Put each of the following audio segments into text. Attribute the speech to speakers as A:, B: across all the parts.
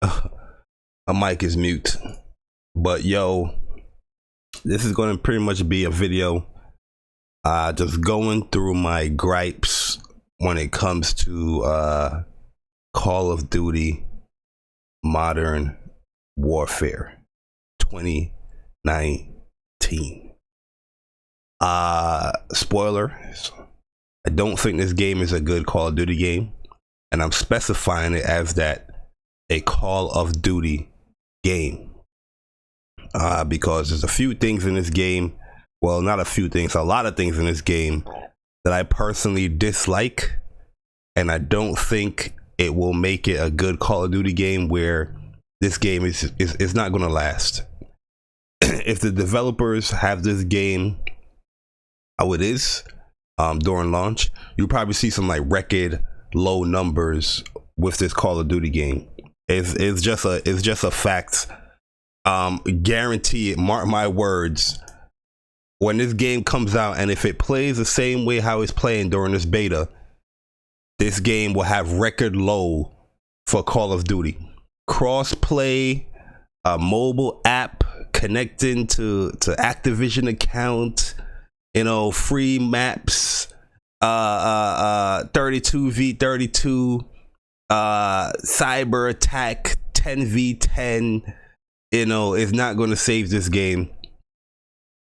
A: My mic is mute. But yo, this is going to pretty much be a video just going through my gripes when it comes to Call of Duty Modern Warfare 2019. Spoiler, I don't think this game is a good Call of Duty game, and I'm specifying it as that, a Call of Duty game, because there's a few things in this game, well, not a few things, a lot of things in this game that I personally dislike, and I don't think it will make it a good Call of Duty game, where this game is not going to last. If the developers have this game how it is during launch, you'll probably see some like record low numbers with this Call of Duty game. It's just a fact. Guarantee it, mark my words, when this game comes out, and if it plays the same way how it's playing during this beta, this game will have record low for Call of Duty. Cross-play, a mobile app connecting to Activision account, you know, free maps, 32v32, cyber attack, 10v10, you know, is not going to save this game,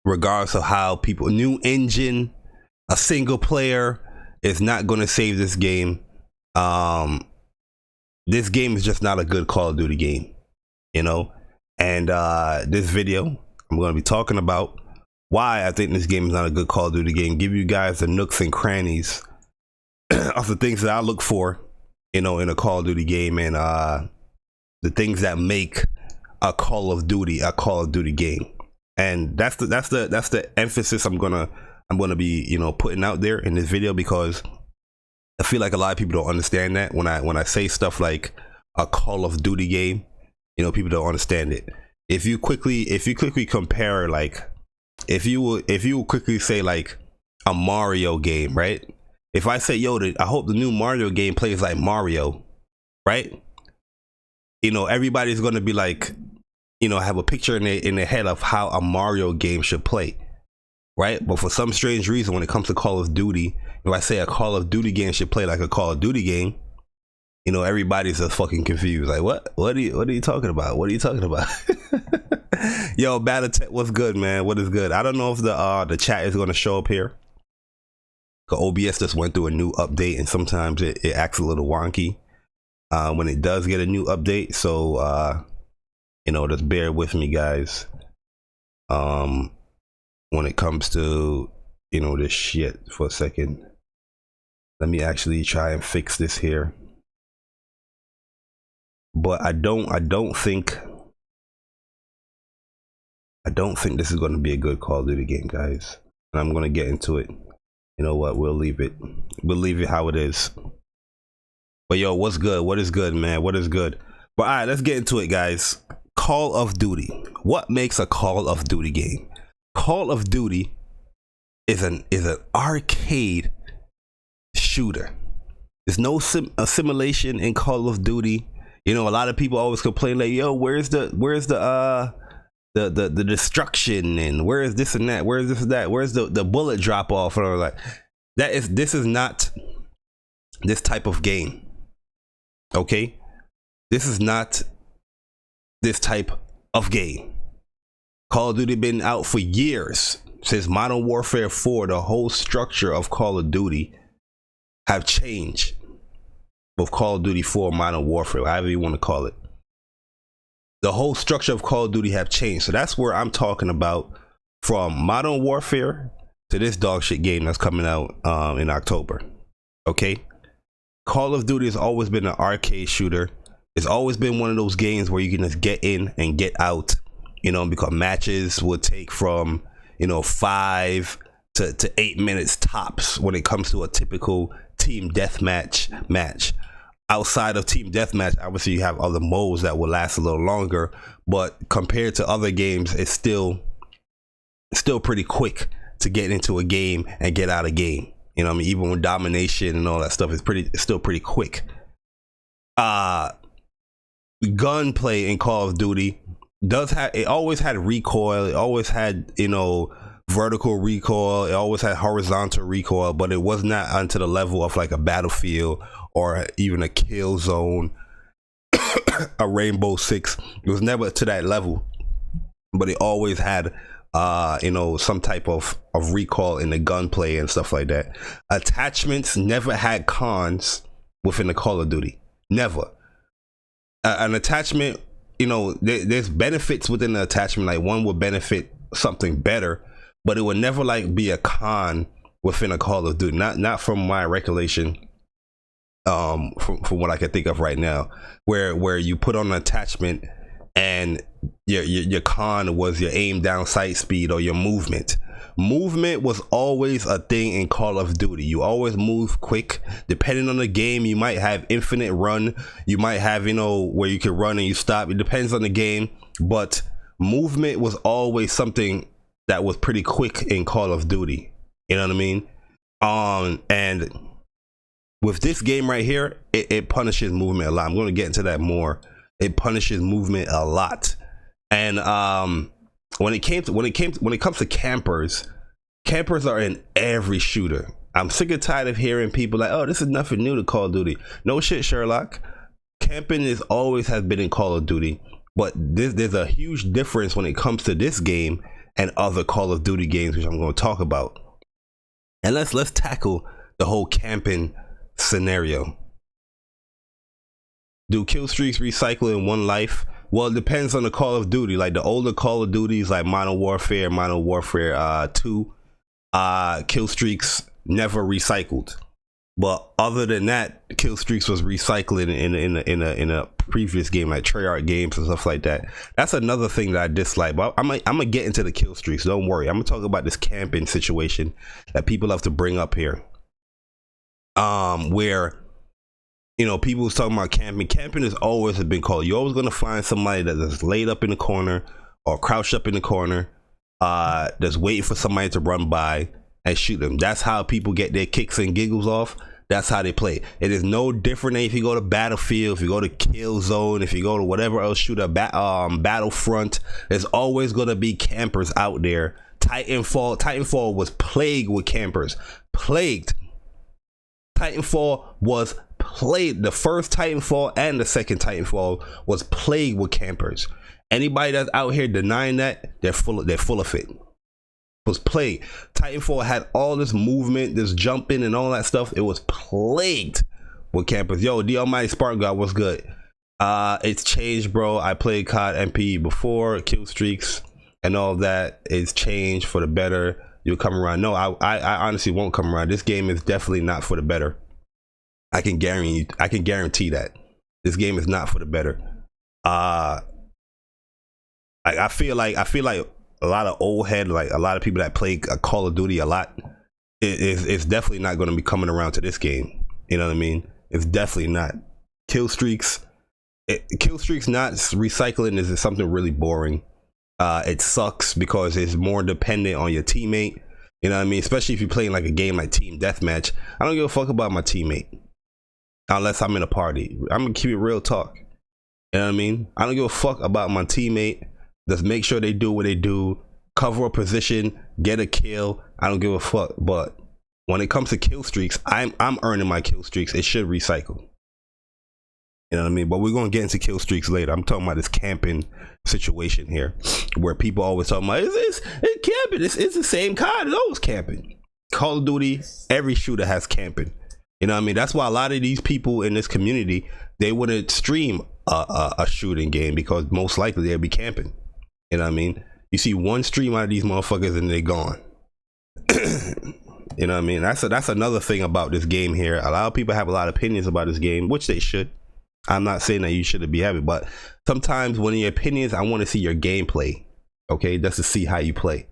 A: regardless of how people, new engine, a single player is not going to save this game. This game is just not a good Call of Duty game, you know. And this video, I'm going to be talking about why I think this game is not a good Call of Duty game, give you guys the nooks and crannies of the things that I look for, you know, in a Call of Duty game, and the things that make a Call of Duty game. And that's the emphasis I'm gonna be, you know, putting out there in this video, because I feel like a lot of people don't understand that when I say stuff like a Call of Duty game, you know, people don't understand it. If you quickly compare, like, if you will quickly say like a Mario game, right? If I say, yo, I hope the new Mario game plays like Mario, right? You know, everybody's going to be like, you know, have a picture in their head of how a Mario game should play, right? But for some strange reason, when it comes to Call of Duty, if I say a Call of Duty game should play like a Call of Duty game, you know, everybody's just fucking confused. Like, what are you talking about? What are you talking about? Yo, Battletech, what's good, man? What is good? I don't know if the chat is going to show up here. The OBS just went through a new update, and sometimes it acts a little wonky when it does get a new update. So, you know, just bear with me, guys. When it comes to, you know, this shit, for a second. Let me actually try and fix this here. But I don't think this is going to be a good Call of Duty game, guys. And I'm going to get into it. You know what? We'll leave it how it is. But yo, what's good? What is good, man? What is good? But all right, let's get into it, guys. Call of Duty. What makes a Call of Duty game? Call of Duty is an arcade shooter. There's no assimilation in Call of Duty. You know, a lot of people always complain like, yo, where's the destruction, and where is this and that, where is this and that, where's the bullet drop off, or like this is not this type of game. Okay, this is not this type of game. Call of Duty been out for years, since Modern Warfare 4. The whole structure of Call of Duty have changed with Call of Duty 4, Modern Warfare, however you want to call it. The whole structure of Call of Duty have changed. So that's where I'm talking about, from Modern Warfare to this dog shit game that's coming out in October. Okay, Call of Duty has always been an arcade shooter. It's always been one of those games where you can just get in and get out, you know, because matches would take from, you know, 5 to 8 minutes tops when it comes to a typical team deathmatch match. Outside of team deathmatch, obviously you have other modes that will last a little longer, but compared to other games, it's still pretty quick to get into a game and get out of game. You know what I mean? Even with domination and all that stuff, it's still pretty quick. gunplay in Call of Duty it always had recoil, it always had, you know, vertical recoil, it always had horizontal recoil, but it was not onto the level of like a Battlefield or even a Killzone, a Rainbow Six. It was never to that level, but it always had you know, some type of recoil in the gunplay and stuff like that. Attachments never had cons within the Call of Duty. Never. An attachment, you know, there's benefits within the attachment. Like one would benefit something better, but it would never like be a con within a Call of Duty. Not from my recollection. From what I can think of right now, where you put on an attachment and your con was your aim down sight speed or your movement. Movement was always a thing in Call of Duty. You always move quick. Depending on the game, you might have infinite run, you might have, you know, where you can run and you stop. It depends on the game, but movement was always something that was pretty quick in Call of Duty. You know what I mean? And with this game right here, it punishes movement a lot. I'm going to get into that more. It punishes movement a lot. And when it comes to campers are in every shooter. I'm sick and tired of hearing people like, oh, this is nothing new to Call of Duty. No shit, Sherlock. Camping has always been in Call of Duty, but there's a huge difference when it comes to this game and other Call of Duty games, which I'm going to talk about. And let's tackle the whole camping scenario. Do kill streaks recycle in one life? Well, it depends on the Call of Duty. Like the older Call of Duties, like Modern Warfare 2, kill streaks never recycled. But other than that, kill streaks was recycling in a previous game, like Treyarch games and stuff like that. That's another thing that I dislike. But I'm gonna get into the kill streaks. Don't worry. I'm gonna talk about this camping situation that people love to bring up here. Where, you know, people was talking about camping. Camping has always been called. You're always gonna find somebody that is laid up in the corner or crouched up in the corner, that's waiting for somebody to run by and shoot them. That's how people get their kicks and giggles off. That's how they play. It is no different than if you go to Battlefield, if you go to Killzone, if you go to whatever else shooter, Battlefront. There's always gonna be campers out there. Titanfall was plagued with campers. Plagued. Titanfall was plagued. The first Titanfall and the second Titanfall was plagued with campers. Anybody that's out here denying that, they're full of it. Was plagued. Titanfall had all this movement, this jumping and all that stuff. It was plagued with campers. Yo, D Almighty Spark God, what's good? It's changed, bro. I played COD MP before, kill streaks and all that. It's changed for the better. You'll come around. No, I honestly won't come around. This game is definitely not for the better. I can guarantee that this game is not for the better. I feel like a lot of old head, like a lot of people that play Call of Duty a lot, it's definitely not going to be coming around to this game. You know what I mean? It's definitely not. Kill streaks not recycling is something really boring. It sucks because it's more dependent on your teammate. You know what I mean? Especially if you're playing like a game like Team Deathmatch. I don't give a fuck about my teammate unless I'm in a party. I'm gonna keep it real talk. You know what I mean? I don't give a fuck about my teammate. Just make sure they do what they do, cover a position, get a kill. I don't give a fuck. But when it comes to kill streaks, I'm earning my kill streaks. It should recycle. You know what I mean? But we're gonna get into kill streaks later. I'm talking about this camping situation here, where people always talking about it's camping. It's the same kind. It's always camping. Call of Duty, every shooter has camping. You know what I mean? That's why a lot of these people in this community, they wouldn't stream a shooting game because most likely they'll be camping. You know what I mean? You see one stream out of these motherfuckers and they're gone. You know what I mean? That's another thing about this game here. A lot of people have a lot of opinions about this game, which they should. I'm not saying that you shouldn't be having, but sometimes when your opinions, I want to see your gameplay. Okay, just to see how you play,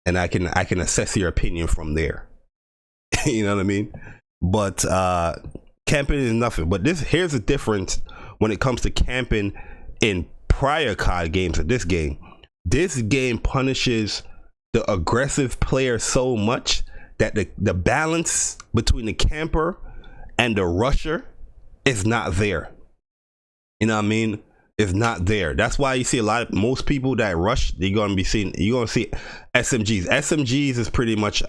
A: and I can assess your opinion from there. You know what I mean? But camping is nothing. But here's the difference when it comes to camping in prior COD games. Of this game punishes the aggressive player so much that the balance between the camper and the rusher is not there. You know what I mean? Is not there. That's why you see most people that rush, you're gonna see SMGs. SMGs is pretty much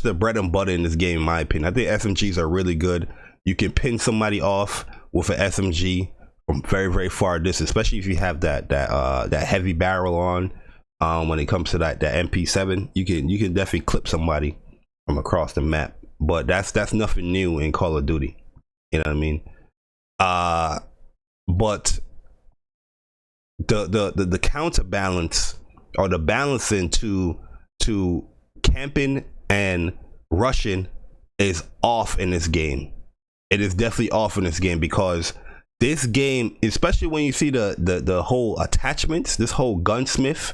A: the bread and butter in this game, in my opinion. I think SMGs are really good. You can pin somebody off with an SMG from very, very far distance, especially if you have that heavy barrel on. When it comes to that MP7, you can definitely clip somebody from across the map. But that's nothing new in Call of Duty. You know what I mean? But the counterbalance, or the balancing to camping and rushing is off in this game. It is definitely off in this game, because this game, especially when you see the whole attachments, this whole gunsmith,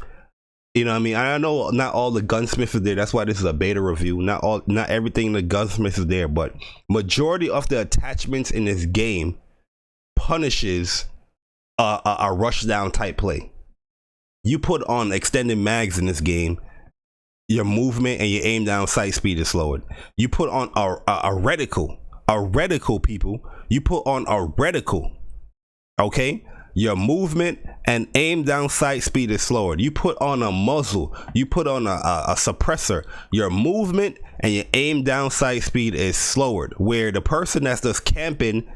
A: you know what I mean? I know not all the gunsmiths is there. That's why this is a beta review. Not everything in the gunsmith is there, but majority of the attachments in this game punishes a rush down type play. You put on extended mags in this game, your movement and your aim down sight speed is slower. You put on a reticle, people. You put on a reticle, okay? Your movement and aim down sight speed is slower. You put on a muzzle, you put on a suppressor, your movement and your aim down sight speed is slower. Where the person that's just camping,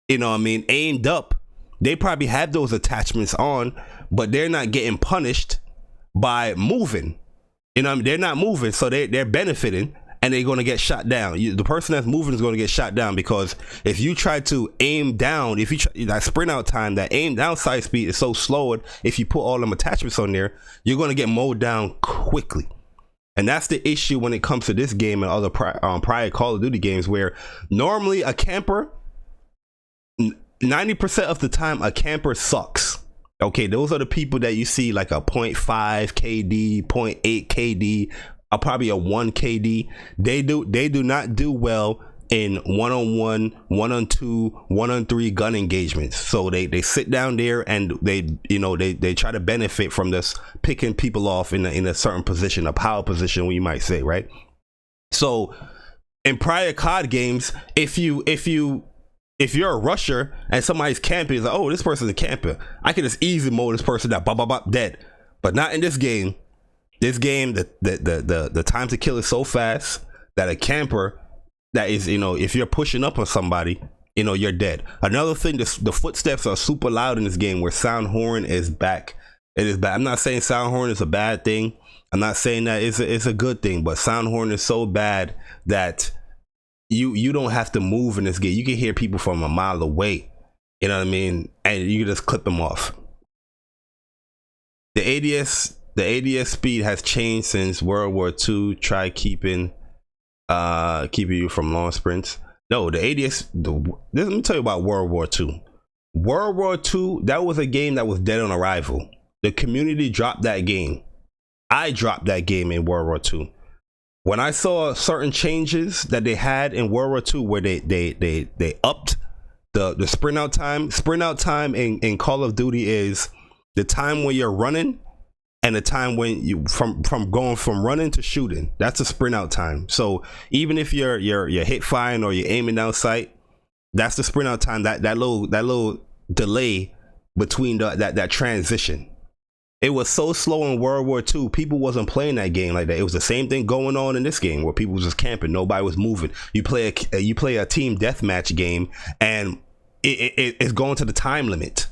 A: you know what I mean, aimed up, they probably have those attachments on, but they're not getting punished by moving. You know what I mean? They're not moving, so they're benefiting, and they're going to get shot down. The person that's moving is going to get shot down, because if you try to aim down, if you try, that sprint out time, that aim down sight speed is so slowed, if you put all them attachments on there, you're going to get mowed down quickly. And that's the issue when it comes to this game and other prior Call of Duty games, where normally a camper, 90% of the time, a camper sucks. Okay, those are the people that you see like a 0.5 KD, 0.8 KD, probably a 1 KD. They do not do well in 1-on-1, 1-on-2, 1-on-3 gun engagements. So they sit down there and they try to benefit from this picking people off in a certain position, a power position, we might say, right? So in prior COD games, if you're a rusher and somebody's camping, it's like, oh, this person's a camper, I can just easy mode this person that bop, dead. But not in this game. This game, the time to kill is so fast that a camper that is, if you're pushing up on somebody, you're dead. Another thing, the footsteps are super loud in this game, where sound horn is back. It is bad. I'm not saying sound horn is a bad thing. I'm not saying that it's a good thing, but sound horn is so bad that you don't have to move in this game. You can hear people from a mile away, you know what I mean, and you can just clip them off. The ADS speed has changed since World War II. Try keeping you from long sprints. No, the ADS. Let me tell you about World War II. World War II, that was a game that was dead on arrival. The community dropped that game. I dropped that game in World War II. When I saw certain changes that they had in World War II, where they upped the sprint out time. Sprint out time in Call of Duty is the time when you're running and the time when you from going from running to shooting. That's a sprint out time. So even if you're hit firing or you're aiming down sight, that's the sprint out time. That little delay between that transition. It was so slow in World War II. People wasn't playing that game like that. It was the same thing going on in this game, where people was just camping. Nobody was moving. You play a team deathmatch game, and it's going to the time limit.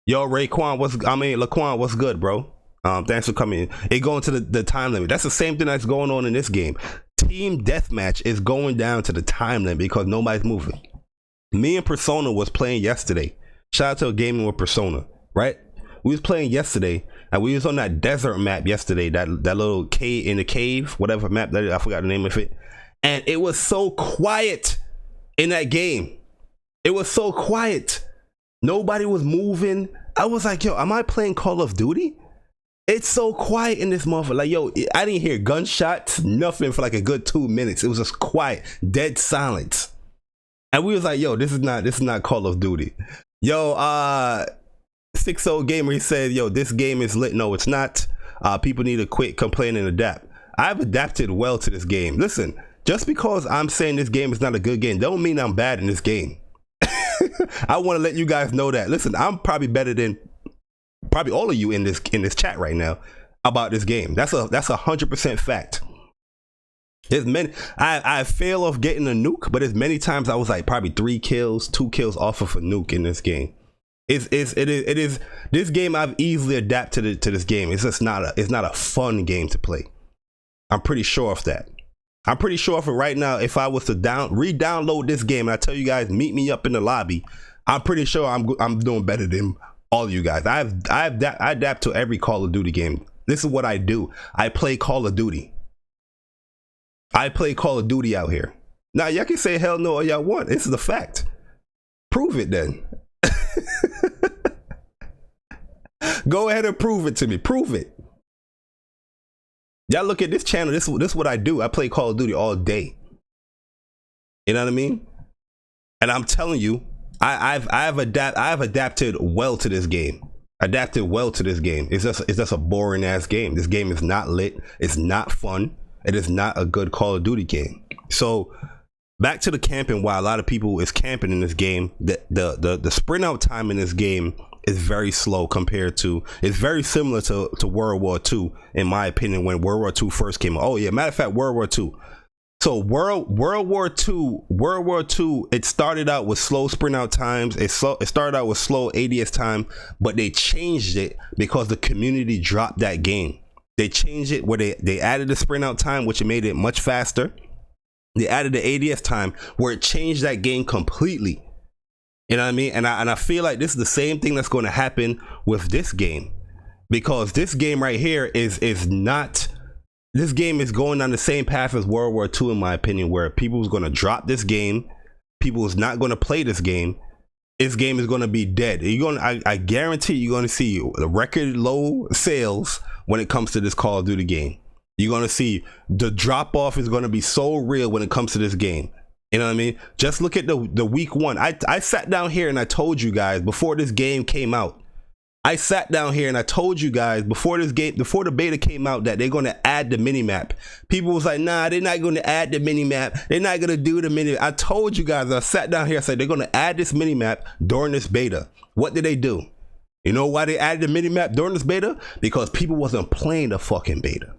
A: Yo, Laquan, what's good, bro? Thanks for coming in. It going to the time limit. That's the same thing that's going on in this game. Team deathmatch is going down to the time limit because nobody's moving. Me and Persona was playing yesterday. Shout out to Gaming with Persona, right? We was playing yesterday, and we was on that desert map yesterday, that little cave in the cave, whatever map that is, I forgot the name of it. And it was so quiet in that game. It was so quiet. Nobody was moving. I was like, yo, am I playing Call of Duty? It's so quiet in this motherfucker. Like, yo, I didn't hear gunshots, nothing for like a good 2 minutes. It was just quiet, dead silence. And we was like, yo, this is not Call of Duty. Yo, 60 Gamer, he said, yo, this game is lit. No, it's not. People need to quit complaining and adapt. I've adapted well to this game. Listen, just because I'm saying this game is not a good game, don't mean I'm bad in this game. I want to let you guys know that. Listen, I'm probably better than probably all of you in this chat right now about this game. That's a 100% fact. There's many. I fail off getting a nuke, but there's many times I was like probably 3 kills, 2 kills off of a nuke in this game. It is this game. I've easily adapted to this game. It's just not a fun game to play. I'm pretty sure of that. I'm pretty sure for right now, if I was to re-download this game and I tell you guys meet me up in the lobby, I'm pretty sure I'm doing better than all of you guys. I adapt to every Call of Duty game. This is what I do. I play Call of Duty. I play Call of Duty out here. Now y'all can say hell no all y'all want. This is a fact. Prove it then. Go ahead and prove it to me. Prove it. Y'all look at this channel. This is what I do. I play Call of Duty all day. You know what I mean? And I'm telling you, I've adapted well to this game. Adapted well to this game. It's just a boring ass game. This game is not lit. It's not fun. It is not a good Call of Duty game. So back to the camping. While a lot of people is camping in this game, the sprint out time in this game is very slow compared to, it's very similar to World War II, in my opinion, when World War II first came out. Oh yeah, matter of fact, World War II. So World War II, it started out with slow sprint out times. It started out with slow ADS time, but they changed it because the community dropped that game. They changed it where they added the sprint out time, which made it much faster. They added the ADS time where it changed that game completely. You know what I mean? And I feel like this is the same thing that's going to happen with this game, because this game right here is not. This game is going on the same path as World War II, in my opinion, where people is going to drop this game. People is not going to play this game. This game is going to be dead. I guarantee you're going to see the record low sales when it comes to this Call of Duty game. You're going to see the drop off is going to be so real when it comes to this game. You know what I mean? Just look at the week one. I sat down here and I told you guys before this game came out. I sat down here and I told you guys before the beta came out that they're going to add the minimap. People was like, nah, they're not going to add the minimap. They're not going to do the minimap. I told you guys, I sat down here, I said, they're going to add this minimap during this beta. What did they do? You know why they added the minimap during this beta? Because people wasn't playing the fucking beta.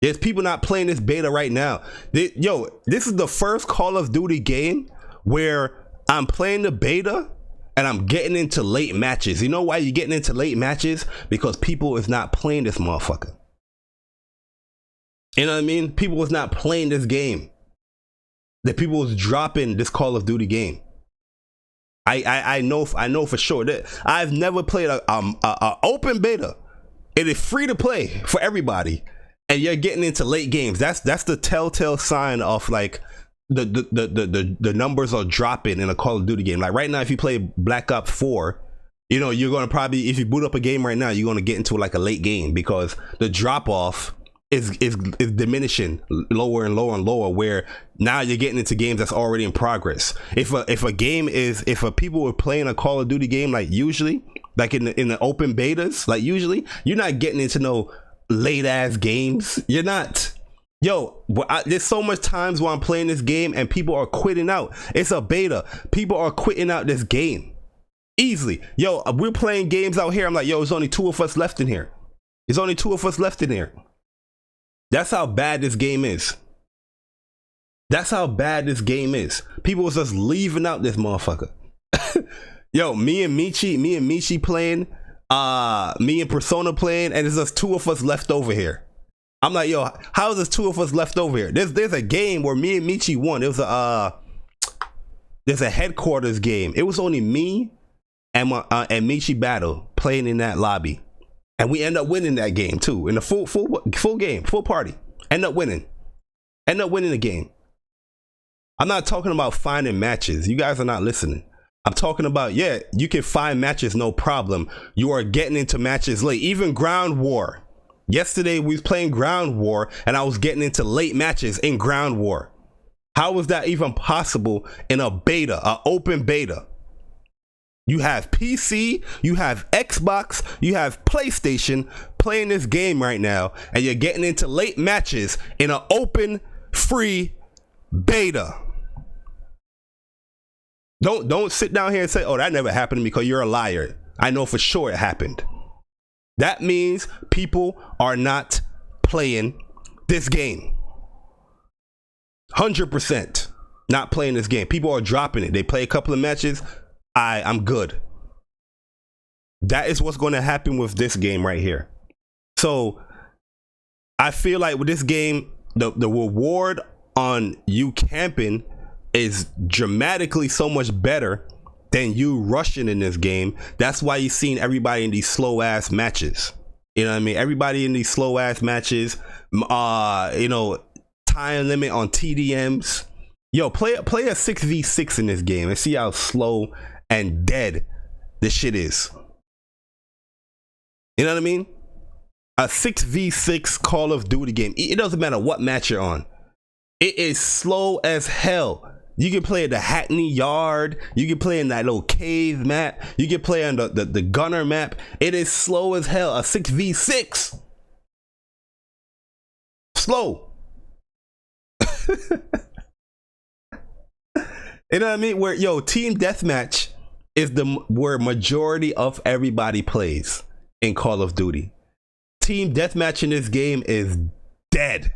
A: There's people not playing this beta right now. This is the first Call of Duty game where I'm playing the beta and I'm getting into late matches. You know why you're getting into late matches? Because people is not playing this motherfucker. You know what I mean? People was not playing this game. The people was dropping this Call of Duty game. I know for sure that I've never played a open beta. It is free to play for everybody, and you're getting into late games. That's the telltale sign of like the numbers are dropping in a Call of Duty game. Like right now, if you play Black Ops 4, you know you're gonna probably, if you boot up a game right now, you're gonna get into like a late game because the drop off is diminishing lower and lower and lower, where now you're getting into games that's already in progress. If a people were playing a Call of Duty game, like usually, like in the open betas, like usually you're not getting into no late ass games. You're not. Yo, there's so much times where I'm playing this game and people are quitting out. It's a beta. People are quitting out this game easily. Yo, we're playing games out here. I'm like, yo, there's only 2 of us left in here. There's only 2 of us left in here. That's how bad this game is. That's how bad this game is. People was just leaving out this motherfucker. Yo, me and Michi playing, me and Persona playing, and there's just 2 of us left over here. I'm like, yo, how is there 2 of us left over here? There's a game where me and Michi won. It was there's a headquarters game. It was only me and Michi battle playing in that lobby. And we end up winning that game too, in the full game, full party. End up winning the game. I'm not talking about finding matches. You guys are not listening. I'm talking about, yeah, you can find matches, no problem. You are getting into matches late, even Ground War. Yesterday we was playing Ground War and I was getting into late matches in Ground War. How was that even possible in a beta, an open beta? You have PC, you have Xbox, you have PlayStation playing this game right now, and you're getting into late matches in an open, free beta. Don't sit down here and say, oh, that never happened to me, because you're a liar. I know for sure it happened. That means people are not playing this game. 100% not playing this game. People are dropping it. They play a couple of matches. I'm good. That is what's going to happen with this game right here. So I feel like with this game, the reward on you camping is dramatically so much better than you rushing in this game. That's why you're seeing everybody in these slow ass matches. You know what I mean? Everybody in these slow ass matches, you know, time limit on TDMs. Yo, play a 6v6 in this game and see how slow and dead this shit is. You know what I mean? A 6v6 Call of Duty game. It doesn't matter what match you're on. It is slow as hell. You can play in the Hackney Yard. You can play in that little cave map. You can play on the gunner map. It is slow as hell. A 6v6. Slow. You know what I mean? Where, yo, team deathmatch is where majority of everybody plays in Call of Duty. Team deathmatch in this game is dead.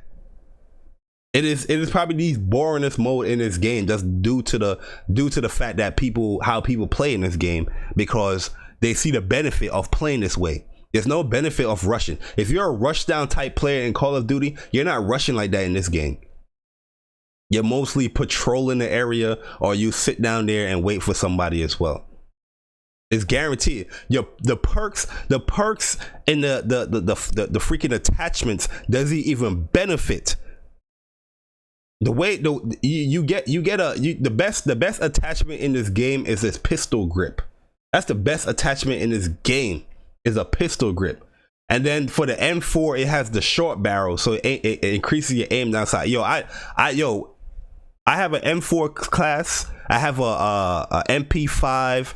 A: It is probably the boringest mode in this game, just due to the fact that how people play in this game, because they see the benefit of playing this way. There's no benefit of rushing. If you're a rush down type player in Call of Duty, you're not rushing like that in this game. You're mostly patrolling the area, or you sit down there and wait for somebody as well. It's guaranteed. The perks and the freaking attachments doesn't even benefit. The way the best attachment in this game is this pistol grip. That's the best attachment in this game, is a pistol grip. And then for the M4, it has the short barrel, so it increases your aim downside. Yo, I have an M4 class. I have a MP5,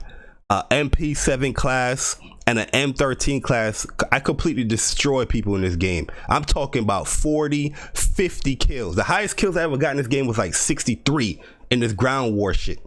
A: a MP7 class, and an M13 class. I completely destroy people in this game. I'm talking about 40, 50 kills. The highest kills I ever got in this game was like 63 in this ground war shit.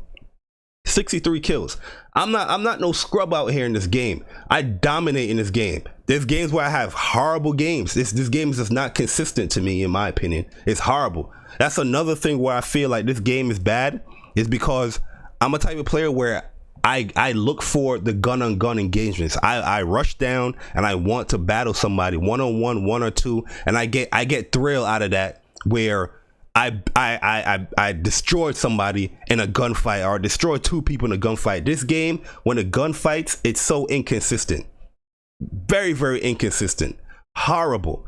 A: 63 kills. I'm not no scrub out here in this game. I dominate in this game. There's games where I have horrible games. This game is just not consistent to me, in my opinion. It's horrible. That's another thing where I feel like this game is bad, is because I'm a type of player where I look for the gun-on-gun engagements. I rush down and I want to battle somebody one-on-one, one or two, and I get thrill out of that, where I destroyed somebody in a gunfight, or destroyed two people in a gunfight. This game, when the gunfights, it's so inconsistent. Very, very inconsistent. Horrible.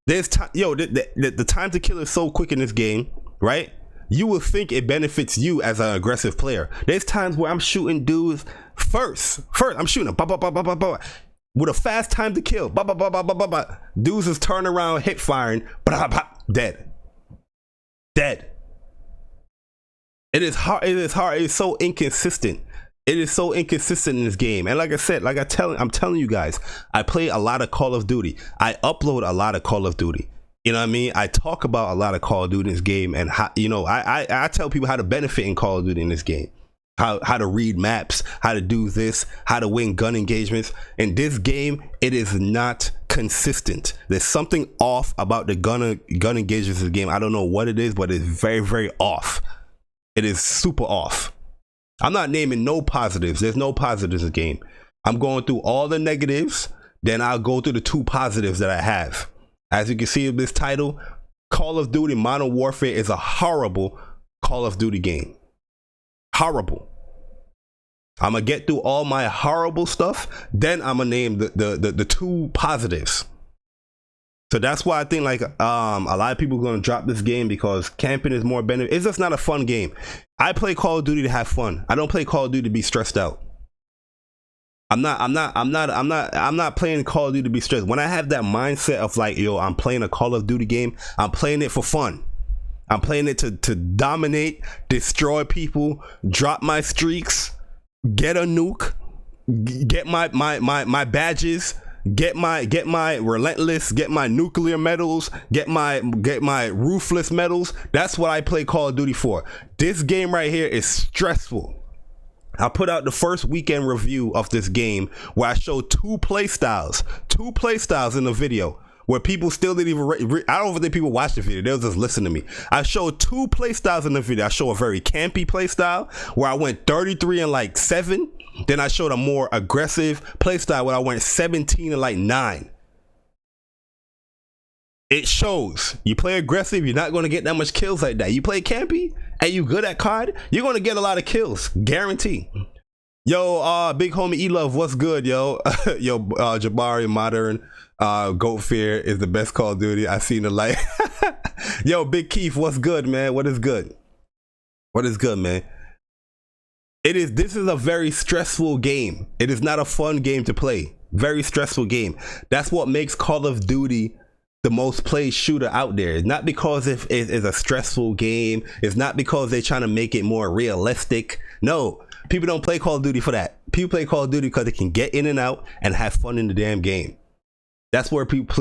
A: There's time, yo, the time to kill is so quick in this game, right? You will think it benefits you as an aggressive player. There's times where I'm shooting dudes first. I'm shooting them with a fast time to kill. Dudes is turning around, hip firing, dead. It is hard. It is so inconsistent. It is so inconsistent in this game. And like I said, I'm telling you guys, I play a lot of Call of Duty. I upload a lot of Call of Duty. You know what I mean? I talk about a lot of Call of Duty in this game, and how, you know, I tell people how to benefit in Call of Duty in this game. How to read maps, how to do this, how to win gun engagements. In this game, it is not consistent. There's something off about the gun engagements in the game. I don't know what it is, but it's very, very off. It is super off. I'm not naming no positives. There's no positives in the game. I'm going through all the negatives, then I'll go through the two positives that I have. As you can see in this title, Call of Duty Modern Warfare is a horrible Call of Duty game. Horrible. I'm gonna get through all my horrible stuff, then I'm gonna name the two positives. So that's why I think, like, a lot of people are gonna drop this game, because camping is more benefit. It's just not a fun game. I play Call of Duty to have fun. I don't play Call of Duty to be stressed out. I'm not playing Call of Duty to be stressed. When I have that mindset of like, yo, I'm playing a Call of Duty game, I'm playing it for fun. I'm playing it to dominate, destroy people, drop my streaks, get a nuke, get my badges, get my relentless, get my nuclear medals, get my ruthless medals. That's what I play Call of Duty for. This game right here is stressful. I put out the first weekend review of this game where I showed two play styles in the video where people still didn't even I don't even think people watched the video. They'll just listen to me. I showed two play styles in the video. I show a very campy play style where I went 33 and like 7. Then I showed a more aggressive play style where I went 17 and like 9. It shows. You play aggressive, you're not going to get that much kills like that. You play campy and you good at COD, you're going to get a lot of kills, guarantee. Yo, big homie E-Love, what's good, yo? Yo, Jabari Modern, Goat Fear is the best Call of Duty. I seen the light. Yo, Big Keith, what's good, man? What is good? What is good, man? This is a very stressful game. It is not a fun game to play. Very stressful game. That's what makes Call of Duty the most played shooter out there. It's not because it's a stressful game. It's not because they're trying to make it more realistic. No, people don't play Call of Duty for that. People play Call of Duty because they can get in and out and have fun in the damn game. That's where people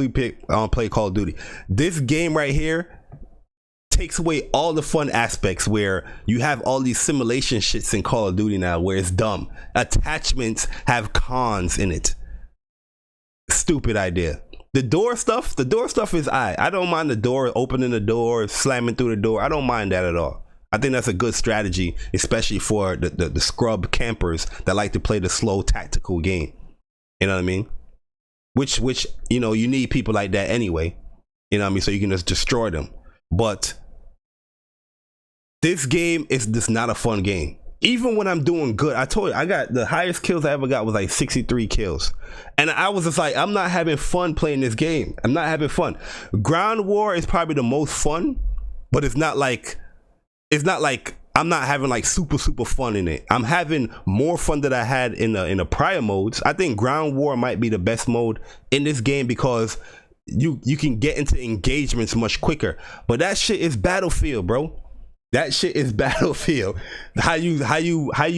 A: play Call of Duty. This game right here takes away all the fun aspects where you have all these simulation shits in Call of Duty now where it's dumb. Attachments have cons in it. Stupid idea. The door stuff is I don't mind the door, opening the door, slamming through the door. I don't mind that at all. I think that's a good strategy, especially for the scrub campers that like to play the slow tactical game. You know what I mean? Which you know, you need people like that anyway. You know what I mean? So you can just destroy them. But this game is just not a fun game. Even when I'm doing good, I told you, I got the highest kills I ever got was like 63 kills. And I was just like, I'm not having fun playing this game. I'm not having fun. Ground War is probably the most fun, but it's not like I'm not having like super fun in it. I'm having more fun than I had in the prior modes. I think Ground War might be the best mode in this game because you can get into engagements much quicker. But that shit is Battlefield, bro. That shit is Battlefield. How you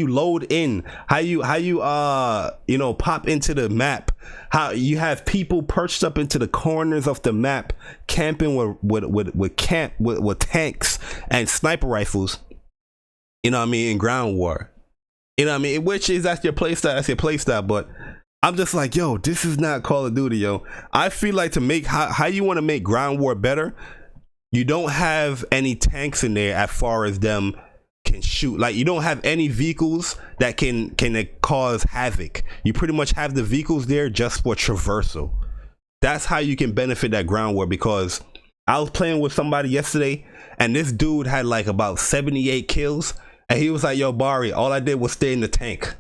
A: load in, how you you know, pop into the map, how you have people perched up into the corners of the map camping with tanks and sniper rifles. You know what I mean, in Ground War. You know what I mean, which is that's your playstyle, but I'm just like, yo, this is not Call of Duty, yo. I feel like to make how you want to make Ground War better, you don't have any tanks in there as far as them can shoot. Like, you don't have any vehicles that can cause havoc. You pretty much have the vehicles there just for traversal. That's how you can benefit that Ground War, because I was playing with somebody yesterday and this dude had like about 78 kills and he was like, yo, Bari, all I did was stay in the tank.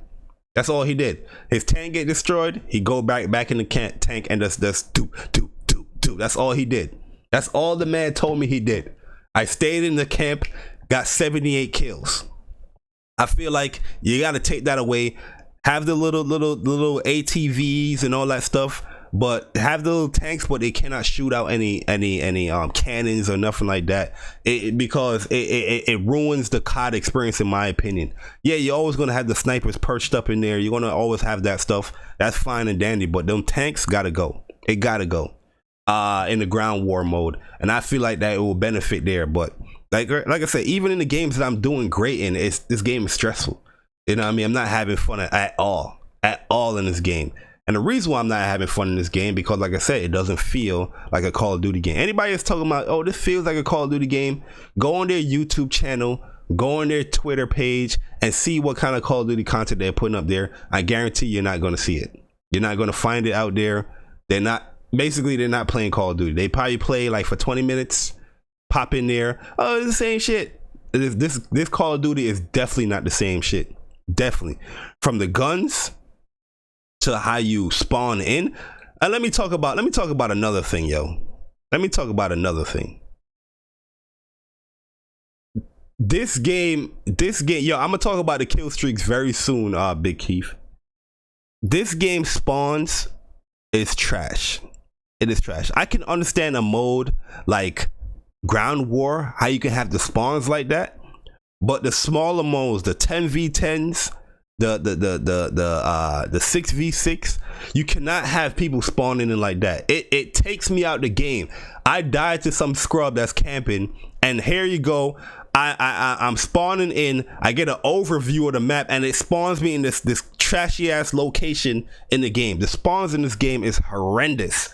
A: That's all he did. His tank get destroyed, he go back in the tank and just do. That's all he did. That's all the man told me he did. I stayed in the camp, got 78 kills. I feel like you got to take that away. Have the little ATVs and all that stuff, but have the little tanks, but they cannot shoot out any cannons or nothing like that. Because it ruins the COD experience, in my opinion. Yeah, you're always gonna have the snipers perched up in there. You're gonna always have that stuff. That's fine and dandy, but them tanks gotta go. It gotta go. In the Ground War mode, and I feel like that it will benefit there. But like I said, even in the games that I'm doing great in, this game is stressful. You know what I mean? I'm not having fun at all in this game. And the reason why I'm not having fun in this game, because like I said, it doesn't feel like a Call of Duty game. Anybody that's talking about, oh, this feels like a Call of Duty game, go on their YouTube channel, go on their Twitter page, and see what kind of Call of Duty content they're putting up there. I guarantee you're not going to see it. You're not going to find it out there. They're not playing Call of Duty. They probably play like for 20 minutes, pop in there, oh, it's the same shit. This Call of Duty is definitely not the same shit. Definitely. From the guns to how you spawn in. And let me talk about another thing, yo. Let me talk about another thing. This game, yo, I'm gonna talk about the kill streaks very soon, Big Keith. This game spawns is trash. It is trash. I can understand a mode like Ground War, how you can have the spawns like that, but the smaller modes, the 10v10s, the 6v6, you cannot have people spawning in like that. It takes me out the game. I died to some scrub that's camping, and here you go. I'm spawning in. I get an overview of the map, and it spawns me in this trashy ass location in the game. The spawns in this game is horrendous.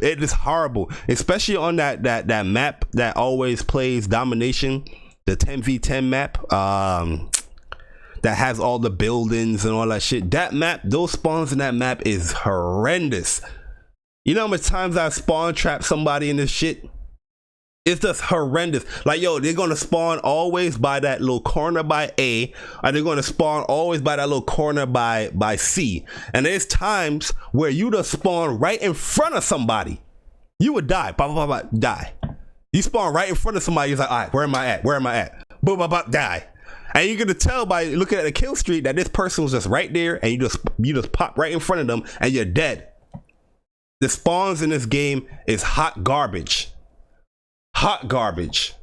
A: It is horrible, especially on that map that always plays domination, the 10v10 map. That has all the buildings and all that shit. That map, those spawns in that map is horrendous. You know how many times I spawn trap somebody in this shit? It's just horrendous. Like, yo, they're gonna spawn always by that little corner by A, or they're gonna spawn always by that little corner by C. And there's times where you just spawn right in front of somebody. You would die. Die. You spawn right in front of somebody. You're like, all right, where am I at? Where am I at? Boom, die. And you're gonna tell by looking at the kill streak that this person was just right there, and you just pop right in front of them, and you're dead. The spawns in this game is hot garbage. Hot garbage.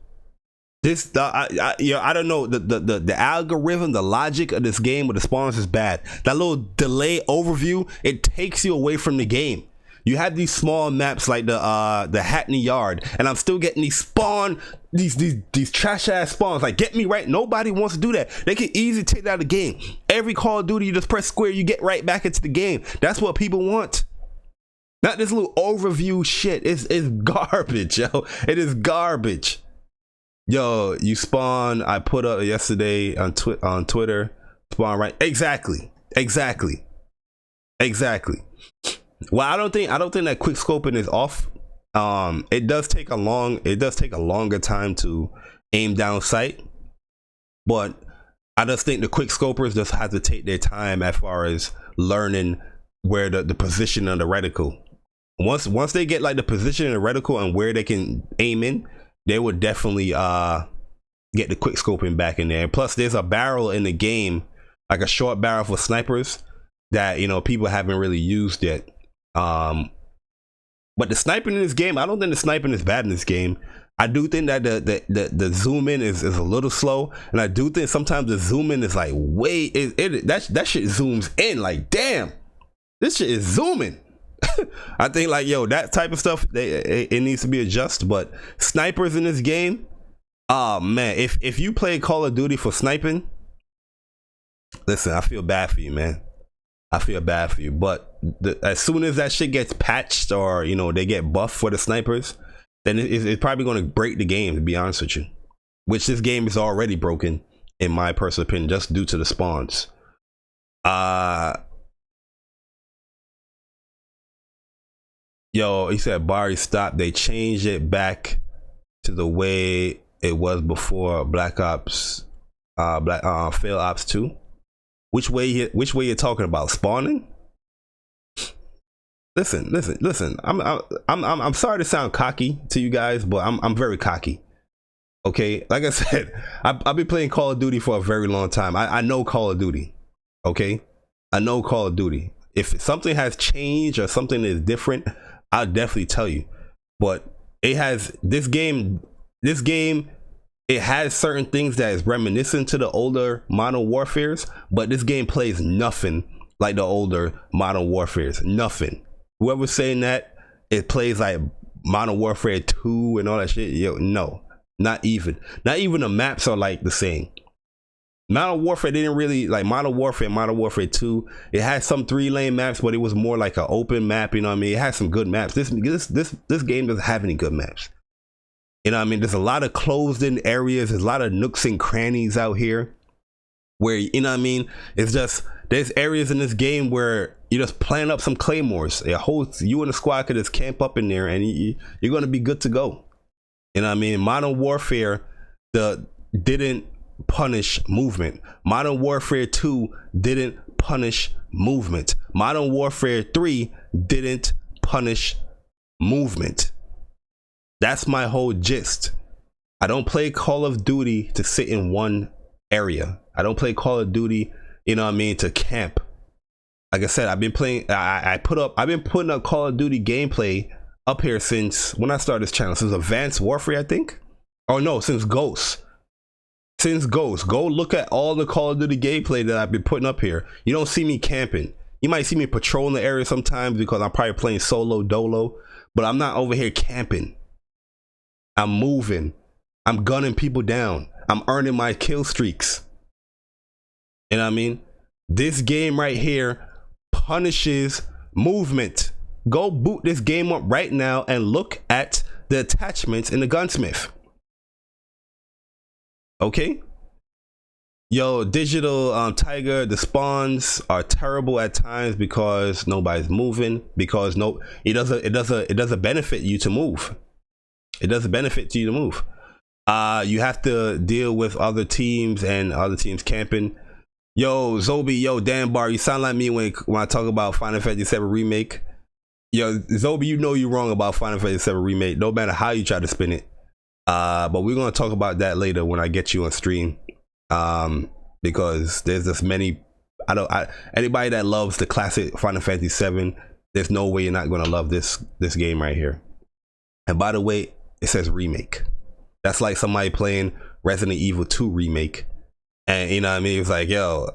A: This I don't know, the algorithm, the logic of this game with the spawns is bad. That little delay overview, it takes you away from the game. You have these small maps like the Hackney Yard, and I'm still getting these these trash ass spawns. Like, get me right. Nobody wants to do that. They can easily take that out of the game. Every Call of Duty, you just press square, you get right back into the game. That's what people want. Not this little overview shit. It's garbage, yo. It is garbage. Yo, you spawn. I put up yesterday on Twitter. Spawn right. Exactly. Well, I don't think that quick scoping is off. It does take a longer time to aim down sight, but I just think the quick scopers just have to take their time as far as learning where the position of the reticle. Once they get like the position of the reticle and where they can aim in, they would definitely get the quick scoping back in there. And plus, there's a barrel in the game, like a short barrel for snipers that, you know, people haven't really used yet. But the sniping in this game, I don't think the sniping is bad in this game. I do think that the zoom in is a little slow, and I do think sometimes the zoom in is like that shit zooms in like, damn, this shit is zooming. I think like, yo, that type of stuff, it needs to be adjusted. But snipers in this game, oh man, if you play Call of Duty for sniping, listen, I feel bad for you, man. I feel bad for you. But as soon as that shit gets patched, or, you know, they get buffed for the snipers, then it's probably going to break the game, to be honest with you. Which this game is already broken, in my personal opinion, just due to the spawns. Yo, he said Barry stop. They changed it back to the way it was before Black Ops, Fail Ops 2. Which way you're talking about? Spawning? Listen. I'm sorry to sound cocky to you guys, but I'm very cocky. Okay, like I said, I've been playing Call of Duty for a very long time. I know Call of Duty. Okay, I know Call of Duty. If something has changed or something is different, I'll definitely tell you. But it has this game. It has certain things that is reminiscent to the older Modern Warfares, but this game plays nothing like the older Modern Warfares. Nothing. Whoever's saying that it plays like Modern Warfare 2 and all that shit, yo, no, not even the maps are like the same. Modern Warfare didn't really like Modern Warfare 2. It had some 3-lane maps, but it was more like an open map. You know what I mean? It had some good maps. This game doesn't have any good maps. You know what I mean? There's a lot of closed in areas. There's a lot of nooks and crannies out here where, you know what I mean? It's just, there's areas in this game where you just plant up some claymores. You and the squad could just camp up in there, and you're going to be good to go. You know what I mean? Modern Warfare didn't punish movement. Modern Warfare 2 didn't punish movement. Modern Warfare 3 didn't punish movement. That's my whole gist. I don't play Call of Duty to sit in one area. I don't play Call of Duty, you know what I mean, to camp. Like I said, I've been playing, I've been putting up Call of Duty gameplay up here since when I started this channel, since Advanced Warfare, I think. Oh no, since Ghost. Go look at all the Call of Duty gameplay that I've been putting up here. You don't see me camping. You might see me patrolling the area sometimes because I'm probably playing solo dolo, but I'm not over here camping. I'm moving. I'm gunning people down. I'm earning my kill streaks. You know what I mean? This game right here punishes movement. Go boot this game up right now and look at the attachments in the gunsmith. Okay? Yo, digital tiger, the spawns are terrible at times because nobody's moving, because it doesn't benefit you to move. It doesn't benefit you to move. You have to deal with other teams and other teams camping. Yo, Zobi, yo, Dan Bar, you sound like me when I talk about Final Fantasy VII Remake. Yo, Zobi, you know you're wrong about Final Fantasy VII Remake, no matter how you try to spin it. But we're gonna talk about that later when I get you on stream. Because there's this many, anybody that loves the classic Final Fantasy VII, there's no way you're not gonna love this game right here. And by the way, it says remake. That's like somebody playing Resident Evil 2 remake. And you know what I mean? It's like, yo,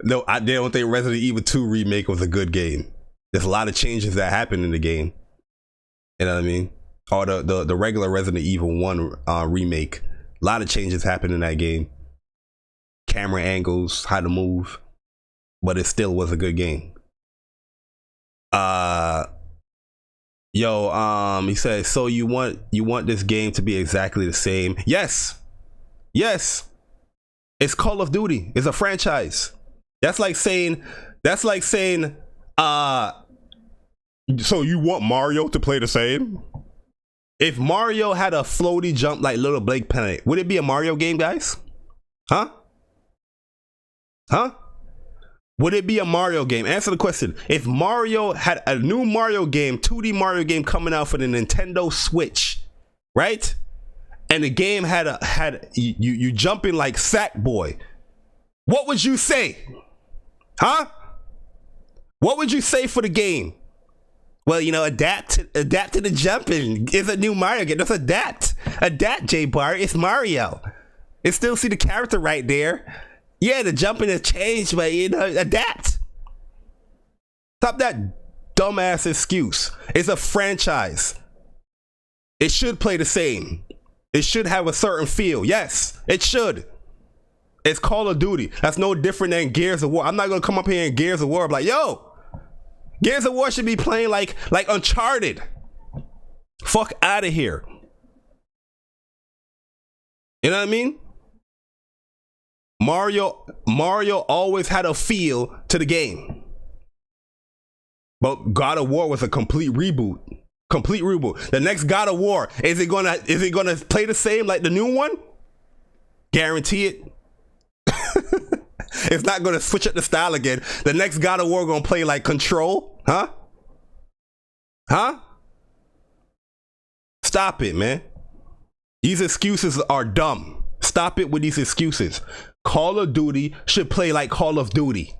A: no, I don't think Resident Evil 2 remake was a good game. There's a lot of changes that happen in the game. You know what I mean? Or the regular Resident Evil 1 remake. A lot of changes happen in that game. Camera angles, how to move. But it still was a good game. He says, so you want this game to be exactly the same? Yes. Yes. It's Call of Duty. It's a franchise. That's like saying, so you want Mario to play the same? If Mario had a floaty jump like Little Big Planet, would it be a Mario game, guys? Huh? Would it be a Mario game? Answer the question. If Mario had a new Mario game, 2D Mario game coming out for the Nintendo Switch, right? And the game had you jumping like Sackboy, what would you say? Huh? What would you say for the game? Well, you know, adapt to the jumping. It's a new Mario game. Just adapt, J-Bar. It's Mario. It still see the character right there. Yeah, the jumping has changed, but you know, adapt. Stop that dumbass excuse. It's a franchise. It should play the same. It should have a certain feel. Yes, it should. It's Call of Duty. That's no different than Gears of War. I'm not gonna come up here in Gears of War. I'm like, yo, Gears of War should be playing like Uncharted. Fuck out of here. You know what I mean? Mario always had a feel to the game. But God of War was a complete reboot. The next God of War, is it gonna play the same like the new one? Guarantee it. It's not gonna switch up the style again. The next God of War gonna play like Control? Huh? Stop it, man. These excuses are dumb. Stop it with these excuses. Call of Duty should play like Call of Duty.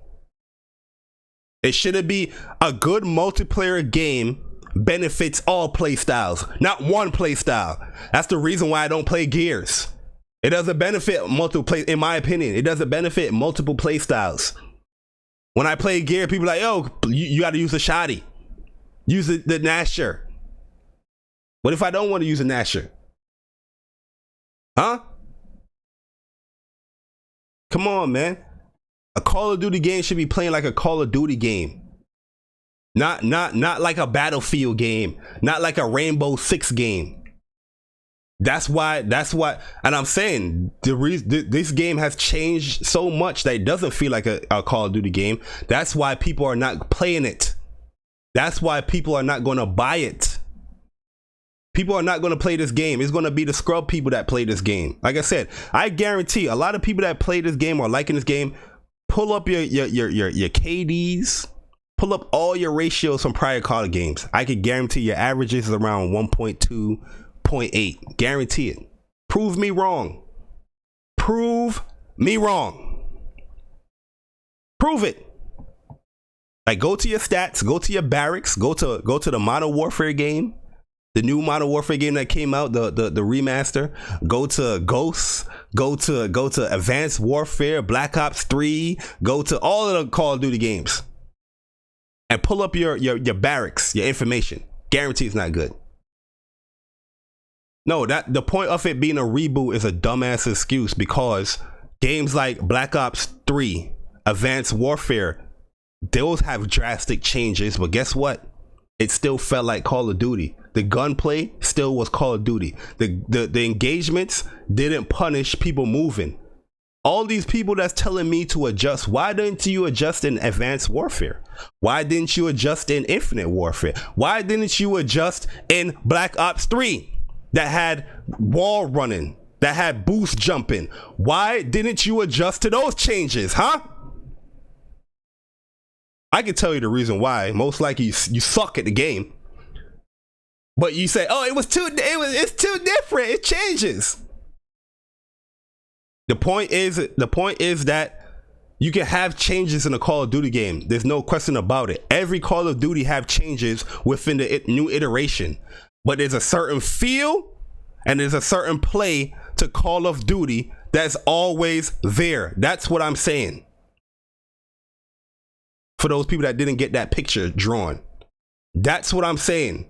A: It shouldn't be a good multiplayer game benefits all play styles, not one play style. That's the reason why I don't play Gears. It doesn't benefit multiple play, in my opinion. It doesn't benefit multiple play styles. When I play Gear, people are like, yo, you got to use the shotty. Use the Nasher. What if I don't want to use a Nasher? Huh? Come on, man. A Call of Duty game should be playing like a Call of Duty game. Not like a Battlefield game. Not like a Rainbow Six game. That's why, and I'm saying this game has changed so much that it doesn't feel like a Call of Duty game. That's why people are not playing it. That's why people are not going to buy it. People are not going to play this game. It's going to be the scrub people that play this game. Like I said, I guarantee a lot of people that play this game or liking this game, pull up your KDs, pull up all your ratios from prior Call of games. I can guarantee your averages is around 1.2, 0.8. Guarantee it. Prove me wrong. Prove me wrong. Prove it. Like, go to your stats, go to your barracks, go to the Modern Warfare game. The new Modern Warfare game that came out, the remaster. Go to Ghosts. Go to Advanced Warfare, Black Ops 3. Go to all of the Call of Duty games, and pull up your barracks, your information. Guarantee it's not good. No, that the point of it being a reboot is a dumbass excuse, because games like Black Ops 3, Advanced Warfare, those have drastic changes, but guess what? It still felt like Call of Duty. The gunplay still was Call of Duty. The engagements didn't punish people moving. All these people that's telling me to adjust, why didn't you adjust in Advanced Warfare? Why didn't you adjust in Infinite Warfare? Why didn't you adjust in Black Ops 3 that had wall running, that had boost jumping? Why didn't you adjust to those changes, huh? I can tell you the reason why. Most likely you suck at the game. But you say, oh, it's too different. It changes. The point is that you can have changes in a Call of Duty game. There's no question about it. Every Call of Duty have changes within the new iteration. But there's a certain feel and there's a certain play to Call of Duty that's always there. That's what I'm saying. For those people that didn't get that picture drawn. That's what I'm saying.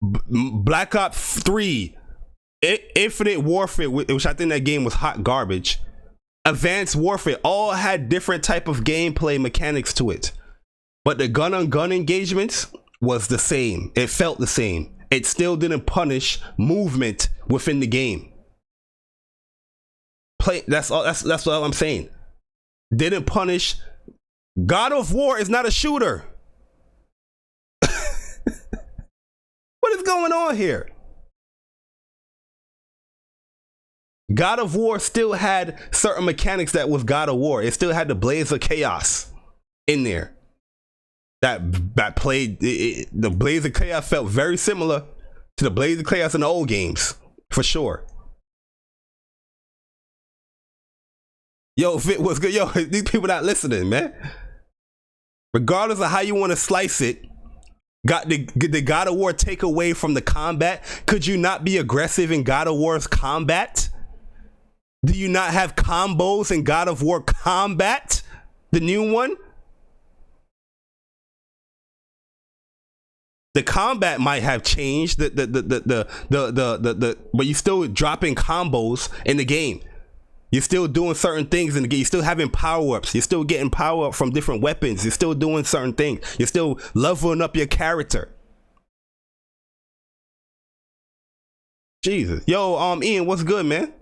A: Black Ops 3, Infinite Warfare, which I think that game was hot garbage, Advanced Warfare, all had different type of gameplay mechanics to it. But the gun-on-gun engagements was the same. It felt the same. It still didn't punish movement within the game. That's what I'm saying. Didn't punish. God of War is not a shooter. What is going on here? God of War still had certain mechanics that was God of War. It still had the Blaze of Chaos in there. That played, the Blaze of Chaos felt very similar to the Blaze of Chaos in the old games, for sure. Yo, if it was good, yo, these people not listening, man. Regardless of how you want to slice it, did God of War take away from the combat? Could you not be aggressive in God of War's combat? Do you not have combos in God of War Combat, the new one? The combat might have changed, but you still dropping combos in the game. You're still doing certain things in the game. You're still having power-ups. You're still getting power-up from different weapons. You're still doing certain things. You're still leveling up your character. Jesus. Yo, Ian, what's good, man?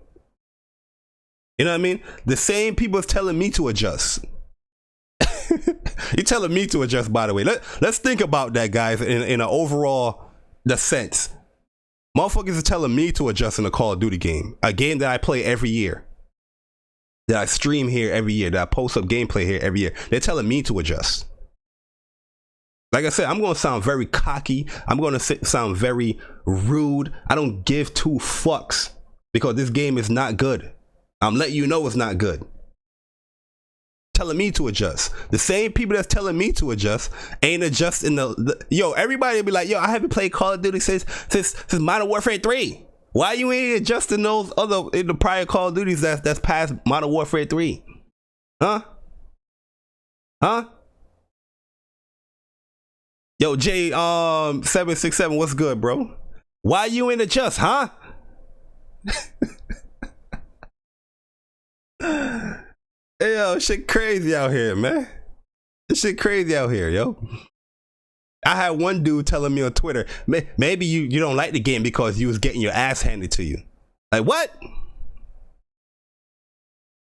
A: You know what I mean? The same people is telling me to adjust. You're telling me to adjust, by the way. Let's think about that, guys, in an overall sense. Motherfuckers are telling me to adjust in a Call of Duty game. A game that I play every year. That I stream here every year. That I post up gameplay here every year. They're telling me to adjust. Like I said, I'm going to sound very cocky. I'm going to sound very rude. I don't give two fucks because this game is not good. I'm letting you know it's not good. Telling me to adjust. The same people that's telling me to adjust ain't adjusting yo, everybody will be like, yo, I haven't played Call of Duty since Modern Warfare 3. Why you ain't adjusting those other in the prior Call of Duties that's past Modern Warfare 3? Huh? Yo, J 767, what's good, bro? Why you ain't adjust, huh? Hey, yo, shit crazy out here, man. This shit crazy out here, yo. I had one dude telling me on Twitter, maybe you don't like the game because you was getting your ass handed to you. Like, what?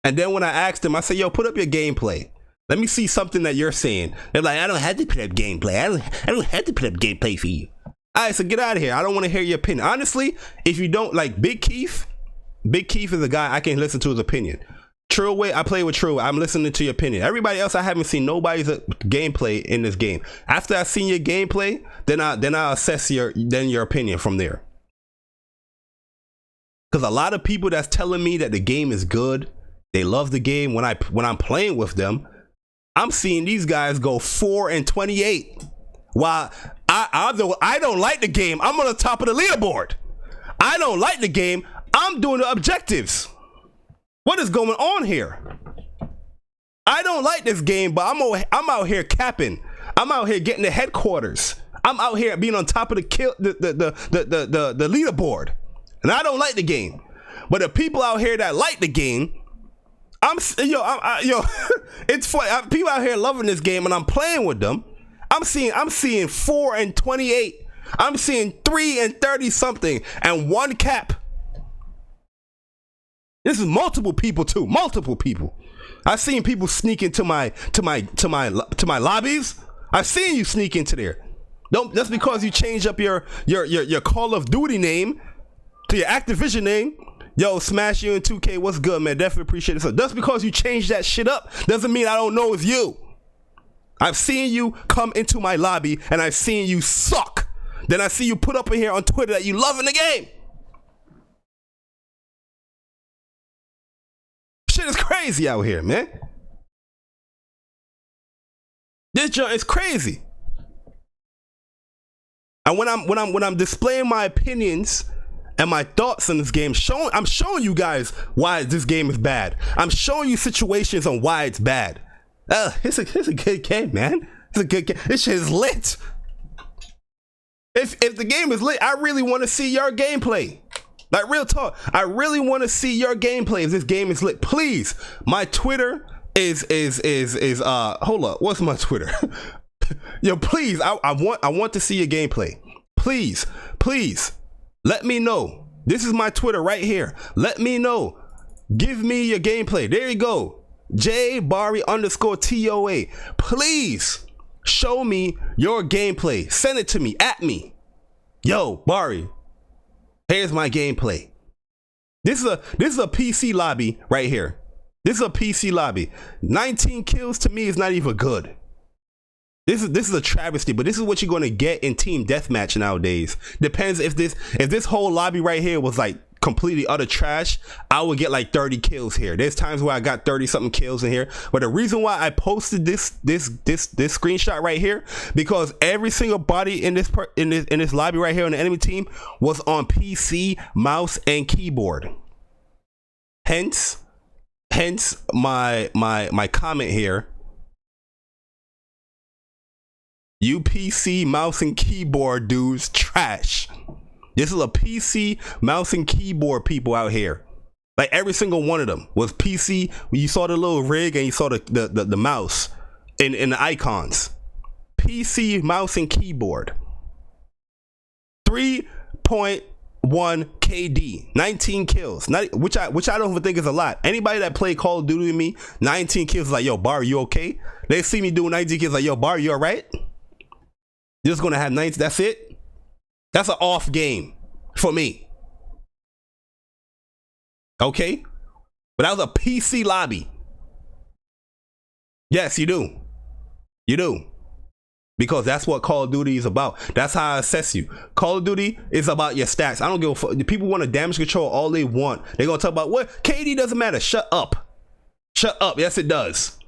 A: And then when I asked him, I said, yo, put up your gameplay. Let me see something that you're saying. They're like, I don't have to put up gameplay. I don't have to put up gameplay for you. All right, so get out of here. I don't want to hear your opinion. Honestly, if you don't like Big Keith is a guy I can listen to his opinion. True way, I play with True. I'm listening to your opinion. Everybody else, I haven't seen nobody's gameplay in this game. After I seen your gameplay, then I'll assess your opinion from there. Because a lot of people that's telling me that the game is good, they love the game. When I'm playing with them, I'm seeing these guys go 4-28. While I don't like the game, I'm on the top of the leaderboard. I don't like the game, I'm doing the objectives. What is going on here? I don't like this game, but I'm out here capping. I'm out here getting the headquarters. I'm out here being on top of the leaderboard. and I don't like the game. But the people out here that like the game, it's funny. People out here loving this game, and I'm playing with them. I'm seeing 4 and 28. I'm seeing 3 and 30 something, and 1 cap. This is multiple people too. Multiple people. I've seen people sneak into my lobbies. I've seen you sneak into there. Don't just because you change up your Call of Duty name to your Activision name. Yo, Smash you in 2K. What's good, man? Definitely appreciate it. So just because you change that shit up doesn't mean I don't know it's you. I've seen you come into my lobby and I've seen you suck. Then I see you put up in here on Twitter that you loving the game. Shit is crazy out here, man. This joint is crazy. And when I'm displaying my opinions and my thoughts on this game, I'm showing you guys why this game is bad. I'm showing you situations on why it's bad. It's a good game, man. It's a good game. This shit is lit. If the game is lit, I really want to see your gameplay. Like, real talk. I really want to see your gameplay if this game is lit. Please, my Twitter is hold up. What's my Twitter? Yo, please, I want to see your gameplay. Please, let me know. This is my Twitter right here. Let me know. Give me your gameplay. There you go. @JBari_TOA. Please show me your gameplay. Send it to me, at me. Yo, Bari, here's my gameplay. This is a PC lobby right here. This is a PC lobby. 19 kills to me is not even good. This is a travesty, but this is what you're going to get in team deathmatch nowadays. Depends if this whole lobby right here was like completely utter trash, I would get like 30 kills here. There's times where I got 30 something kills in here, but the reason why I posted this screenshot right here, because every single body in this lobby right here on the enemy team was on PC, mouse, and keyboard. Hence my comment here. You PC, mouse, and keyboard dudes, trash. This is a PC, mouse, and keyboard people out here. Like, every single one of them was PC. When you saw the little rig and you saw the mouse in the icons. PC, mouse, and keyboard. 3.1 KD, 19 kills, which I don't even think is a lot. Anybody that played Call of Duty with me, 19 kills is like, yo, Bar, you okay? They see me doing 19 kills like, yo, Bar, you all right? You're just gonna have 19. That's it. That's an off game for me. Okay, but that was a PC lobby. Yes, you do. You do. Because that's what Call of Duty is about. That's how I assess you. Call of Duty is about your stats. I don't give a fuck. People want to damage control all they want. They're gonna talk about what KD doesn't matter. Shut up. Shut up. Yes, it does.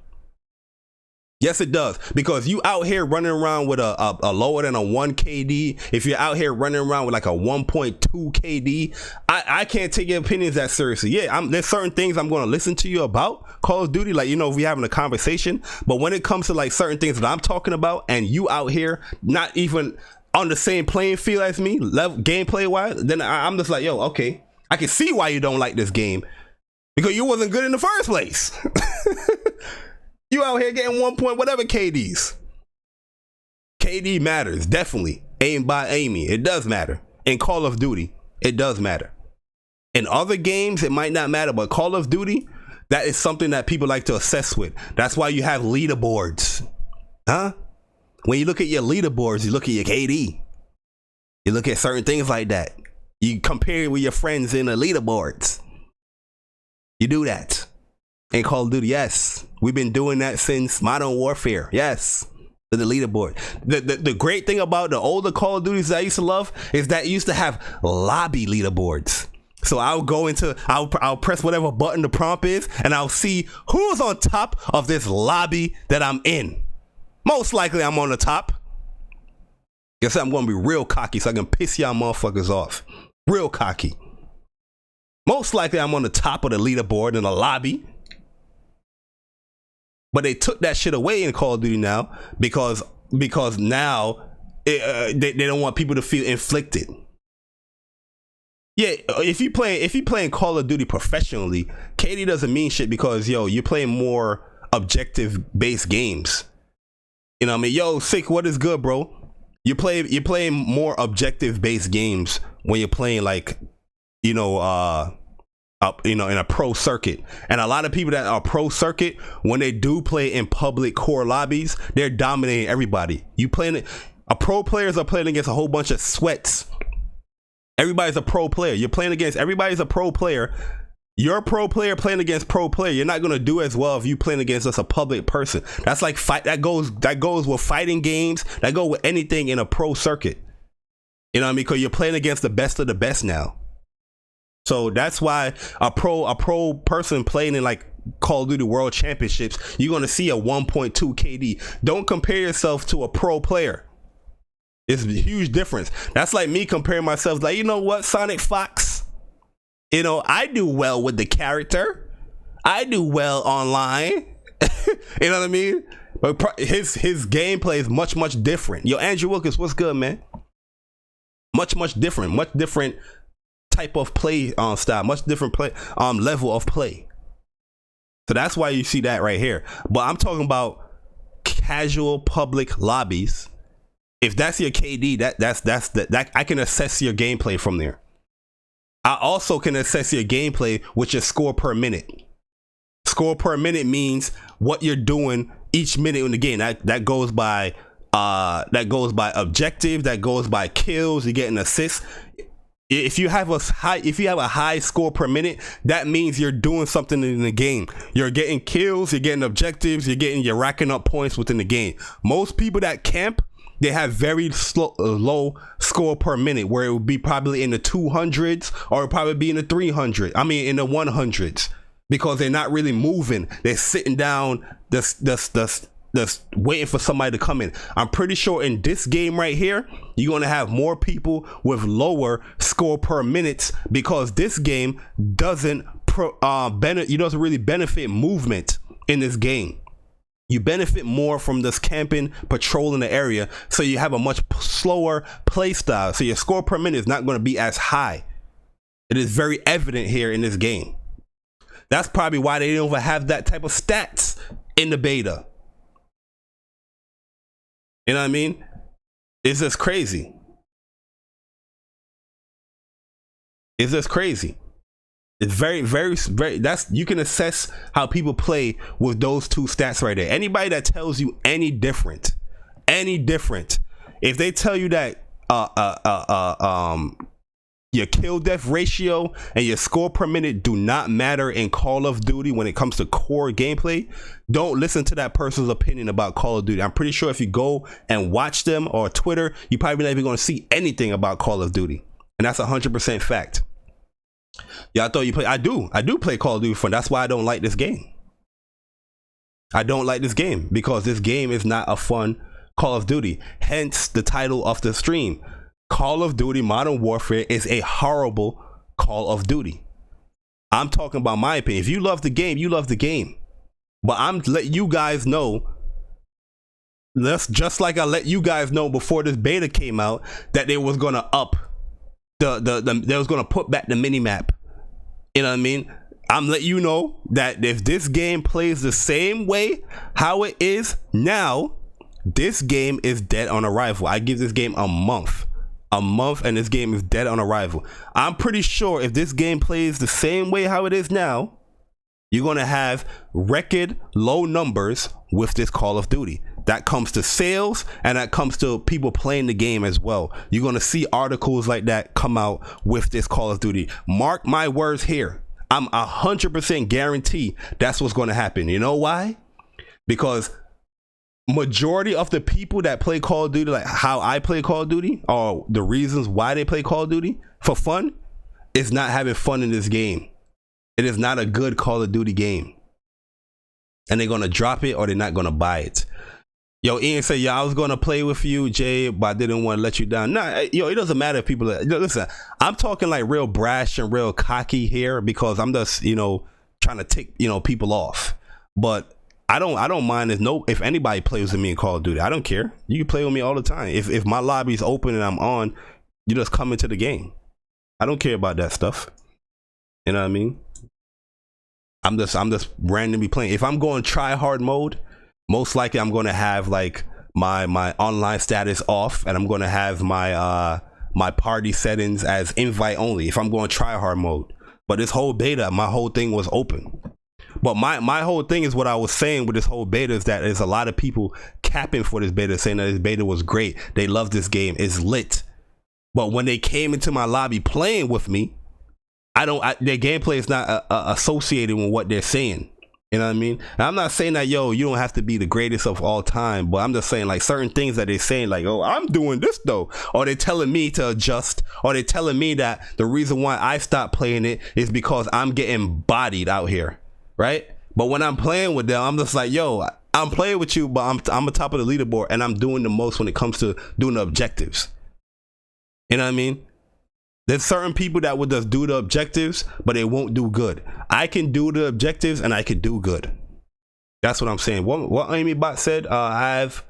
A: Yes, it does. Because you out here running around with a lower than a 1 KD. If you're out here running around with like a 1.2 KD, I can't take your opinions that seriously. Yeah, there's certain things I'm going to listen to you about Call of Duty, like, you know, if we're having a conversation. But when it comes to like certain things that I'm talking about, and you out here not even on the same playing field as me, gameplay wise, then I'm just like, yo, okay, I can see why you don't like this game, because you wasn't good in the first place. You out here getting 1 point whatever KDs. KD matters, definitely. Aim by aiming, it does matter. In Call of Duty, it does matter. In other games, it might not matter, but Call of Duty, that is something that people like to assess with. That's why you have leaderboards. Huh? When you look at your leaderboards, you look at your KD. You look at certain things like that. You compare it with your friends in the leaderboards. You do that. In Call of Duty, yes. We've been doing that since Modern Warfare. Yes. The leaderboard. The great thing about the older Call of Duties that I used to love is that you used to have lobby leaderboards. So I'll press whatever button the prompt is, and I'll see who's on top of this lobby that I'm in. Most likely I'm on the top. Guess I'm going to be real cocky so I can piss y'all motherfuckers off. Real cocky. Most likely I'm on the top of the leaderboard in the lobby. But they took that shit away in Call of Duty now because now they don't want people to feel inflicted. Yeah, if you playing Call of Duty professionally, KD doesn't mean shit because yo, you're playing more objective based games. You know what I mean? Yo, Sick, what is good, bro? You're playing more objective based games when you're playing like, you know, in a pro circuit. And a lot of people that are pro circuit, when they do play in public core lobbies, they're dominating everybody. You playing it, pro players are playing against a whole bunch of sweats. Everybody's a pro player. You're playing against everybody's a pro player. You're a pro player playing against pro player. You're not gonna do as well if you playing against just a public person. That's like that goes with fighting games. That go with anything in a pro circuit. You know what I mean? Because you're playing against the best of the best now. So that's why a pro person playing in like Call of Duty World Championships, you're gonna see a 1.2 KD. Don't compare yourself to a pro player. It's a huge difference. That's like me comparing myself, like, you know what, Sonic Fox? You know, I do well with the character. I do well online. You know what I mean? But his gameplay is much different. Yo, Andrew Wilkins, what's good, man? Much different type of play style, much different play level of play. So that's why you see that right here. But I'm talking about casual public lobbies. If that's your KD, that I can assess your gameplay from there. I also can assess your gameplay with your score per minute. Score per minute means what you're doing each minute in the game. That goes by objective, that goes by kills, you're getting assists. If you have a high score per minute, that means you're doing something in the game. You're getting kills, you're getting objectives, you're racking up points within the game. Most people that camp, they have very low score per minute, where it would be probably in the 200s or it'd probably be in the 300s. I mean, in the 100s, because they're not really moving. They're sitting down, just waiting for somebody to come in. I'm pretty sure in this game right here, you're gonna have more people with lower score per minutes, because this game doesn't really benefit movement in this game. You benefit more from this camping, patrolling the area, so you have a much slower play style. So your score per minute is not going to be as high. It is very evident here in this game. That's probably why they don't even have that type of stats in the beta. You know what I mean? It's just crazy. It's just crazy. It's very that's, you can assess how people play with those two stats right there. Anybody that tells you any different, if they tell you that your kill death ratio and your score per minute do not matter in Call of Duty when it comes to core gameplay, don't listen to that person's opinion about Call of Duty. I'm pretty sure if you go and watch them or Twitter, you probably not even going to see anything about Call of Duty, and that's 100% fact. Yeah, I thought you play. I do play Call of Duty fun. That's why I don't like this game. I don't like this game because this game is not a fun Call of Duty. Hence the title of the stream. Call of Duty Modern Warfare is a horrible Call of Duty. I'm talking about my opinion. If you love the game, you love the game. But I'm letting you guys know, just like I let you guys know before this beta came out, that they was gonna up they was gonna put back the mini map. You know what I mean? I'm letting you know that if this game plays the same way how it is now, this game is dead on arrival. I give this game a month, and this game is dead on arrival. I'm pretty sure if this game plays the same way how it is now, you're gonna have record low numbers with this Call of Duty. That comes to sales, and that comes to people playing the game as well. You're going to see articles like that come out with this Call of Duty. Mark my words here. I'm 100% guarantee that's what's going to happen. You know why? Because majority of the people that play Call of Duty, like how I play Call of Duty, or the reasons why they play Call of Duty for fun, is not having fun in this game. It is not a good Call of Duty game. And they're going to drop it, or they're not going to buy it. Yo, Ian said, yo, I was going to play with you, Jay, but I didn't want to let you down. Nah, yo, it doesn't matter if people, listen, I'm talking like real brash and real cocky here because I'm just, trying to tick, people off. But I don't mind if anybody plays with me in Call of Duty. I don't care. You can play with me all the time. If my lobby's open and I'm on, you just come into the game. I don't care about that stuff. You know what I mean? I'm just randomly playing. If I'm going try hard mode, most likely I'm going to have like my online status off, and I'm going to have my my party settings as invite only if I'm going try hard mode. But this whole beta, my whole thing was open. But my whole thing is what I was saying with this whole beta is that there's a lot of people capping for this beta, saying that this beta was great. They love this game. It's lit. But when they came into my lobby playing with me, their gameplay is not associated with what they're saying. You know what I mean? And I'm not saying that, yo, you don't have to be the greatest of all time, but I'm just saying like certain things that they're saying, like, oh, I'm doing this though, or they're telling me to adjust, or they're telling me that the reason why I stopped playing it is because I'm getting bodied out here, right? But when I'm playing with them, I'm just like, yo, I'm playing with you, but I'm on top of the leaderboard, and I'm doing the most when it comes to doing the objectives. You know what I mean? There's certain people that would just do the objectives, but they won't do good. I can do the objectives and I can do good. That's what I'm saying. What Amy Bot said, I have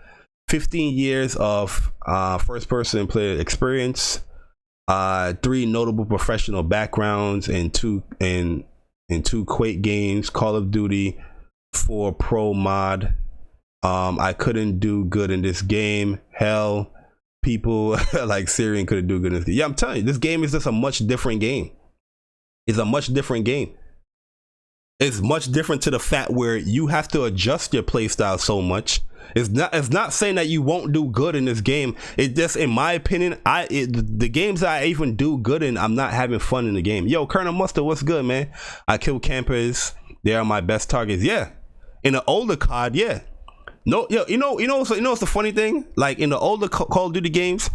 A: 15 years of first person player experience, 3 notable professional backgrounds, and two Quake games, Call of Duty 4 Pro mod. I couldn't do good in this game. Hell, people like Syrian couldn't do good in this game. Yeah, I'm telling you, this game is just a much different game. It's a much different game. It's much different to the fact where you have to adjust your playstyle so much. It's not saying that you won't do good in this game. It just, in my opinion, the games I even do good in, I'm not having fun in the game. Yo, Colonel Mustard, what's good, man? I kill campers. They are my best targets. Yeah, in the older COD, yeah. No, yo, you know what's the funny thing? Like in the older Call of Duty games,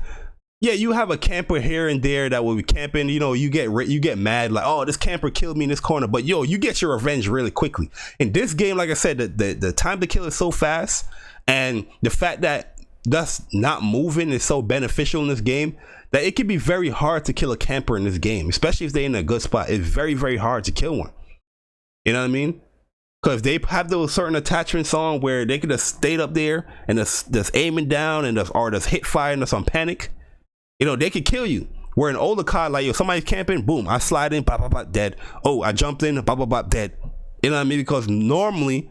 A: yeah, you have a camper here and there that will be camping. You know, you get mad like, oh, this camper killed me in this corner, but yo, you get your revenge really quickly. In this game, like I said, the time to kill is so fast, and the fact that that's not moving is so beneficial in this game that it can be very hard to kill a camper in this game, especially if they're in a good spot. It's very, very hard to kill one. You know what I mean? Because they have those certain attachments on where they could just stay up there and just aiming down and just hit fire and just on panic. You know, they could kill you. Where in older COD, like, yo, somebody's camping, boom, I slide in, bop, bop, bop, dead. Oh, I jumped in, bop, bop, bop, dead. You know what I mean? Because normally,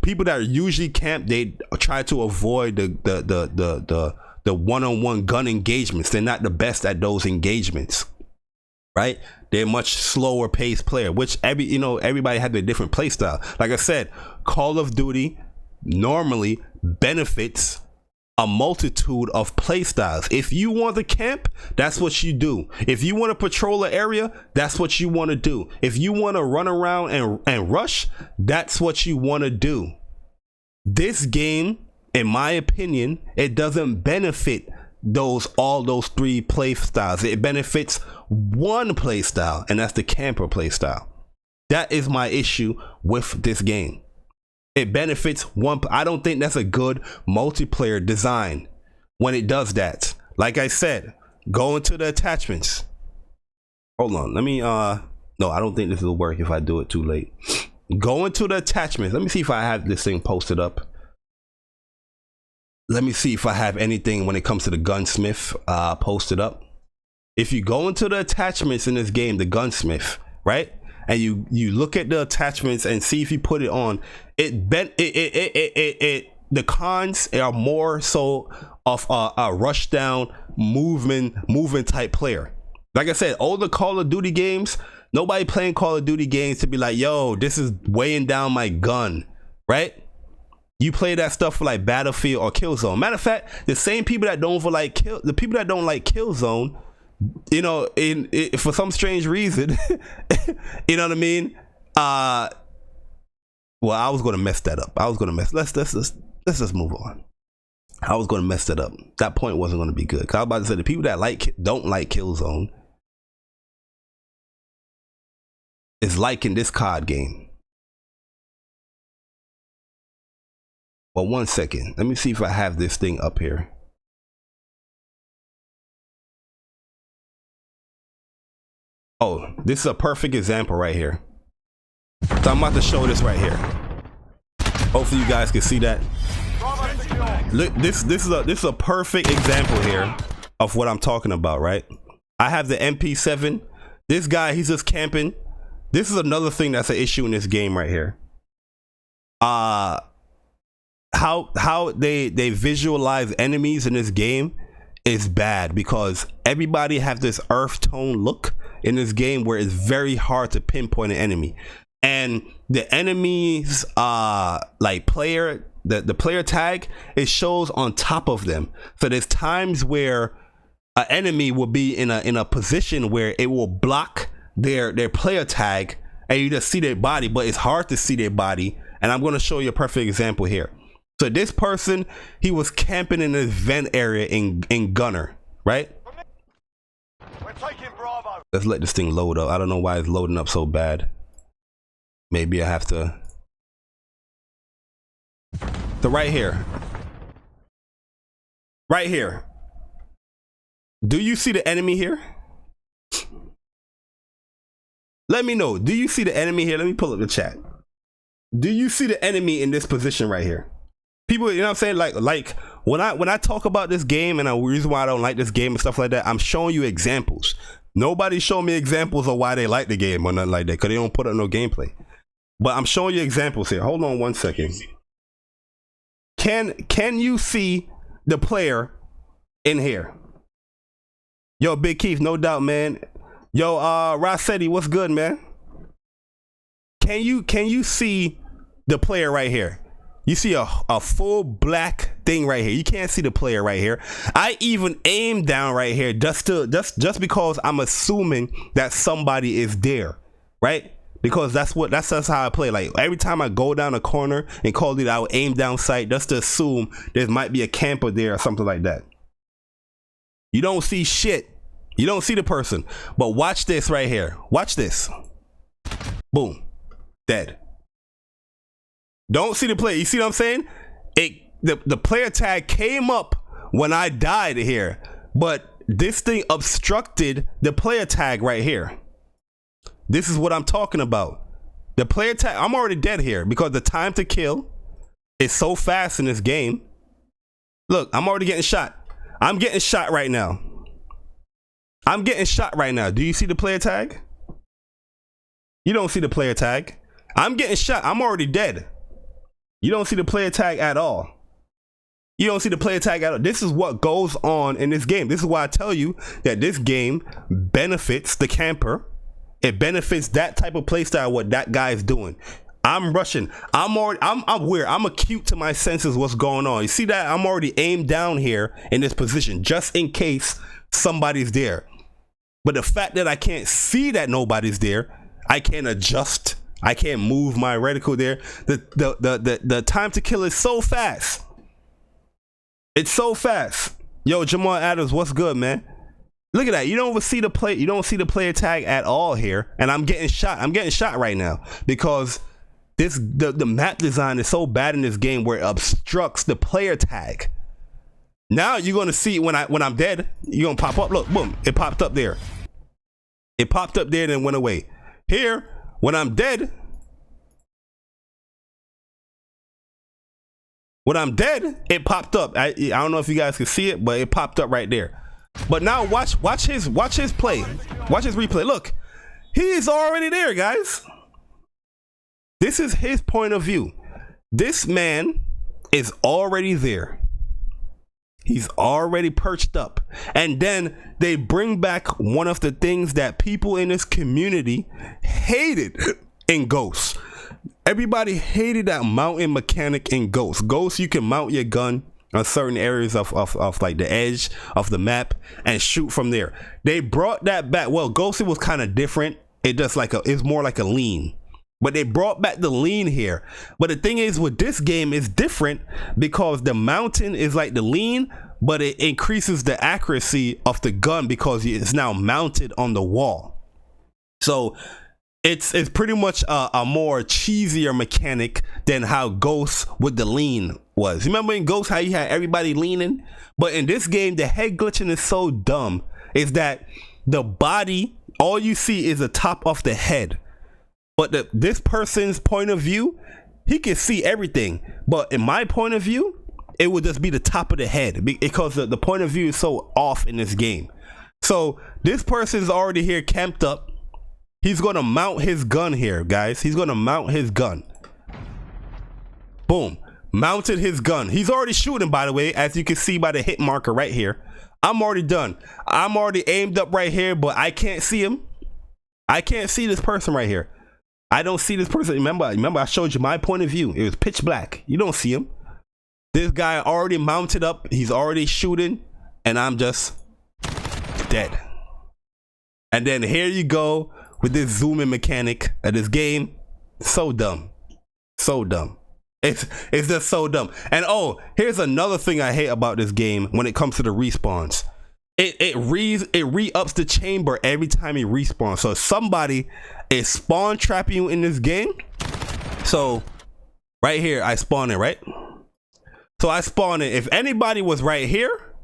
A: people that usually camp, they try to avoid the one-on-one gun engagements. They're not the best at those engagements, right? They're much slower paced player, which everybody has a different play style. Like I said, Call of Duty normally benefits a multitude of play styles. If you want to camp, that's what you do. If you want to patrol an area, that's what you want to do. If you want to run around and rush, that's what you want to do. This game, in my opinion, it doesn't benefit all those 3 play styles. It benefits one play style, and that's the camper play style. That is my issue with this game. It benefits one. I don't think that's a good multiplayer design when it does that. Like I said, go into the attachments. Hold on, let me no, I don't think this will work if I do it too late. Go into the attachments. Let me see if I have this thing posted up. Let me see if I have anything when it comes to the gunsmith posted up. If you go into the attachments in this game, the gunsmith, right? And you look at the attachments and see if you put it on, the cons are more so of a rush down movement type player. Like I said, older Call of Duty games, nobody playing Call of Duty games to be like, yo, this is weighing down my gun, right? You play that stuff for like Battlefield or Killzone. Matter of fact, the same people that don't like Killzone, you know, for some strange reason, you know what I mean? Well, I was gonna mess that up. Let's just move on. I was gonna mess that up. That point wasn't gonna be good. 'Cause I was about to say the people that don't like Killzone is liking this COD game. Well, 1 second. Let me see if I have this thing up here. Oh, this is a perfect example right here. So I'm about to show this right here. Hopefully you guys can see that. Look, this is a perfect example here of what I'm talking about, right? I have the MP7. This guy, he's just camping. This is another thing that's an issue in this game right here. How they visualize enemies in this game is bad, because everybody have this earth tone look in this game where it's very hard to pinpoint an enemy. And the enemies like player, the player tag, it shows on top of them. So there's times where an enemy will be in a position where it will block their player tag, and you just see their body, but it's hard to see their body. And I'm going to show you a perfect example here. So this person, he was camping in this vent area in Gunner, right?
B: We're taking Bravo.
A: Let's let this thing load up. I don't know why it's loading up so bad. Maybe I have to. So right here. Right here. Do you see the enemy here? Let me know. Do you see the enemy here? Let me pull up the chat. Do you see the enemy in this position right here? People, you know what I'm saying? Like when I talk about this game and the reason why I don't like this game and stuff like that, I'm showing you examples. Nobody showed me examples of why they like the game or nothing like that, because they don't put up no gameplay. But I'm showing you examples here. Hold on one second. Can you see the player in here? Yo, Big Keith, no doubt, man. Yo, Rossetti, what's good, man? Can you see the player right here? You see a full black thing right here. You can't see the player right here. I even aim down right here just because I'm assuming that somebody is there, right? Because that's how I play. Like every time I go down a corner in Call of Duty, I'll aim down sight just to assume there might be a camper there or something like that. You don't see shit. You don't see the person. But watch this right here. Watch this. Boom. Dead. Don't see the player. You see what I'm saying? The player tag came up when I died here, but this thing obstructed the player tag right here. This is what I'm talking about. The player tag, I'm already dead here because the time to kill is so fast in this game. Look, I'm already getting shot. I'm getting shot right now. I'm getting shot right now. Do you see the player tag? You don't see the player tag. I'm getting shot. I'm already dead. You don't see the player tag at all. You don't see the player tag at all. This is what goes on in this game. This is why I tell you that this game benefits the camper. It benefits that type of playstyle, what that guy is doing. I'm rushing. I'm weird. I'm acute to my senses what's going on. You see that? I'm already aimed down here in this position just in case somebody's there. But the fact that I can't see that nobody's there, I can't adjust. I can't move my reticle there. The time to kill is so fast. It's so fast. Yo, Jamal Adams, what's good, man? Look at that. You don't even see the play. You don't see the player tag at all here. And I'm getting shot. I'm getting shot right now because the map design is so bad in this game where it obstructs the player tag. Now you're gonna see when I'm dead, you're gonna pop up. Look, boom, it popped up there. It popped up there and then went away. Here, when I'm dead, it popped up. I don't know if you guys can see it, but it popped up right there. But now watch his play. Watch his replay. Look, he's already there, guys. This is his point of view. This man is already there. He's already perched up. And then they bring back one of the things that people in this community hated in Ghosts. Everybody hated that mounting mechanic in Ghosts. Ghosts, you can mount your gun on certain areas of like the edge of the map and shoot from there. They brought that back. Well, Ghosts, it was kind of different. It's more like a lean. But they brought back the lean here. But the thing is, with this game, it's different because the mountain is like the lean, but it increases the accuracy of the gun because it's now mounted on the wall. So it's pretty much a more cheesier mechanic than how Ghosts with the lean was. You remember in Ghosts how you had everybody leaning? But in this game, the head glitching is so dumb is that the body, all you see is the top of the head. But this person's point of view, he can see everything. But in my point of view, it would just be the top of the head because the point of view is so off in this game. So this person's already here camped up. He's gonna mount his gun here, guys. He's gonna mount his gun. Boom. Mounted his gun. He's already shooting, by the way, as you can see by the hit marker right here. I'm already done. I'm already aimed up right here, but I can't see him. I can't see this person right here. I don't see this person. Remember I showed you my point of view. It was pitch black. You don't see him. This guy already mounted up. He's already shooting, and I'm just dead. And then here you go with this zooming mechanic of this game. So dumb. So dumb. It's just so dumb. And oh, here's another thing I hate about this game when it comes to the respawns. It re-ups the chamber every time he respawns. So somebody is spawn trapping you in this game. So right here, I spawn it, right? So I spawn it. If anybody was right here,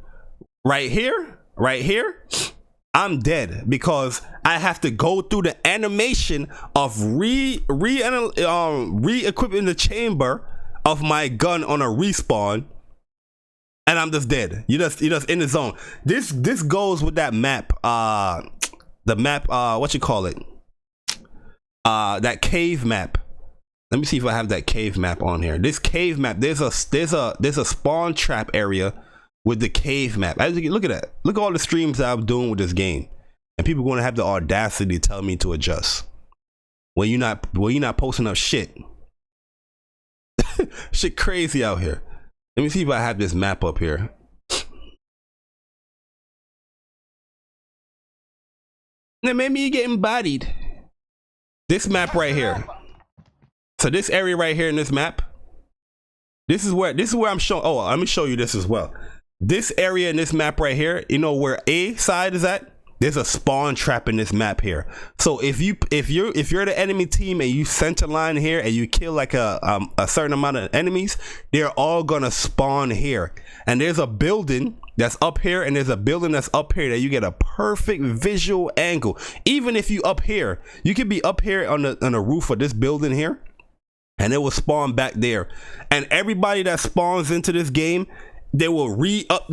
A: I'm dead, because I have to go through the animation of re-equipping the chamber of my gun on a respawn, and I'm just dead. You just in the zone. This goes with that map, the map, what you call it, that cave map. Let me see if I have that cave map on here. This cave map, there's a spawn trap area with the cave map. As you can look at that, look at all the streams that I'm doing with this game, and people are going to have the audacity to tell me to adjust when you're not posting up shit. Shit crazy out here. Let me see if I have this map up here. Now maybe you're getting bodied. This map right here. So this area right here in this map, this is where I'm showing. Oh, let me show you this as well. This area in this map right here, you know where A side is at? There's a spawn trap in this map here. So if you're the enemy team and you center line here and you kill like a certain amount of enemies, they're all gonna spawn here. And there's a building that's up here, and there's a building that's up here that you get a perfect visual angle. Even if you up here, you could be up here on the roof of this building here, and it will spawn back there. And everybody that spawns into this game, they will reanalyze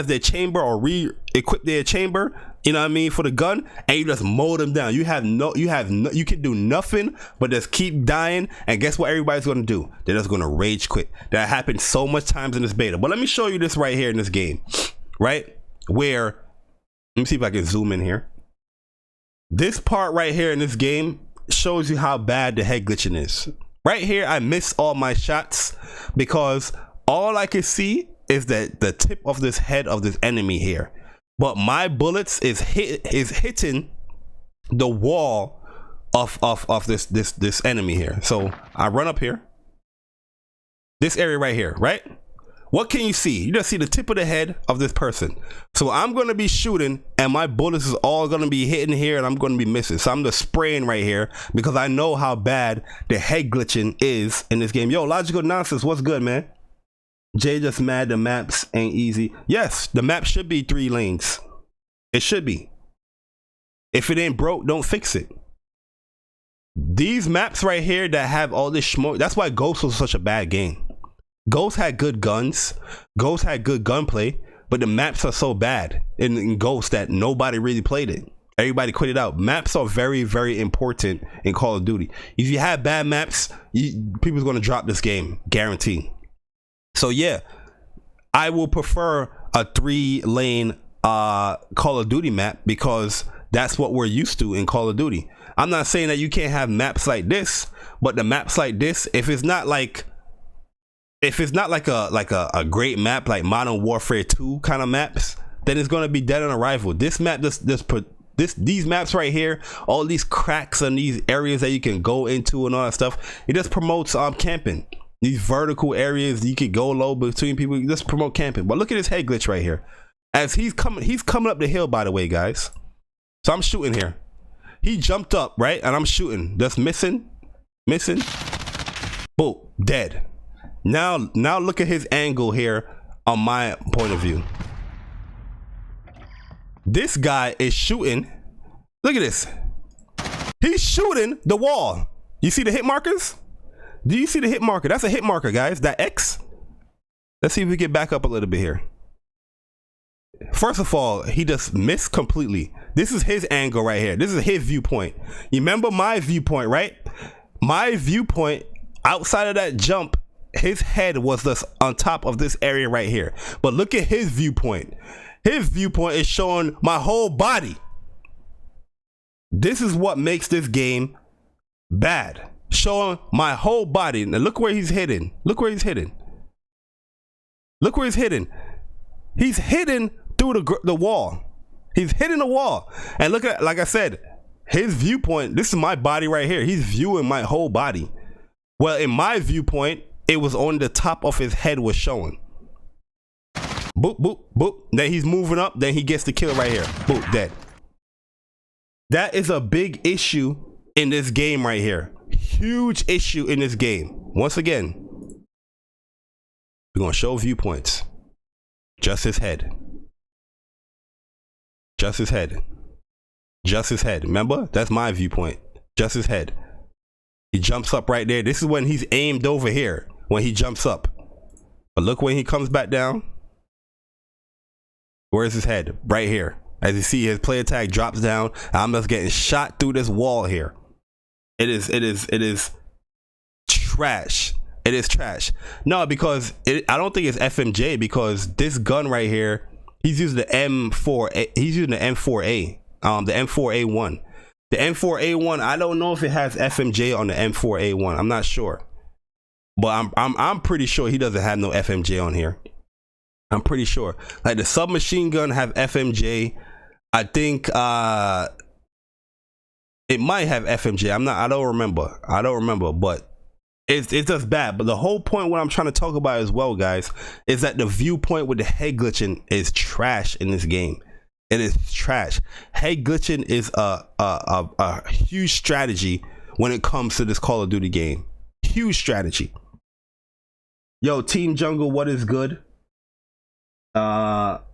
A: their chamber or re-equip their chamber, you know what I mean, for the gun, and you just mow them down. You can do nothing but just keep dying, and guess what everybody's gonna do? They're just gonna rage quit. That happened so much times in this beta. But let me show you this right here in this game, right? Where, let me see if I can zoom in here. This part right here in this game shows you how bad the head glitching is. Right here, I missed all my shots because all I can see is that the tip of this head of this enemy here. But my bullets is hitting the wall of this enemy here. So I run up here. This area right here, right? What can you see? You just see the tip of the head of this person. So I'm going to be shooting, and my bullets is all going to be hitting here, and I'm going to be missing. So I'm just spraying right here because I know how bad the head glitching is in this game. Yo, Logical Nonsense, what's good, man? Jay just mad the maps ain't easy. Yes, the map should be 3 lanes. It should be. If it ain't broke, don't fix it. These maps right here that have all this smoke, that's why Ghost was such a bad game. Ghost had good guns, Ghost had good gunplay, but the maps are so bad in Ghost that nobody really played it. Everybody quit it out. Maps are very, very important in Call of Duty. If you have bad maps, people's gonna drop this game, guarantee. So yeah, I will prefer a 3-lane Call of Duty map because that's what we're used to in Call of Duty. I'm not saying that you can't have maps like this, but the maps like this, if it's not like a great map like Modern Warfare 2 kind of maps, then it's gonna be dead on arrival. This map, these maps right here, all these cracks and these areas that you can go into and all that stuff, it just promotes camping. These vertical areas you could go low between people, you just promote camping. But look at this head glitch right here. As he's coming up the hill, by the way, guys. So I'm shooting here. He jumped up, right? And I'm shooting. Just missing. Boom, dead. Now look at his angle here on my point of view. This guy is shooting. Look at this. He's shooting the wall. You see the hit markers? Do you see the hit marker? That's a hit marker, guys. That X. Let's see if we get back up a little bit here. First of all, he just missed completely. This is his angle right here. This is his viewpoint. You remember my viewpoint, right? My viewpoint, outside of that jump, his head was just on top of this area right here. But look at his viewpoint. His viewpoint is showing my whole body. This is what makes this game bad. Showing my whole body. Now look where he's hidden. Look where he's hidden. Look where he's hidden. He's hidden through the wall. He's hitting the wall. And look at, like I said, his viewpoint, this is my body right here. He's viewing my whole body. Well, in my viewpoint, it was on the top of his head was showing. Boop, boop, boop. Then he's moving up. Then he gets the kill right here. Boop, dead. That is a big issue in this game right here. Huge issue in this game. Once again, we're going to show viewpoints. Just his head. Just his head. Just his head. Remember? That's my viewpoint. Just his head. He jumps up right there. This is when he's aimed over here. When he jumps up. But look when he comes back down. Where's his head? Right here. As you see, his player tag drops down. I'm just getting shot through this wall here. It is trash. It is trash. No, because I don't think it's FMJ, because this gun right here, he's using the M4. He's using the M4A. The M4A1. The M4A1. I don't know if it has FMJ on the M4A1. I'm not sure, but I'm pretty sure he doesn't have no FMJ on here. I'm pretty sure. Like the submachine gun have FMJ. I think it might have FMJ. I don't remember, but it's just bad. But the whole point, what I'm trying to talk about as well, guys, is that the viewpoint with the head glitching is trash in this game. It is trash. Head glitching is a huge strategy when it comes to this Call of Duty game. Huge strategy. Yo, Team Jungle, what is good? That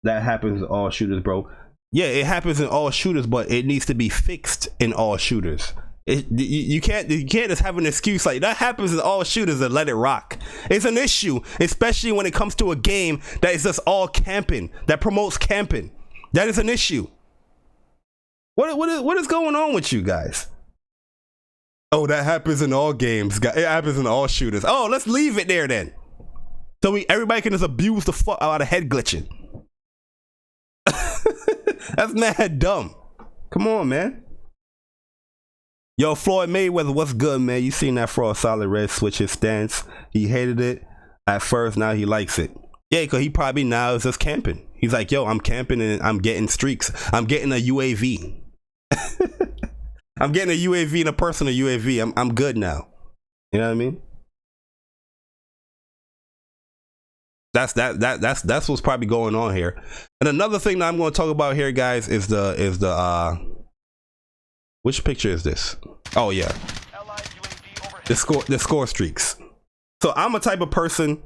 A: happens in all shooters, bro. Yeah, it happens in all shooters, but it needs to be fixed in all shooters. You can't just have an excuse like that happens in all shooters and let it rock. It's an issue, especially when it comes to a game that is just all camping, that promotes camping. That is an issue. What is going on with you guys? Oh, that happens in all games. It happens in all shooters. Oh, let's leave it there then. So everybody can just abuse the fuck out of head glitching. That's mad dumb. Come on, man. Yo, Floyd Mayweather, what's good, man? You seen that Fraud Solid Red switch his stance? He hated it at first, now he likes it. Yeah, because he probably now is just camping. He's like, yo, I'm camping and I'm getting streaks. I'm getting a UAV. I'm getting a UAV and a personal UAV. I'm good now. You know what I mean? That's what's probably going on here. And another thing that I'm going to talk about here, guys, is the which picture is this? Oh yeah, the score streaks. So I'm a type of person,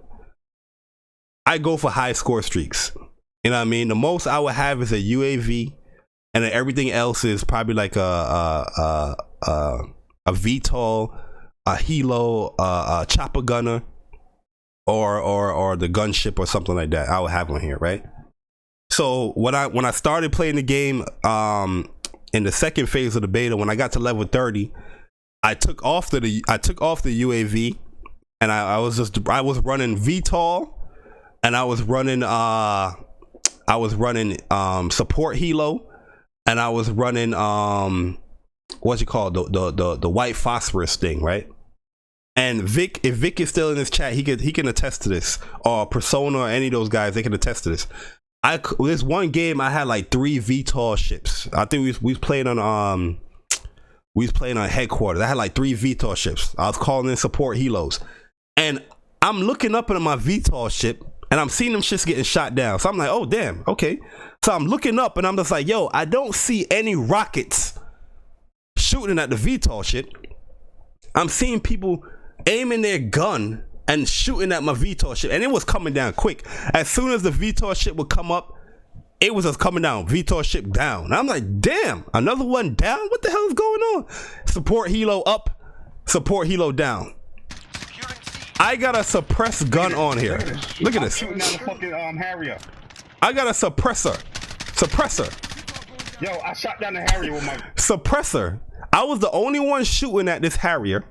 A: I go for high score streaks. You know what I mean? The most I would have is a UAV, and then everything else is probably like a VTOL, a Hilo, a chopper gunner, or the gunship or something like that. I would have one here, right? So when I started playing the game in the second phase of the beta, when I got to level 30, I took off the UAV, and I was running VTOL, and I was running support Hilo, and I was running what's it called, the white phosphorus thing, right? And Vic, if Vic is still in this chat, he can attest to this, or Persona, or any of those guys, they can attest to this. This one game I had like 3 VTOL ships. I think we was playing on headquarters. I had like 3 VTOL ships. I was calling in support Hilos, and I'm looking up at my VTOL ship, and I'm seeing them shits getting shot down. So I'm like, oh damn, okay. So I'm looking up, and I'm just like, yo, I don't see any rockets shooting at the VTOL ship. I'm seeing people aiming their gun and shooting at my VTOL ship, and it was coming down quick. As soon as the VTOL ship would come up, it was just coming down. VTOL ship down. And I'm like, damn, another one down? What the hell is going on? Support Hilo up, support Hilo down. I got a suppressed gun on here. Look at this.
C: Shooting down the fucking Harrier.
A: I got a suppressor.
C: Yo, I shot down the Harrier with my
A: Suppressor. I was the only one shooting at this Harrier.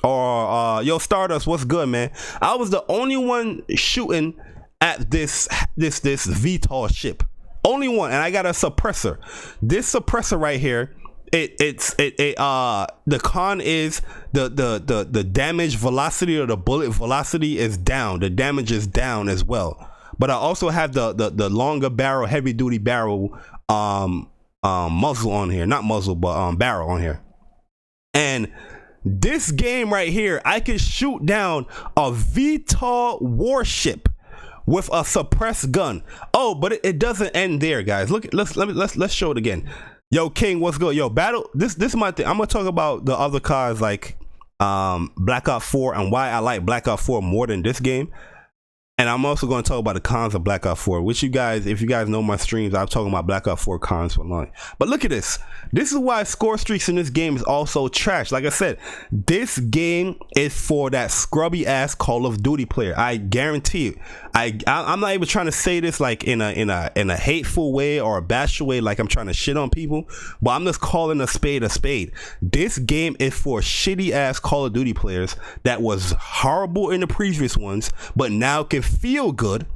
A: Or yo, Stardust, what's good, man? I was the only one shooting at this VTOL ship. Only one, and I got a suppressor. This suppressor right here, the con is the damage velocity, or the bullet velocity is down. The damage is down as well. But I also have the longer barrel, heavy duty barrel muzzle on here. Not muzzle, but barrel on here. And this game right here, I can shoot down a VTOL warship with a suppressed gun. Oh, but it doesn't end there, guys. Look, let's show it again. Yo, King, what's good? Yo, battle. This is my thing. I'm gonna talk about the other cards like Black Ops 4 and why I like Black Ops 4 more than this game. And I'm also going to talk about the cons of Black Ops 4, which you guys, if you guys know my streams, I'm talking about Black Ops 4 cons for long. But look at this. This is why score streaks in this game is also trash. Like I said, this game is for that scrubby ass Call of Duty player. I guarantee you. I'm not even trying to say this like in a hateful way or a bashful way, like I'm trying to shit on people, but I'm just calling a spade a spade. This game is for shitty ass Call of Duty players that was horrible in the previous ones, but now can feel good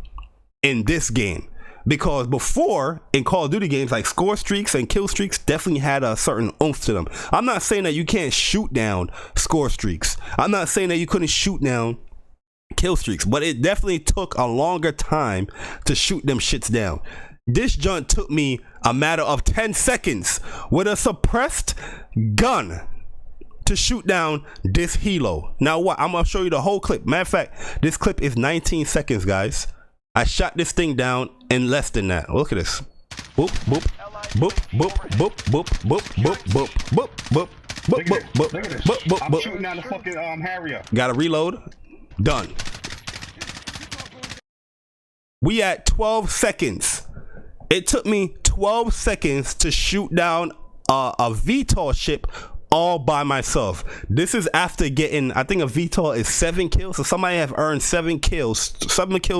A: in this game. Because before, in Call of Duty games, like score streaks and kill streaks definitely had a certain oomph to them. I'm not saying that you can't shoot down score streaks. I'm not saying that you couldn't shoot down kill streaks, but it definitely took a longer time to shoot them shits down. This joint took me a matter of 10 seconds with a suppressed gun to shoot down this helo. Now what? I'm gonna show you the whole clip. Matter of fact, this clip is 19 seconds, guys. I shot this thing down in less than that. Look at this. Boop, boop, boop, boop, boop, boop, boop, boop, boop, boop, boop, boop, boop, boop,
C: look at this.
A: boop, boop,
C: I'm
A: boop.
C: shooting down the fucking Harrier.
A: Gotta reload. Done. We at 12 seconds. It took me 12 seconds to shoot down a VTOL ship all by myself. This is after getting, I think a VTOL is 7 kills, so somebody have earned 7 kills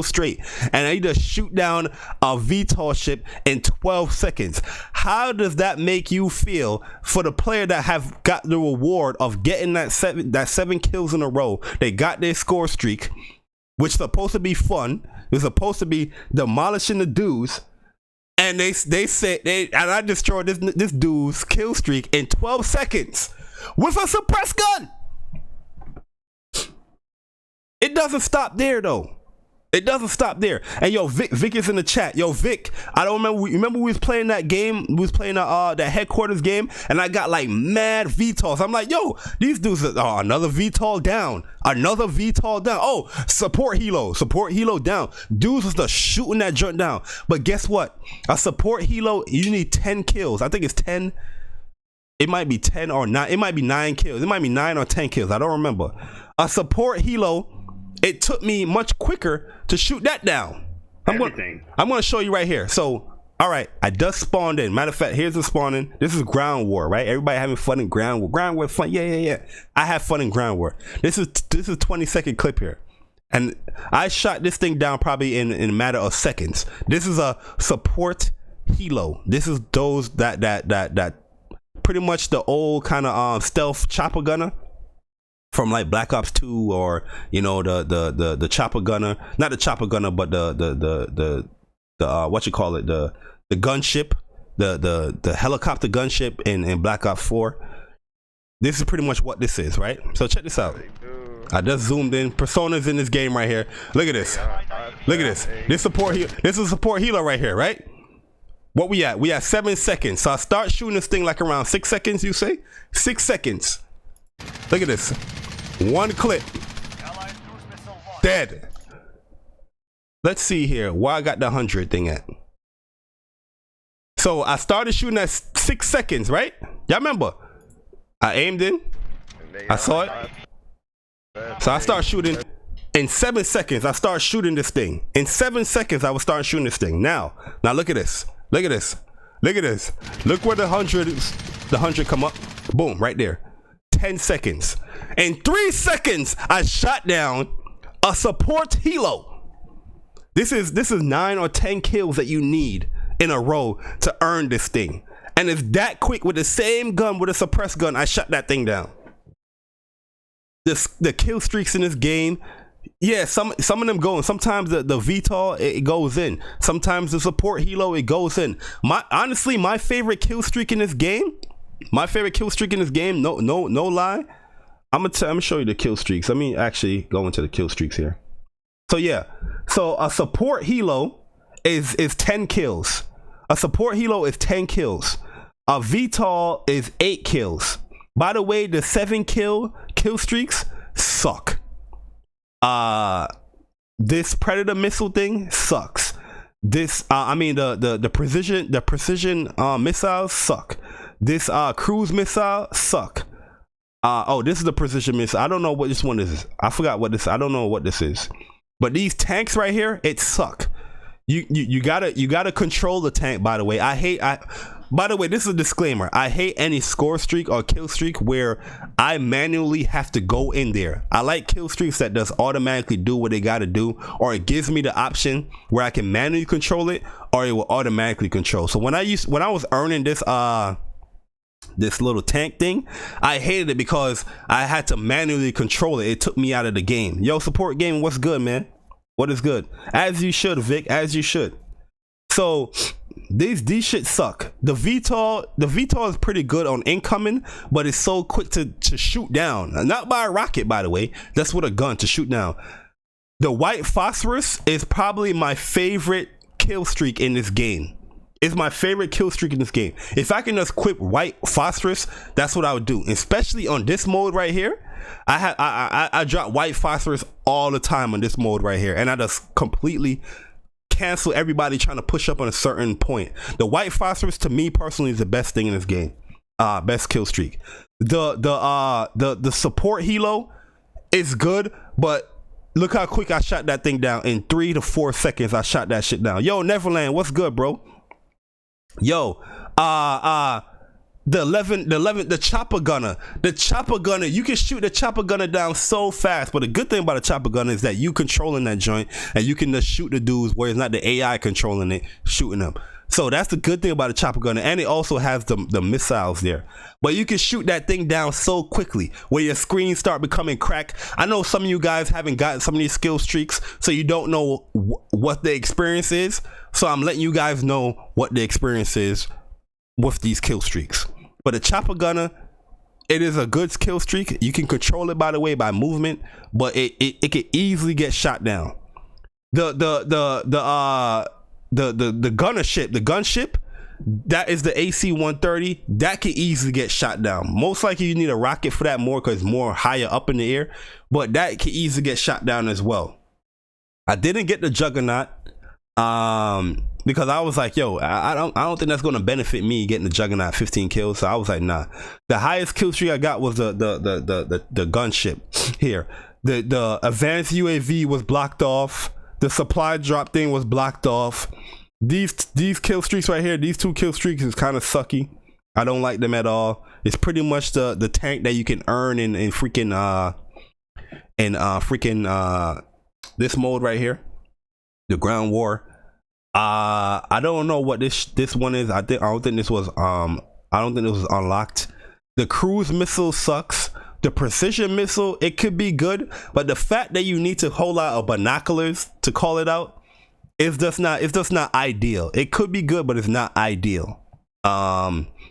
A: straight, and I just shoot down a VTOL ship in 12 seconds. How does that make you feel for the player that have got the reward of getting that seven kills in a row? They got their score streak, which is supposed to be fun. It's supposed to be demolishing the dudes. And they said and I destroyed this dude's kill streak in 12 seconds with a suppressed gun. It doesn't stop there though. It doesn't stop there. And yo, Vic is in the chat. Yo, Vic, I don't remember we was playing that game. We was playing that headquarters game, and I got like mad VTOLs. I'm like, yo, these dudes are another VTOL down. Another VTOL down. Oh, support helo down. Dudes was just shooting that joint down. But guess what? A support helo, you need 10 kills. I think it's 10. It might be 10 or 9. It might be 9 kills. It might be 9 or 10 kills. I don't remember. A support helo, it took me much quicker to shoot that down. I'm going to show you right here. So, all right, I just spawned in. Matter of fact, here's the spawning. This is ground war, right? Everybody having fun in ground war. Ground war fun. Yeah. I have fun in ground war. This is 20-second clip here. And I shot this thing down probably in a matter of seconds. This is a support helo. This is those that pretty much the old kind of stealth chopper gunner from like Black Ops 2, or you know the chopper gunner, not the chopper gunner, but the what you call it, the gunship, the helicopter gunship in Black Ops 4. This is pretty much what this is, right? So check this out. I just zoomed in. Personas in this game right here. Look at this. Look at this. This is a support healer right here, right? What we at? We at 7 seconds. So I start shooting this thing like around 6 seconds. You say 6 seconds. Look at this. One clip. Dead. Let's see here. Where I got the 100 thing at. So I started shooting at 6 seconds, right? Y'all remember? I aimed in. I saw it. So I start shooting. In 7 seconds, I start shooting this thing. In 7 seconds, I was starting shooting this thing. Now look at this. Look at this. Look at this. Look where the 100 come up. Boom, right there. 10 seconds. In 3 seconds, I shot down a support helo. This is 9 or 10 kills that you need in a row to earn this thing. And it's that quick with the same gun, with a suppressed gun. I shut that thing down. The kill streaks in this game, yeah, some of them go in. Sometimes the VTOL, it goes in. Sometimes the support helo, it goes in. Honestly, my favorite kill streak in this game, no lie, I'm gonna show you the kill streaks. Let me actually go into the kill streaks here. So yeah, so a support helo is 10 kills. A support helo is 10 kills. A VTOL is 8 kills. By the way, the 7 kill streaks suck. This predator missile thing sucks. This the precision missiles suck. This cruise missile suck. This is the precision missile. I don't know what this one is. I forgot what this. I don't know what this is. But these tanks right here, it suck. You gotta control the tank. By the way, by the way, this is a disclaimer. I hate any score streak or kill streak where I manually have to go in there. I like kill streaks that just automatically do what they gotta do, or it gives me the option where I can manually control it, or it will automatically control. So when I was earning this little tank thing, I hated it because I had to manually control it. It took me out of the game. Yo, support game, what's good, man? What is good? As you should, Vic, as you should. So these shit suck. The VTOL is pretty good on incoming, but it's so quick to shoot down. Not by a rocket, by the way. That's with a gun to shoot down. The white phosphorus is probably my favorite kill streak in this game. It's my favorite kill streak in this game. If I can just equip white phosphorus, that's what I would do. Especially on this mode right here. I drop white phosphorus all the time on this mode right here, and I just completely cancel everybody trying to push up on a certain point. The white phosphorus to me personally is the best thing in this game. Best kill streak. The support helo is good, but look how quick I shot that thing down. In 3 to 4 seconds I shot that shit down. Yo, Neverland, what's good, bro? Yo, the chopper gunner, you can shoot the chopper gunner down so fast. But the good thing about the chopper gunner is that you controlling that joint, and you can just shoot the dudes where it's not the AI controlling it, shooting them. So that's the good thing about the chopper gunner, and it also has the missiles there. But you can shoot that thing down so quickly where your screen start becoming cracked. I know some of you guys haven't gotten some of these skill streaks, so you don't know what the experience is. So I'm letting you guys know what the experience is with these kill streaks. But the chopper gunner, it is a good kill streak. You can control it, by the way, by movement, but it can easily get shot down. The gunship, that is the AC-130, that can easily get shot down. Most likely you need a rocket for that more, because it's more higher up in the air, but that can easily get shot down as well. I didn't get the Juggernaut because I was like, yo, I don't think that's gonna benefit me getting the Juggernaut 15 kills. So I was like, nah. The highest kill streak I got was the gunship here. The advanced UAV was blocked off. The supply drop thing was blocked off. These kill streaks right here, these 2 kill streaks is kind of sucky. I don't like them at all. It's pretty much the tank that you can earn in freaking this mode right here, the ground war. I don't know what this one is. I don't think this was unlocked. The cruise missile sucks. The precision missile, it could be good, but the fact that you need to hold out a binoculars to call it out, it's just not ideal. It could be good, but it's not ideal.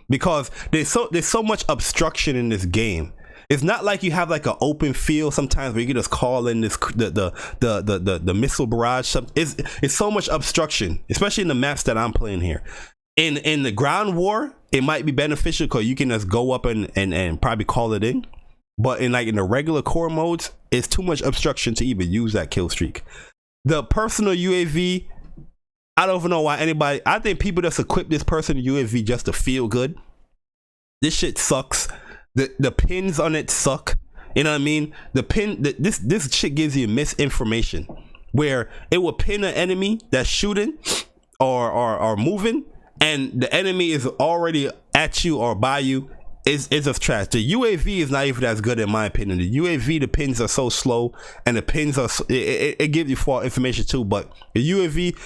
A: Because there's so much obstruction in this game. It's not like you have like an open field sometimes where you can just call in the missile barrage. It's so much obstruction, especially in the maps that I'm playing here. In the ground war, it might be beneficial because you can just go up and probably call it in. But in the regular core modes, it's too much obstruction to even use that kill streak. The personal UAV, I don't even know why anybody. I think people just equip this personal UAV just to feel good. This shit sucks. The pins on it suck. You know what I mean? The pin, this shit gives you misinformation where it will pin an enemy that's shooting or moving, and the enemy is already at you or by you it's just trash. The UAV is not even as good in my opinion. The UAV, the pins are so slow, and the pins are it gives you false information too. But the UAV,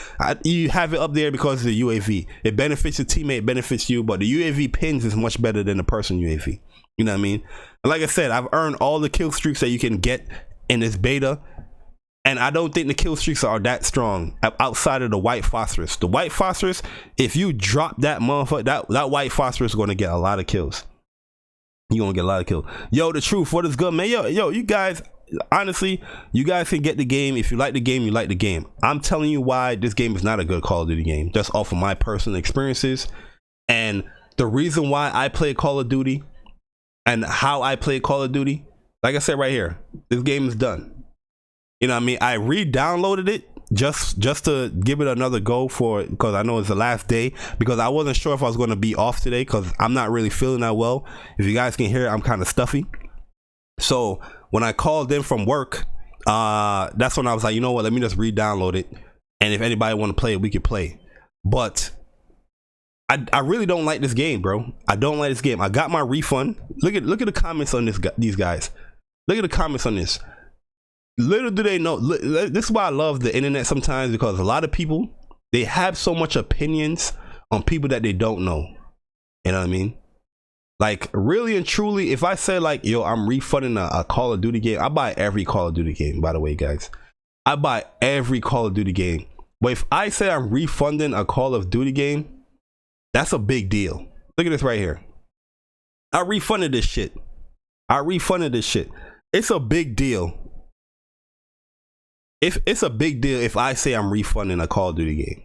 A: you have it up there because of the UAV. It benefits your teammate, it benefits you. But the UAV pins is much better than the person UAV. You know what I mean? And like I said, I've earned all the kill streaks that you can get in this beta. And I don't think the kill streaks are that strong outside of the white phosphorus. The white phosphorus, if you drop that motherfucker, that white phosphorus is going to get a lot of kills. You're going to get a lot of kills. Yo, the truth, what is good, man? Yo, you guys, honestly, you guys can get the game. If you like the game, you like the game. I'm telling you why this game is not a good Call of Duty game. Just off of my personal experiences. And the reason why I play Call of Duty and how I play Call of Duty, like I said right here, this game is done. You know what I mean? I re-downloaded it just to give it another go because I know it's the last day, because I wasn't sure if I was going to be off today because I'm not really feeling that well. If you guys can hear it, I'm kind of stuffy. So when I called in from work, that's when I was like, you know what? Let me just re-download it. And if anybody want to play it, we could play. But I really don't like this game, bro. I don't like this game. I got my refund. Look at the comments on these guys. Look at the comments on this. Little do they know, this is why I love the internet sometimes, because a lot of people, they have so much opinions on people that they don't know. You know what I mean? Like, really and truly, if I say like, yo, I'm refunding a Call of Duty game, I buy every Call of Duty game, by the way, guys. I buy every Call of Duty game. But if I say I'm refunding a Call of Duty game, that's a big deal. Look at this right here. I refunded this shit. It's a big deal. If it's a big deal if I say I'm refunding a Call of Duty game.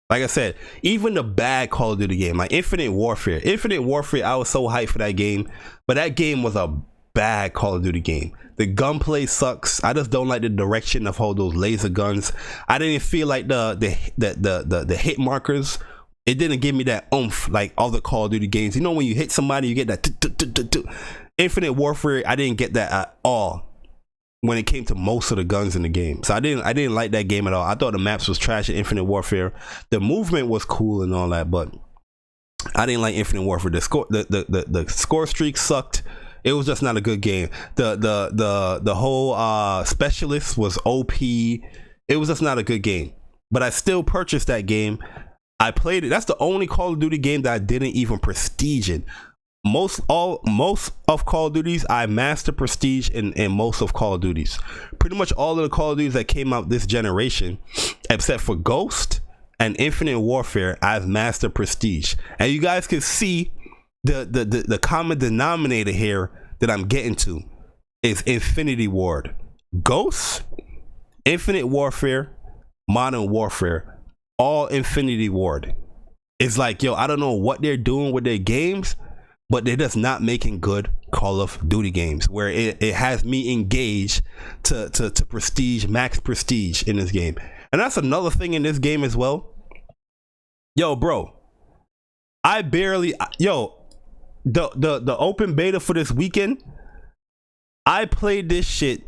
A: Like I said, even the bad Call of Duty game, like Infinite Warfare, I was so hyped for that game, but that game was a bad Call of Duty game. The gunplay sucks. I just don't like the direction of all those laser guns. I didn't feel like the hit markers. It didn't give me that oomph like other Call of Duty games. You know, when you hit somebody, you get that. Infinite Warfare, I didn't get that at all when it came to most of the guns in the game. So I didn't like that game at all. I thought the maps was trash in Infinite Warfare. The movement was cool and all that, but I didn't like Infinite Warfare. The score streak sucked. It was just not a good game. The whole specialist was OP. It was just not a good game. But I still purchased that game. I played it. That's the only Call of Duty game that I didn't even prestige in. Most of Call of Duties I master prestige in most of Call of Duties. Pretty much all of the Call of Duties that came out this generation, except for Ghost and Infinite Warfare, I've mastered prestige. And you guys can see the common denominator here that I'm getting to is Infinity Ward. Ghost, Infinite Warfare, Modern Warfare, all Infinity Ward. It's like, yo, I don't know what they're doing with their games, but they're just not making good Call of Duty games where it has me engaged to prestige, max prestige in this game. And that's another thing in this game as well. Yo, bro, the open beta for this weekend, I played this shit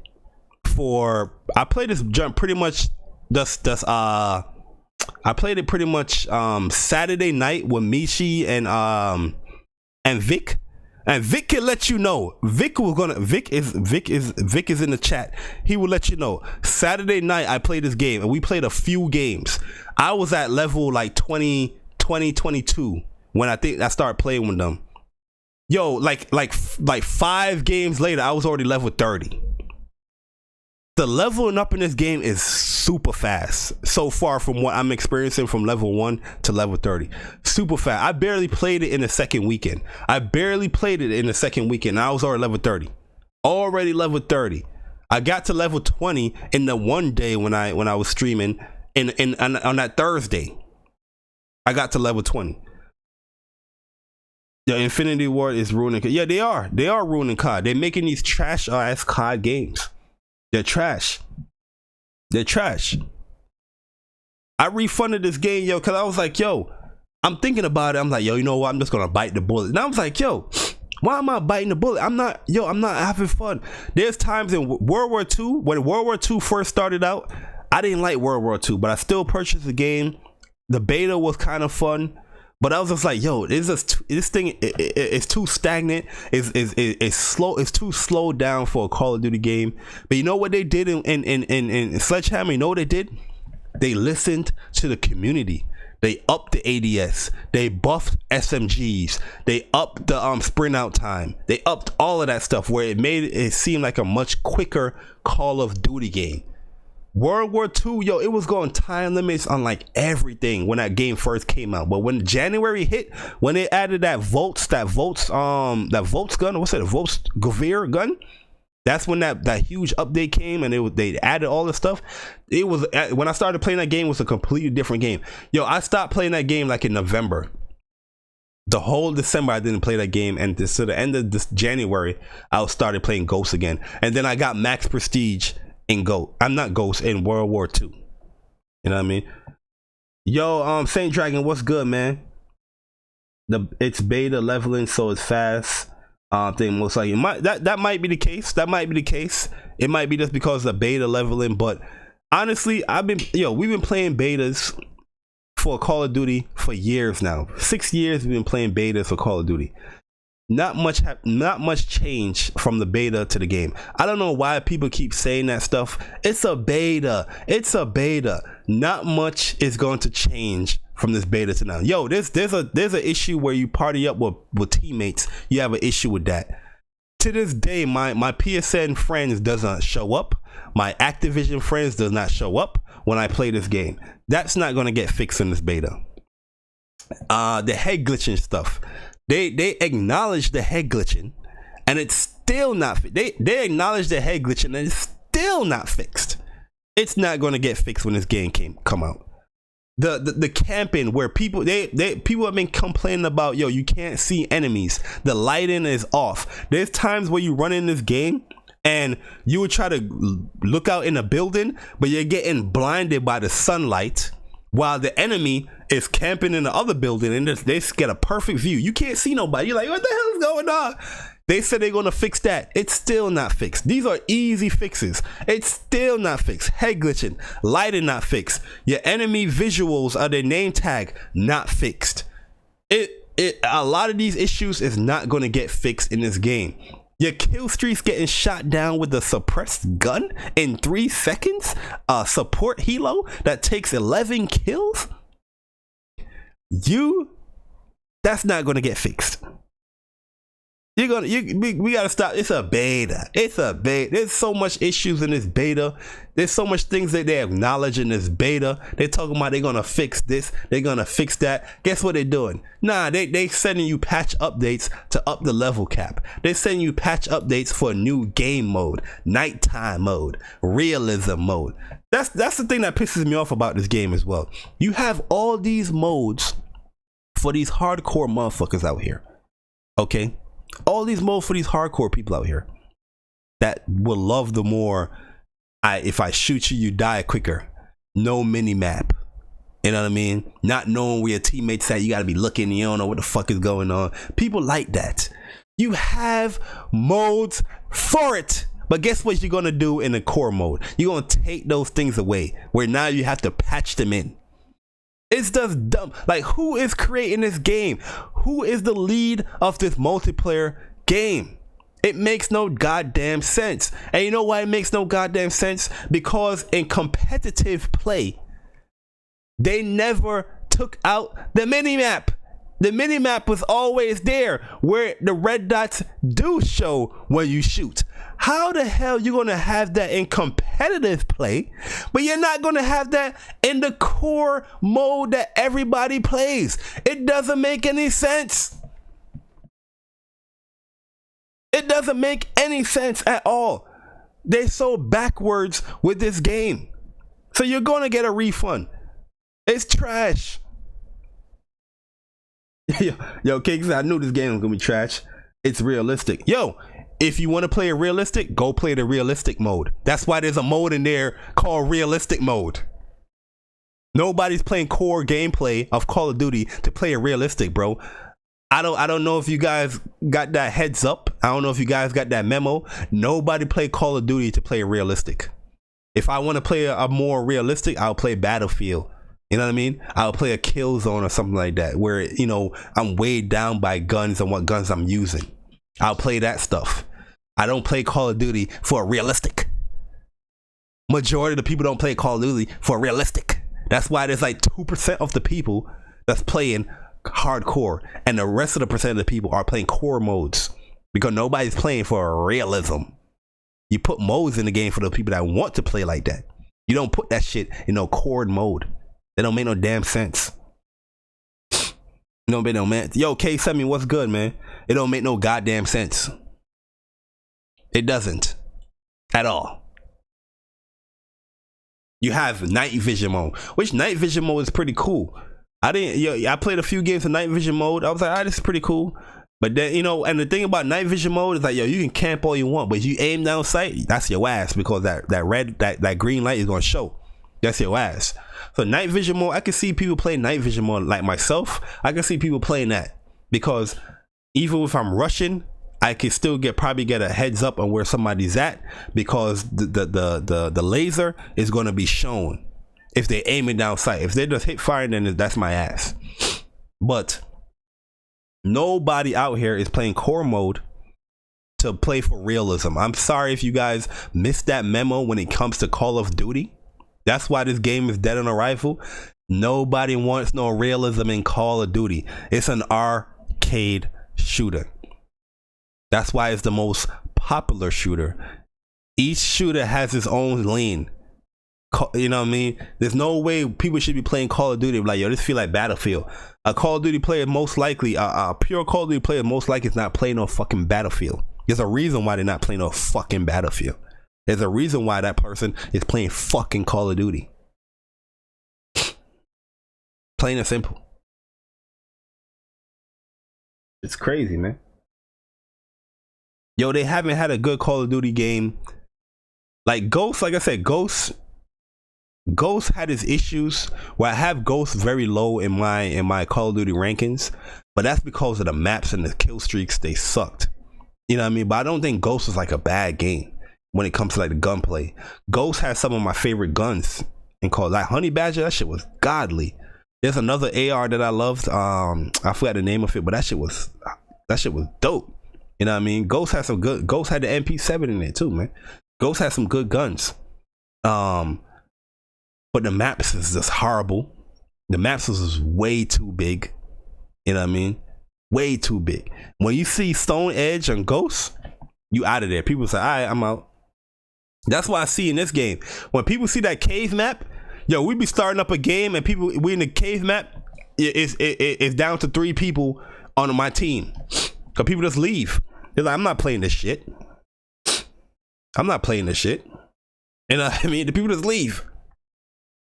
A: I played this jump pretty much I played it pretty much Saturday night with Michi and Vic. And Vic can let you know. Vic is in the chat. He will let you know. Saturday night I played this game and we played a few games. I was at level like 22 when I think I started playing with them. Yo, like 5 games later, I was already level 30. The leveling up in this game is super fast so far from what I'm experiencing from level 1 to level 30. Super fast. I barely played it in the second weekend. I was already level 30. Already level 30. I got to level 20 in the one day when I was streaming on that Thursday. I got to level 20. The Infinity Ward is ruining. Yeah, they are. They are ruining COD. They're making these trash ass COD games. They're trash. I refunded this game, yo, because I was like, yo, I'm thinking about it. I'm like, yo, you know what? I'm just going to bite the bullet. And I was like, yo, why am I biting the bullet? I'm not having fun. There's times in World War II, when World War II first started out, I didn't like World War II, but I still purchased the game. The beta was kind of fun. But I was just like, yo, this thing is too stagnant. It's slow. It's too slowed down for a Call of Duty game. But you know what they did in Sledgehammer? You know what they did? They listened to the community. They upped the ADS. They buffed SMGs. They upped the sprint out time. They upped all of that stuff where it made it seem like a much quicker Call of Duty game. World War II, yo, it was going time limits on like everything when that game first came out. But when January hit, when they added that Volts gun, what's it, a Volts Gavir gun? That's when that huge update came, and they added all the stuff. It was when I started playing that game, it was a completely different game. Yo, I stopped playing that game like in November. The whole December I didn't play that game, and to the end of this January, I started playing Ghosts again, and then I got max prestige in in World War II. You know what I mean? Yo, Saint Dragon, what's good, man? It's beta leveling, so it's fast. Thing most likely that might be the case. That might be the case. It might be just because of beta leveling, but honestly, we've been playing betas for Call of Duty for years now. 6 years we've been playing betas for Call of Duty. Not much change from the beta to the game. I don't know why people keep saying that stuff. It's a beta. Not much is going to change from this beta to now. Yo, there's an issue where you party up with teammates. You have an issue with that. To this day, my PSN friends does not show up. My Activision friends does not show up when I play this game. That's not going to get fixed in this beta. The head glitching stuff. They acknowledge the head glitching, and it's still not. They acknowledge the head glitching, and it's still not fixed. It's not going to get fixed when this game come out. The camping where people have been complaining about, yo, you can't see enemies. The lighting is off. There's times where you run in this game and you would try to look out in a building, but you're getting blinded by the sunlight while the enemy is camping in the other building, and they get a perfect view. You can't see nobody. You're like, what the hell is going on? They said they're going to fix that. It's still not fixed. These are easy fixes. It's still not fixed. Head glitching, lighting not fixed. Your enemy visuals of their name tag not fixed. A lot of these issues is not going to get fixed in this game. Your kill streaks getting shot down with a suppressed gun in 3 seconds. A support helo that takes 11 kills. That's not going to get fixed. We gotta stop. It's a beta. There's so much issues in this beta. There's so much things that they acknowledge in this beta. They're talking about they're gonna fix this, they're gonna fix that. Guess what they're doing? Nah, they sending you patch updates to up the level cap. They're sending you patch updates for a new game mode, nighttime mode, realism mode. That's the thing that pisses me off about this game as well. You have all these modes for these hardcore motherfuckers out here. Okay? All these modes for these hardcore people out here that will love the more if I shoot you, you die quicker. No mini map. You know what I mean? Not knowing where your teammates at. You got to be looking. You don't know what the fuck is going on. People like that. You have modes for it. But guess what you're going to do in the core mode? You're going to take those things away where now you have to patch them in. It's just dumb. Like, who is creating this game? Who is the lead of this multiplayer game? It makes no goddamn sense. And you know why it makes no goddamn sense? Because in competitive play, they never took out the minimap. The minimap was always there where the red dots do show when you shoot. How the hell you gonna have that in competitive play, but you're not gonna have that in the core mode that everybody plays? It doesn't make any sense. It doesn't make any sense at all. They're so backwards with this game. So you're gonna get a refund. It's trash. Yo, Kings, I knew this game was gonna be trash. It's realistic. Yo, if you want to play a realistic, go play the realistic mode. That's why there's a mode in there called realistic mode. Nobody's playing core gameplay of Call of Duty to play a realistic, bro. I don't know if you guys got that heads up. I don't know if you guys got that memo. Nobody play Call of Duty to play a realistic. If I want to play a more realistic, I'll play Battlefield. You know what I mean? I'll play a kill zone or something like that, where, you know, I'm weighed down by guns and what guns I'm using. I'll play that stuff. I don't play Call of Duty for realistic. Majority of the people don't play Call of Duty for realistic. That's why there's like 2% of the people that's playing hardcore, and the rest of the percent of the people are playing core modes, because nobody's playing for realism. You put modes in the game for the people that want to play like that. You don't put that shit in no core mode. That don't make no damn sense. It don't make no man. Yo, K7, what's good, man? It don't make no goddamn sense. It doesn't at all. You have night vision mode, which night vision mode is pretty cool. I played a few games in night vision mode. I was like, this is pretty cool. But then, you know, and the thing about night vision mode is like, yo, you can camp all you want, but if you aim down sight, that's your ass, because that green light is gonna show. That's your ass. So night vision mode, I can see people playing night vision mode, like myself. I can see people playing that, because even if I'm rushing, I can still probably get a heads up on where somebody's at, because the laser is going to be shown if they aim it down sight. If they just hit fire, then that's my ass. But nobody out here is playing core mode to play for realism. I'm sorry if you guys missed that memo when it comes to Call of Duty. That's why this game is dead on arrival. Nobody wants no realism in Call of Duty. It's an arcade shooter. That's why it's the most popular shooter. Each shooter has its own lane. You know what I mean? There's no way people should be playing Call of Duty like, yo, this feel like Battlefield. A Call of Duty player most likely, a pure Call of Duty player most likely is not playing no fucking Battlefield. There's a reason why they're not playing no fucking Battlefield. There's a reason why that person is playing fucking Call of Duty. Plain and simple. It's crazy, man. Yo, they haven't had a good Call of Duty game. Like Ghost, like I said, Ghost had its issues, where I have Ghost very low in my Call of Duty rankings, but that's because of the maps and the kill streaks. They sucked. You know what I mean? But I don't think Ghost is like a bad game when it comes to like the gunplay. Ghost has some of my favorite guns in Call. Like Honey Badger, that shit was godly. There's another AR that I loved. I forgot the name of it, but that shit was dope. You know what I mean? Ghost had some good. Ghost had the MP7 in it too, man. Ghost had some good guns. But the maps is just horrible. The maps is way too big. You know what I mean? Way too big. When you see Stone Edge and Ghost, you out of there. People say, all right, I'm out. That's why I see in this game, when people see that cave map, yo, we be starting up a game and we in the cave map, it's down to 3 people on my team. Cause people just leave. They're like, I'm not playing this shit. I'm not playing this shit. And I mean, the people just leave.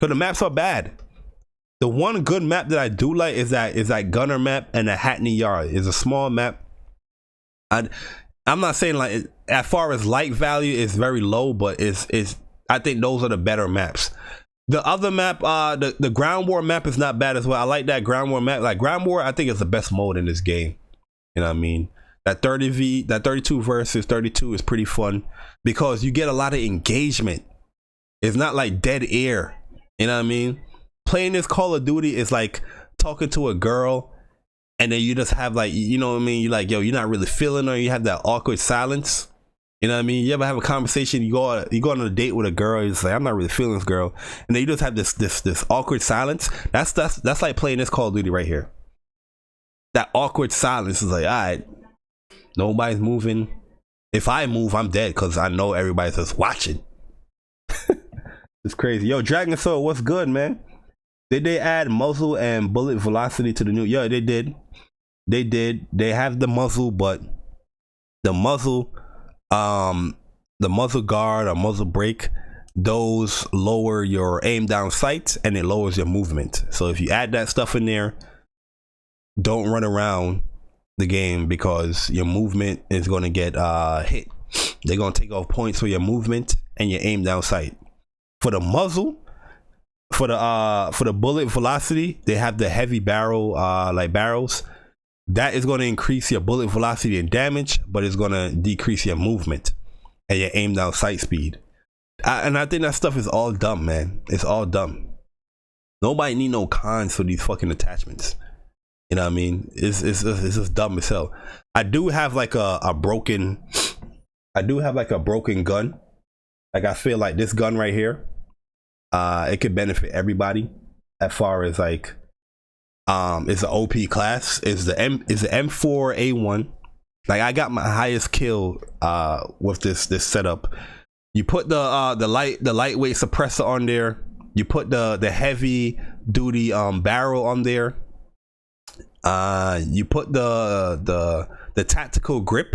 A: Cause the maps are bad. The one good map that I do like is that Gunner map, and the Hackney Yard is a small map. I'm not saying like as far as like value is very low, but it's I think those are the better maps. The other map, the Ground War map is not bad as well. I like that Ground War map. Like Ground War, I think is the best mode in this game. You know what I mean? That 32 versus 32 is pretty fun because you get a lot of engagement. It's not like dead air. You know what I mean? Playing this Call of Duty is like talking to a girl, and then you just have like, you know what I mean? You're like, yo, you're not really feeling her. You have that awkward silence. You know what I mean? You ever have a conversation? You go on a date with a girl. You say, I'm not really feeling this girl, and then you just have this awkward silence. That's like playing this Call of Duty right here. That awkward silence is like, all right, nobody's moving. If I move, I'm dead because I know everybody's just watching. It's crazy. Yo, Dragon Sword, what's good, man? Did they add muzzle and bullet velocity to the new? Yeah, they did. They did. They have the muzzle, but the muzzle guard or muzzle brake, those lower your aim down sight and it lowers your movement. So if you add that stuff in there, don't run around the game because your movement is going to get hit. They're going to take off points for your movement and your aim down sight. For the muzzle, for the bullet velocity, they have the heavy barrel like barrels. That is going to increase your bullet velocity and damage, but it's going to decrease your movement and your aim down sight speed. And I think that stuff is all dumb, man. It's all dumb. Nobody need no cons for these fucking attachments. You know what I mean? It's just dumb as hell. I do have like a broken gun. Like I feel like this gun right here, it could benefit everybody as far as like it's an OP class. It's the M4A1. Like I got my highest kill with this setup. You put the lightweight suppressor on there. You put the heavy duty barrel on there. You put the tactical grip,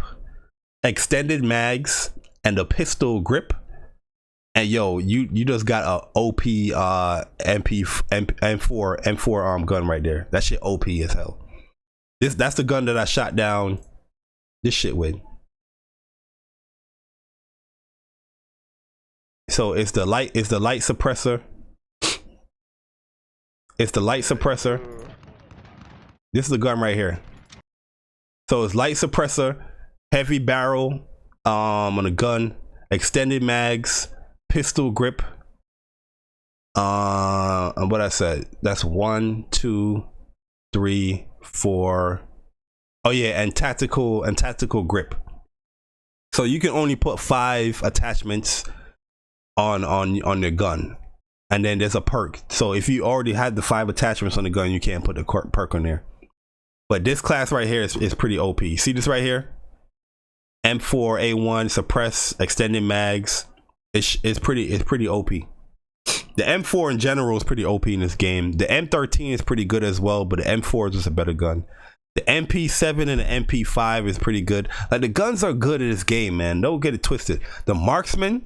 A: extended mags, and the pistol grip. And yo, you just got a OP M4 gun right there. That shit OP as hell. That's the gun that I shot down this shit with. So it's the light suppressor. It's the light suppressor. This is the gun right here. So it's light suppressor, heavy barrel on the gun, extended mags, pistol grip. And what I said, that's 1, 2, 3, 4. Oh yeah, and tactical grip. So you can only put 5 attachments on your gun, and then there's a perk. So if you already had the 5 attachments on the gun, you can't put the perk on there. But this class right here is pretty OP. See this right here? M4A1 suppress, extended mags. It's pretty OP. The M4 in general is pretty OP in this game. The M13 is pretty good as well, but the M4 is just a better gun. The MP7 and the MP5 is pretty good. Like the guns are good in this game, man. Don't get it twisted. The marksman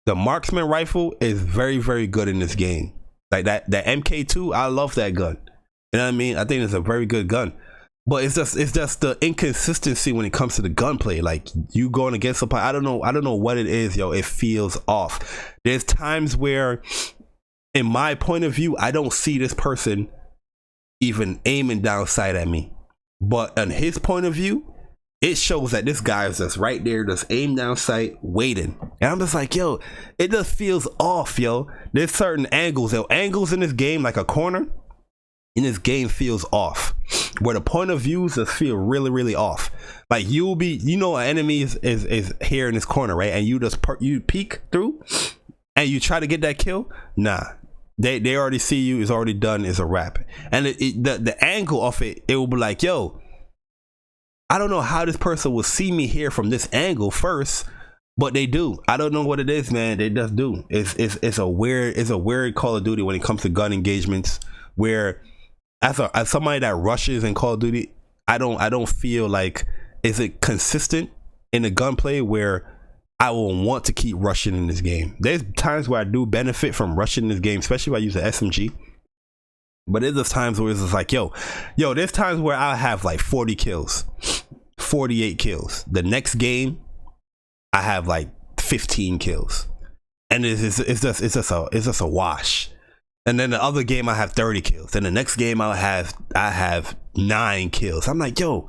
A: rifle is very, very good in this game. Like that MK2, I love that gun. You know what I mean? I think it's a very good gun. But it's just the inconsistency when it comes to the gunplay. Like you going against somebody, I don't know what it is, yo. It feels off. There's times where, in my point of view, I don't see this person even aiming down sight at me. But on his point of view, it shows that this guy is just right there, just aim down sight, waiting. And I'm just like, yo, it just feels off, yo. There's certain angles in this game, like a corner in this game feels off, where the point of views just feel really, really off. Like you'll be, you know, an enemy is here in this corner, right? And you just you peek through and you try to get that kill. Nah, they already see you. It's already done. It's a wrap. And the angle of it will be like, yo, I don't know how this person will see me here from this angle first, but they do. I don't know what it is, man. They just do. It's a weird Call of Duty when it comes to gun engagements, where as somebody that rushes in Call of Duty, I don't feel like, is it consistent in the gunplay where I will want to keep rushing in this game. There's times where I do benefit from rushing in this game, especially if I use an SMG. But there's just times where it's just like, yo, there's times where I'll have like 40 kills, 48 kills. The next game, I have like 15 kills. And it's just a wash. And then the other game I have 30 kills. Then the next game I have 9 kills. I'm like, yo,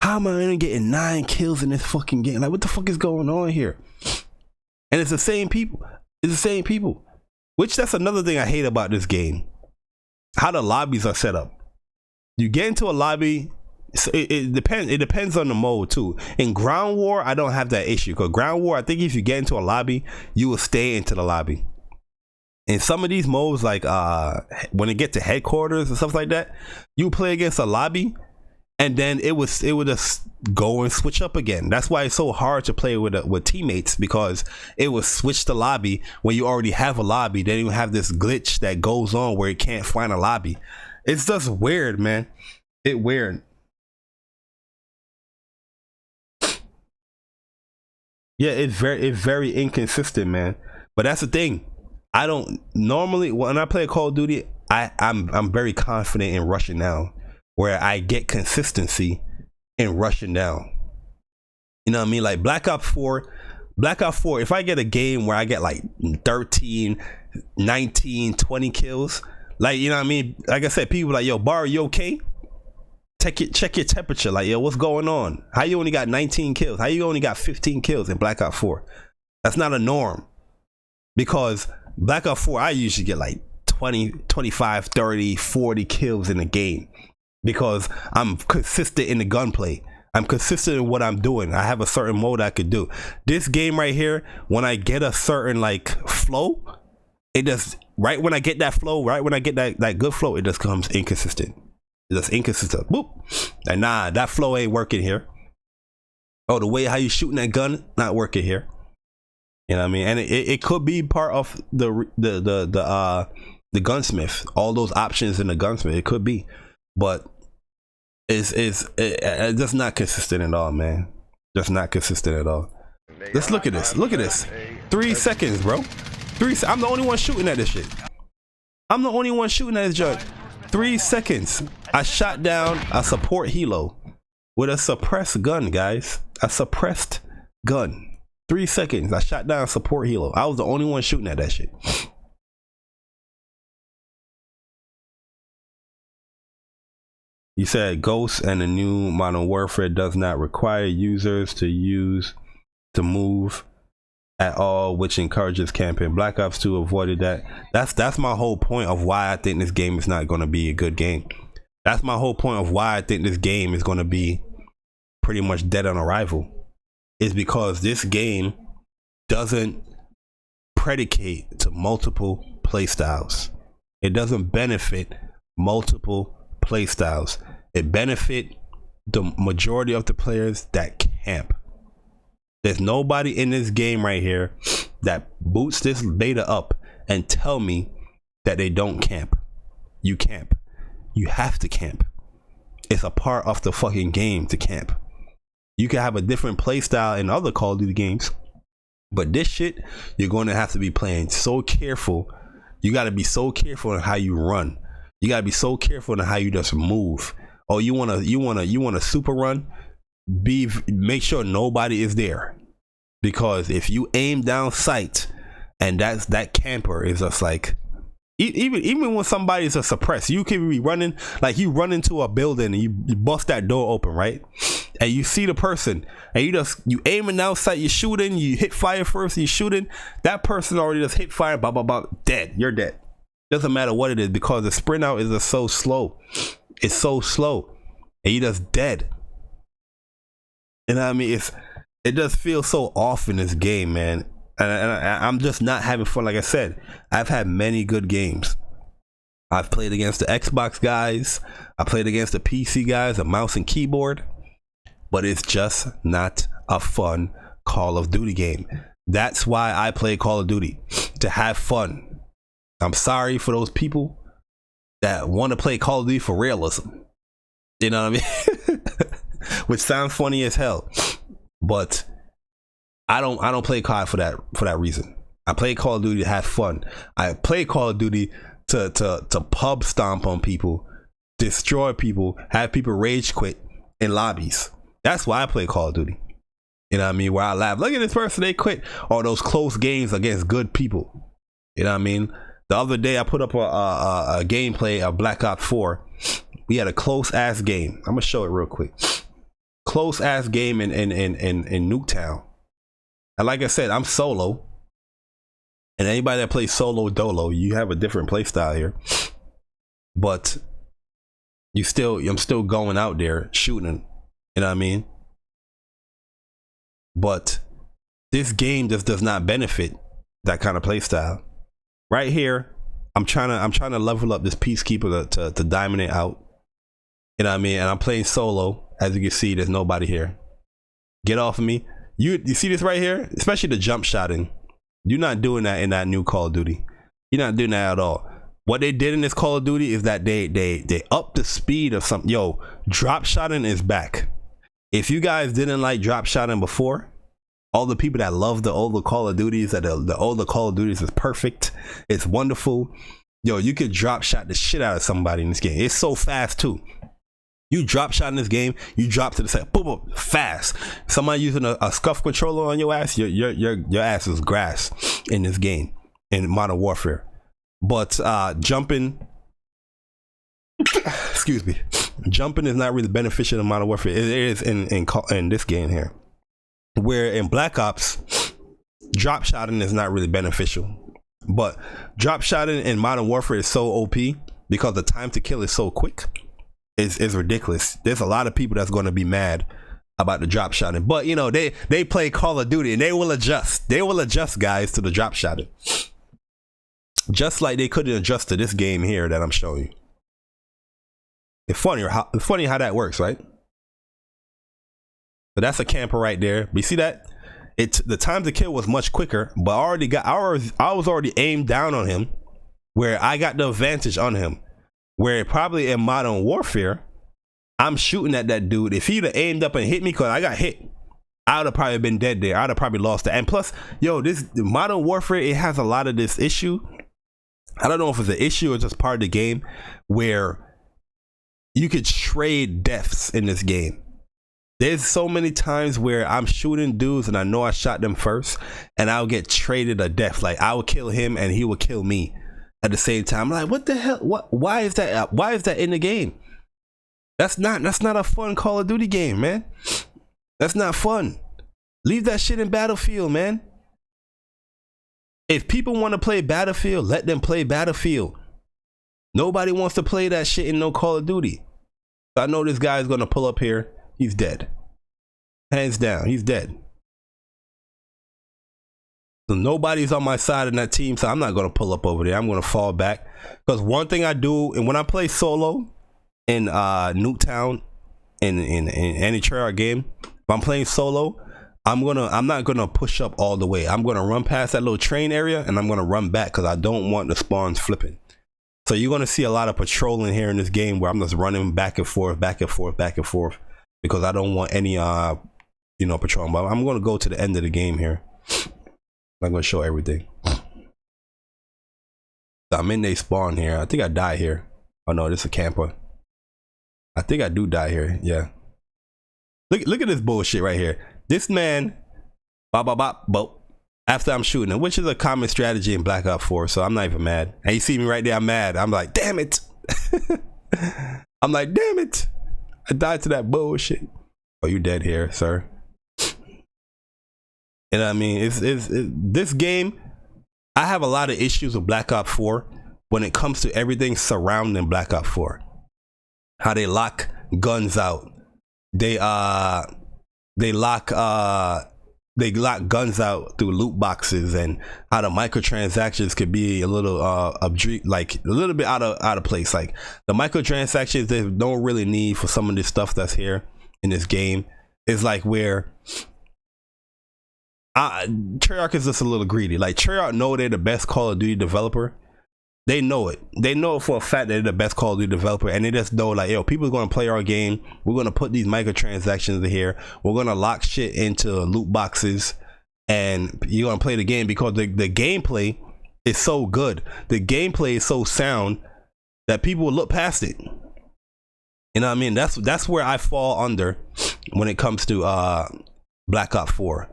A: how am I gonna getting 9 kills in this fucking game? Like, what the fuck is going on here? And it's the same people. Which, that's another thing I hate about this game. How the lobbies are set up. You get into a lobby, so it depends on the mode too. In Ground War, I don't have that issue, because Ground War, I think if you get into a lobby, you will stay into the lobby. In some of these modes, like when it get to headquarters and stuff like that, you play against a lobby, and then it would just go and switch up again. That's why it's so hard to play with teammates, because it will switch the lobby when you already have a lobby. Then you have this glitch that goes on where it can't find a lobby. It's just weird, man. It's weird. Yeah, it's very inconsistent, man. But that's the thing. I don't normally, when I play Call of Duty, I'm very confident in rushing down, where I get consistency in rushing down. You know what I mean? Like Black Ops 4, if I get a game where I get like 13, 19, 20 kills, like, you know what I mean? Like I said, people like, yo, Bar, you okay? Check your temperature. Like, yo, what's going on? How you only got 19 kills? How you only got 15 kills in Black Ops 4? That's not a norm. Because Black Ops 4, I usually get like 20, 25, 30, 40 kills in a game because I'm consistent in the gunplay. I'm consistent in what I'm doing. I have a certain mode I could do. This game right here, when I get a certain like flow, it just right when I get that flow, right when I get that good flow, it just comes inconsistent. It's just inconsistent. Boop. And nah, that flow ain't working here. Oh, the way how you shooting that gun, not working here. You know what I mean? And it could be part of the gunsmith. All those options in the gunsmith, it could be, but it's just not consistent at all, man. Just not consistent at all. Let's look at this. Look at this. 3 seconds, bro. I'm the only one shooting at this shit. I'm the only one shooting at this judge. 3 seconds. I shot down a support helo with a suppressed gun, guys. A suppressed gun. 3 seconds. I shot down a support helo. I was the only one shooting at that shit. You said Ghost and the new Modern Warfare does not require users to move at all, which encourages camping. Black Ops 2 avoided that. That's my whole point of why I think this game is not going to be a good game. That's my whole point of why I think this game is going to be pretty much dead on arrival. Is because this game doesn't predicate to multiple playstyles. It doesn't benefit multiple playstyles. It benefit the majority of the players that camp. There's nobody in this game right here that boots this beta up and tell me that they don't camp. You camp. You have to camp. It's a part of the fucking game to camp. You can have a different play style in other Call of Duty games, but this shit, you're going to have to be playing so careful. You got to be so careful on how you run. You got to be so careful on how you just move. Oh, you want to super run? Make sure nobody is there, because if you aim down sight and that camper is just like, even when somebody's a suppressed, you can be running, like you run into a building and you bust that door open, right? And you see the person and you aiming down sight, you shooting, you hit fire first, you shooting, that person already just hit fire, blah, blah, blah, dead. You're dead. Doesn't matter what it is, because the sprint out is just so slow. It's so slow and you just dead. And I mean, it does feel so off in this game, man. And I'm just not having fun. Like I said, I've had many good games. I've played against the Xbox guys. I played against the PC guys, a mouse and keyboard. But it's just not a fun Call of Duty game. That's why I play Call of Duty, to have fun. I'm sorry for those people that want to play Call of Duty for realism. You know what I mean? Which sounds funny as hell. But I don't play COD for that reason. I play Call of Duty to have fun. I play Call of Duty to pub stomp on people, destroy people, have people rage quit in lobbies. That's why I play Call of Duty. You know what I mean? Where I laugh, look at this person, they quit. Or those close games against good people. You know what I mean? The other day I put up a gameplay of Black Ops 4. We had a close ass game. I'm gonna show it real quick. Close ass game in Nuketown. And like I said, I'm solo. And anybody that plays solo dolo, you have a different play style here. But I'm still going out there shooting. You know what I mean? But this game just does not benefit that kind of play style. Right here, I'm trying to level up this Peacekeeper to diamond it out. You know what I mean? And I'm playing solo. As you can see, there's nobody here. Get off of me. You see this right here? Especially the jump shotting. You're not doing that in that new Call of Duty. You're not doing that at all. What they did in this Call of Duty is that they upped the speed of something. Yo, drop shotting is back. If you guys didn't like drop shotting before, all the people that love the older Call of Duties, that the older Call of Duties is perfect, it's wonderful. Yo, you could drop shot the shit out of somebody in this game. It's so fast too. You drop shot in this game, you drop to the side, boom, boom, fast. Somebody using a scuff controller on your ass, your ass is grass in this game, in Modern Warfare. But jumping, excuse me, jumping is not really beneficial in Modern Warfare. It is in this game here. Where in Black Ops, drop shotting is not really beneficial. But drop shot in Modern Warfare is so OP because the time to kill is so quick. Is ridiculous. There's a lot of people that's going to be mad about the drop shotting, but you know, they play Call of Duty and they will adjust. They will adjust, guys, to the drop shotting, just like they couldn't adjust to this game here that I'm showing you. It's funny how that works, right? But that's a camper right there. But you see that? The time to kill was much quicker, but I was already aimed down on him, where I got the advantage on him. Where probably in Modern Warfare, I'm shooting at that dude. If he'd have aimed up and hit me, because I got hit, I would have probably been dead there. I'd have probably lost it. And plus, yo, this Modern Warfare, it has a lot of this issue. I don't know if it's an issue or just part of the game where you could trade deaths in this game. There's so many times where I'm shooting dudes and I know I shot them first, and I'll get traded a death. Like I would kill him and he would kill me at the same time. I'm like, what the hell? Why is that? Why is that in the game? That's not a fun Call of Duty game, man. That's not fun. Leave that shit in Battlefield, man. If people want to play Battlefield, let them play Battlefield. Nobody wants to play that shit in no Call of Duty. I know this guy's gonna pull up here. He's dead. Hands down, he's dead. So nobody's on my side in that team, so I'm not gonna pull up over there. I'm gonna fall back. Because one thing I do, and when I play solo in Nuketown in any Treyarch game, if I'm playing solo, I'm not gonna push up all the way. I'm gonna run past that little train area and I'm gonna run back because I don't want the spawns flipping. So you're gonna see a lot of patrolling here in this game where I'm just running back and forth, back and forth, back and forth, because I don't want any patrolling. But I'm gonna go to the end of the game here. I'm gonna show everything. So I'm in they spawn here. I think I die here. Oh no, this is a camper. I think I do die here. Yeah. Look at this bullshit right here. This man, bop, bop, bop, bop, after I'm shooting him, which is a common strategy in Black Ops 4, so I'm not even mad. And you see me right there, I'm mad. I'm like, damn it. I'm like, damn it. I died to that bullshit. Oh, you dead here, sir. And I mean, this game, I have a lot of issues with Black Ops 4 when it comes to everything surrounding Black Ops 4. How they lock guns out. They lock guns out through loot boxes, and how the microtransactions could be a little like a little bit out of place. Like the microtransactions, there's no really need for some of this stuff that's here in this game. It's like where Treyarch is just a little greedy. Like Treyarch know they're the best Call of Duty developer. They know it. They know for a fact that they're the best Call of Duty developer, and they just know like, yo, people are gonna play our game. We're gonna put these microtransactions in here. We're gonna lock shit into loot boxes, and you're gonna play the game because the gameplay is so good. The gameplay is so sound that people will look past it. You know what I mean? That's where I fall under when it comes to Black Ops 4.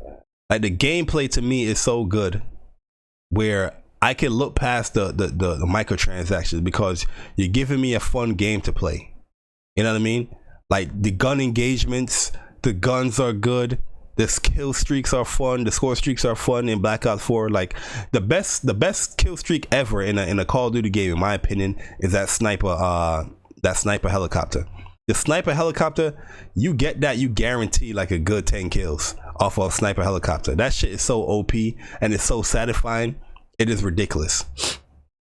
A: Like the gameplay to me is so good where I can look past the microtransactions because you're giving me a fun game to play. You know what I mean? Like the gun engagements, the guns are good. The kill streaks are fun. The score streaks are fun in Black Ops 4. Like the best kill streak ever in a Call of Duty game, in my opinion, is that sniper helicopter. The sniper helicopter, you get that, you guarantee like a good 10 kills off of a sniper helicopter. That shit is so OP and it's so satisfying. It is ridiculous.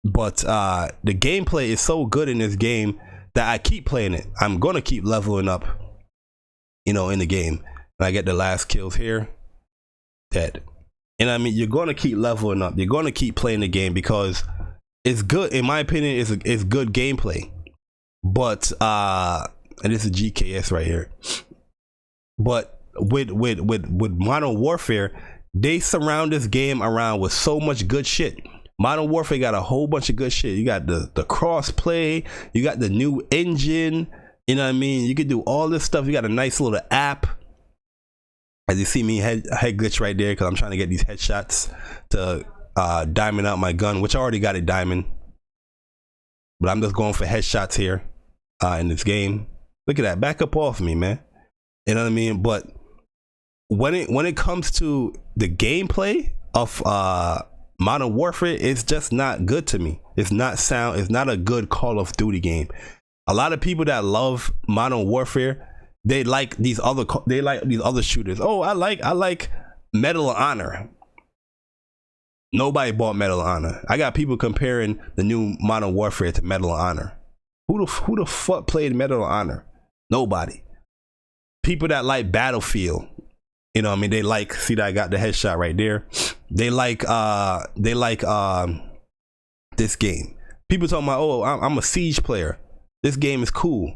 A: But the gameplay is so good in this game that I keep playing it. I'm gonna keep leveling up, in the game. And I get the last kills here, dead. And I mean, you're gonna keep leveling up. You're gonna keep playing the game because it's good. In my opinion, it's good gameplay. But and this is GKS right here. But with Modern Warfare, they surround this game around with so much good shit. Modern Warfare got a whole bunch of good shit. You got the cross play, you got the new engine, you know what I mean? You can do all this stuff. You got a nice little app. As you see me head glitch right there because I'm trying to get these headshots to diamond out my gun, which I already got a diamond. But I'm just going for headshots here in this game. Look at that. Back up off me, man. You know what I mean? But when it comes to the gameplay of Modern Warfare is just not good to me. It's not sound. It's not a good Call of Duty game. A lot of people that love Modern Warfare, they like these other shooters. Oh, I like Medal of Honor. Nobody bought Medal of Honor. I got people comparing the new Modern Warfare to Medal of Honor. Who the fuck played Medal of Honor? Nobody. People that like Battlefield, you know what I mean? They like, see that I got the headshot right there. They like this game. People talking about, oh, I'm a Siege player. This game is cool.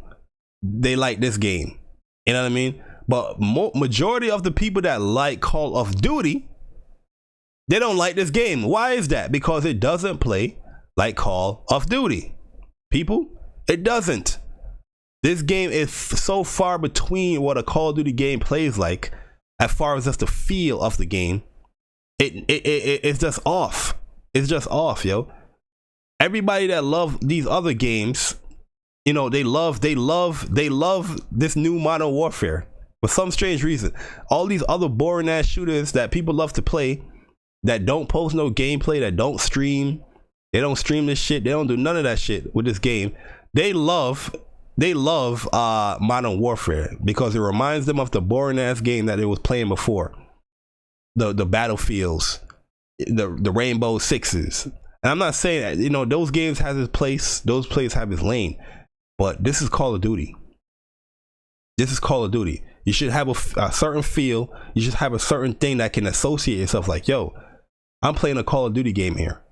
A: They like this game. You know what I mean? But majority of the people that like Call of Duty, they don't like this game. Why is that? Because it doesn't play like Call of Duty. People, it doesn't. This game is so far between what a Call of Duty game plays like, as far as just the feel of the game. It's just off. It's just off, yo. Everybody that love these other games, you know, they love this new Modern Warfare for some strange reason. All these other boring ass shooters that people love to play, that don't post no gameplay, that don't stream, they don't stream this shit, they don't do none of that shit with this game. They love Modern Warfare because it reminds them of the boring ass game that they was playing before. The Battlefields, the Rainbow Sixes. And I'm not saying that, you know, those games have its place, those plays have its lane, but this is Call of Duty. This is Call of Duty. You should have a certain feel. You should have a certain thing that can associate yourself like, yo, I'm playing a Call of Duty game here.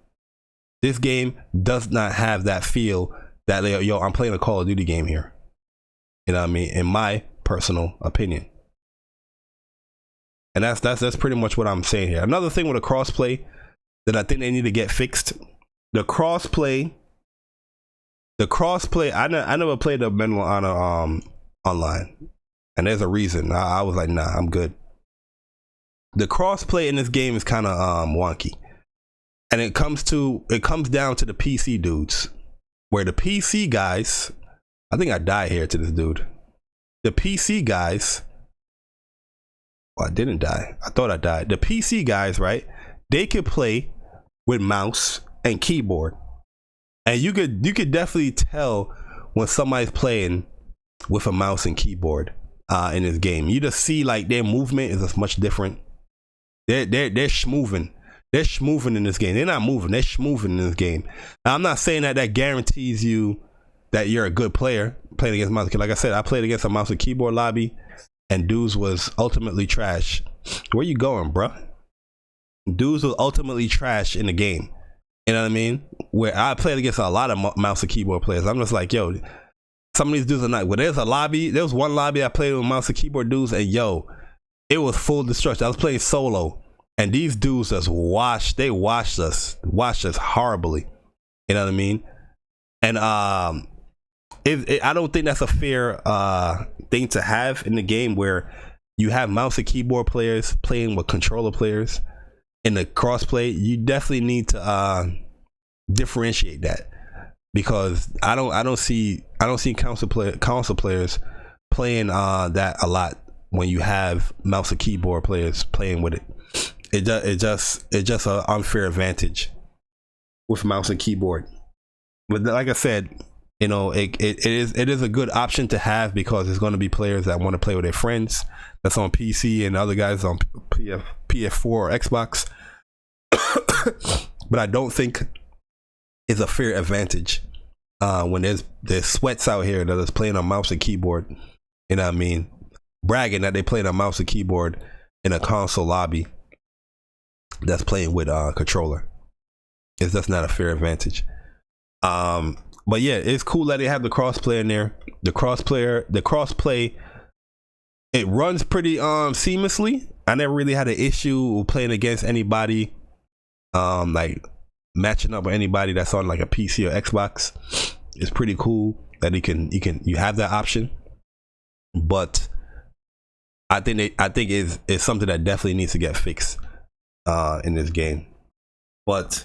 A: This game does not have that feel that, yo, I'm playing a Call of Duty game here. You know what I mean? In my personal opinion. And that's pretty much what I'm saying here. Another thing with a crossplay that I think they need to get fixed. The crossplay. I never played the Medal of Honor online, and there's a reason. I was like, nah, I'm good. The crossplay in this game is kind of wonky, and it comes down to the PC dudes, where the PC guys, I think I died here to this dude. The PC guys, well, I didn't die. I thought I died. The PC guys, right? They could play with mouse and keyboard, and you could definitely tell when somebody's playing with a mouse and keyboard in this game. You just see like their movement is much different. They're schmoovin'. They're schmoovin' in this game. They're not moving. They're schmoovin' in this game. Now, I'm not saying that guarantees you that you're a good player playing against mouse. Like I said, I played against a mouse and keyboard lobby, and dudes was ultimately trash. Where you going, bruh? Dudes was ultimately trash in the game. You know what I mean? Where I played against a lot of mouse and keyboard players. I'm just like, yo, some of these dudes are not. Well, there was one lobby I played with mouse and keyboard dudes, and yo, it was full destruction. I was playing solo, and these dudes just washed us horribly. You know what I mean? And I don't think that's a fair thing to have in the game, where you have mouse and keyboard players playing with controller players. In the crossplay, you definitely need to differentiate that, because I don't see console players playing that a lot when you have mouse and keyboard players playing with it. It's just an unfair advantage with mouse and keyboard. But like I said, you know, it is a good option to have, because there's going to be players that want to play with their friends that's on PC and other guys on PS4 or Xbox. But I don't think it's a fair advantage when there's sweats out here that is playing on mouse and keyboard, you know what I mean, bragging that they playing on mouse and keyboard in a console lobby that's playing with a controller. It's just not a fair advantage. But yeah, it's cool that they have the crossplay in there. The crossplay, it runs pretty seamlessly. I never really had an issue playing against anybody, like matching up with anybody that's on like a PC or Xbox. It's pretty cool that you have that option. But I think it's something that definitely needs to get fixed in this game. But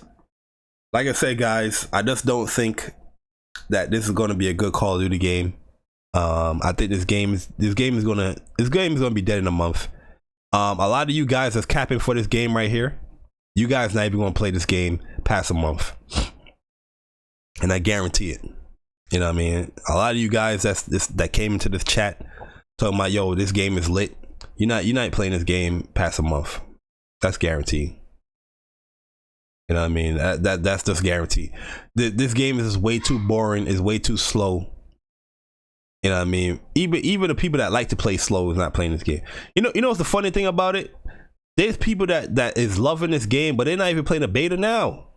A: like I said, guys, I just don't think that this is going to be a good Call of Duty game. I think this game is gonna be dead in a month. A lot of you guys are capping for this game right here. you guys not even gonna play this game past a month, and I guarantee it. You know what I mean? A lot of you guys that came into this chat talking about, yo, this game is lit. You're not playing this game past a month. That's guaranteed. You know what I mean? That's just guaranteed. This game is way too boring. Is way too slow. You know what I mean? Even the people that like to play slow is not playing this game. You know what's the funny thing about it? There's people that is loving this game, but they're not even playing the beta now.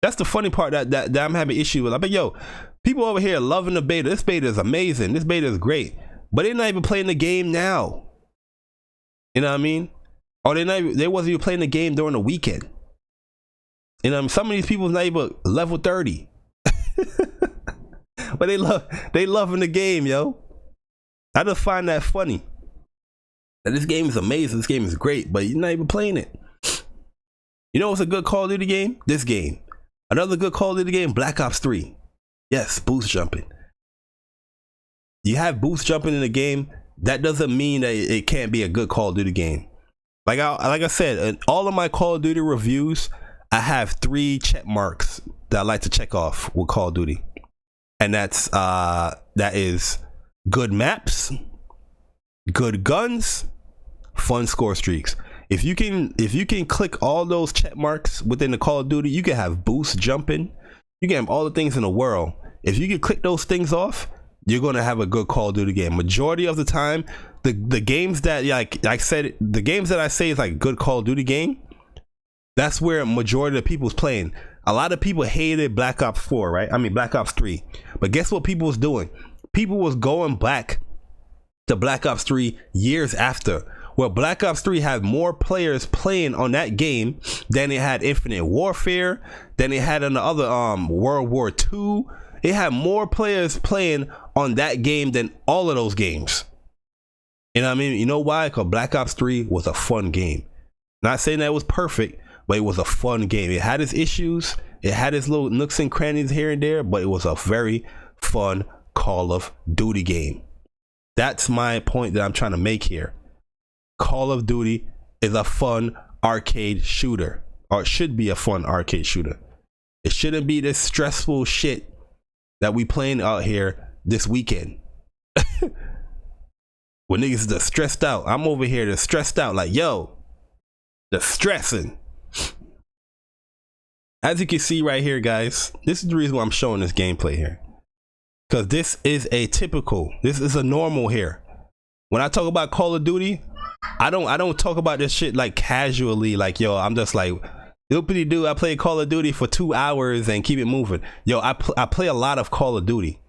A: That's the funny part that I'm having issue with. I mean, yo, people over here loving the beta. This beta is amazing. This beta is great, but they're not even playing the game now. You know what I mean? Or they wasn't even playing the game during the weekend. You know what I mean? Some of these people is not even level 30. But they loving the game, yo. I just find that funny. That this game is amazing. This game is great, but you're not even playing it. You know what's a good Call of Duty game? This game. Another good Call of Duty game, Black Ops 3. Yes, boost jumping. You have boost jumping in the game, that doesn't mean that it can't be a good Call of Duty game. Like I said, in all of my Call of Duty reviews, I have 3 check marks that I like to check off with Call of Duty. And that is good maps, good guns, fun score streaks. If you can click all those check marks within the Call of Duty, you can have boost jumping. You can have all the things in the world. If you can click those things off, you're gonna have a good Call of Duty game. Majority of the time, the games that like I said, the games that I say is like good Call of Duty game, that's where majority of the people's playing. A lot of people hated Black Ops 4, right? I mean Black Ops 3. But guess what people was doing? People was going back to Black Ops 3 years after. Well, Black Ops 3 had more players playing on that game than it had Infinite Warfare, than it had on the other World War II. It had more players playing on that game than all of those games. You know what I mean? You know why? Because Black Ops 3 was a fun game. Not saying that it was perfect, but it was a fun game. It had its issues. It had its little nooks and crannies here and there, but it was a very fun Call of Duty game. That's my point that I'm trying to make here. Call of Duty is a fun arcade shooter, or it should be a fun arcade shooter. It shouldn't be this stressful shit that we playing out here this weekend. When niggas are stressed out, I'm over here just stressed out like, yo, the stressing. As you can see right here, guys, this is the reason why I'm showing this gameplay here. Because this is a normal here. When I talk about Call of Duty, I don't talk about this shit like casually, like, yo, I'm just like, loopity doo, I play Call of Duty for 2 hours and keep it moving. Yo, I play a lot of Call of Duty.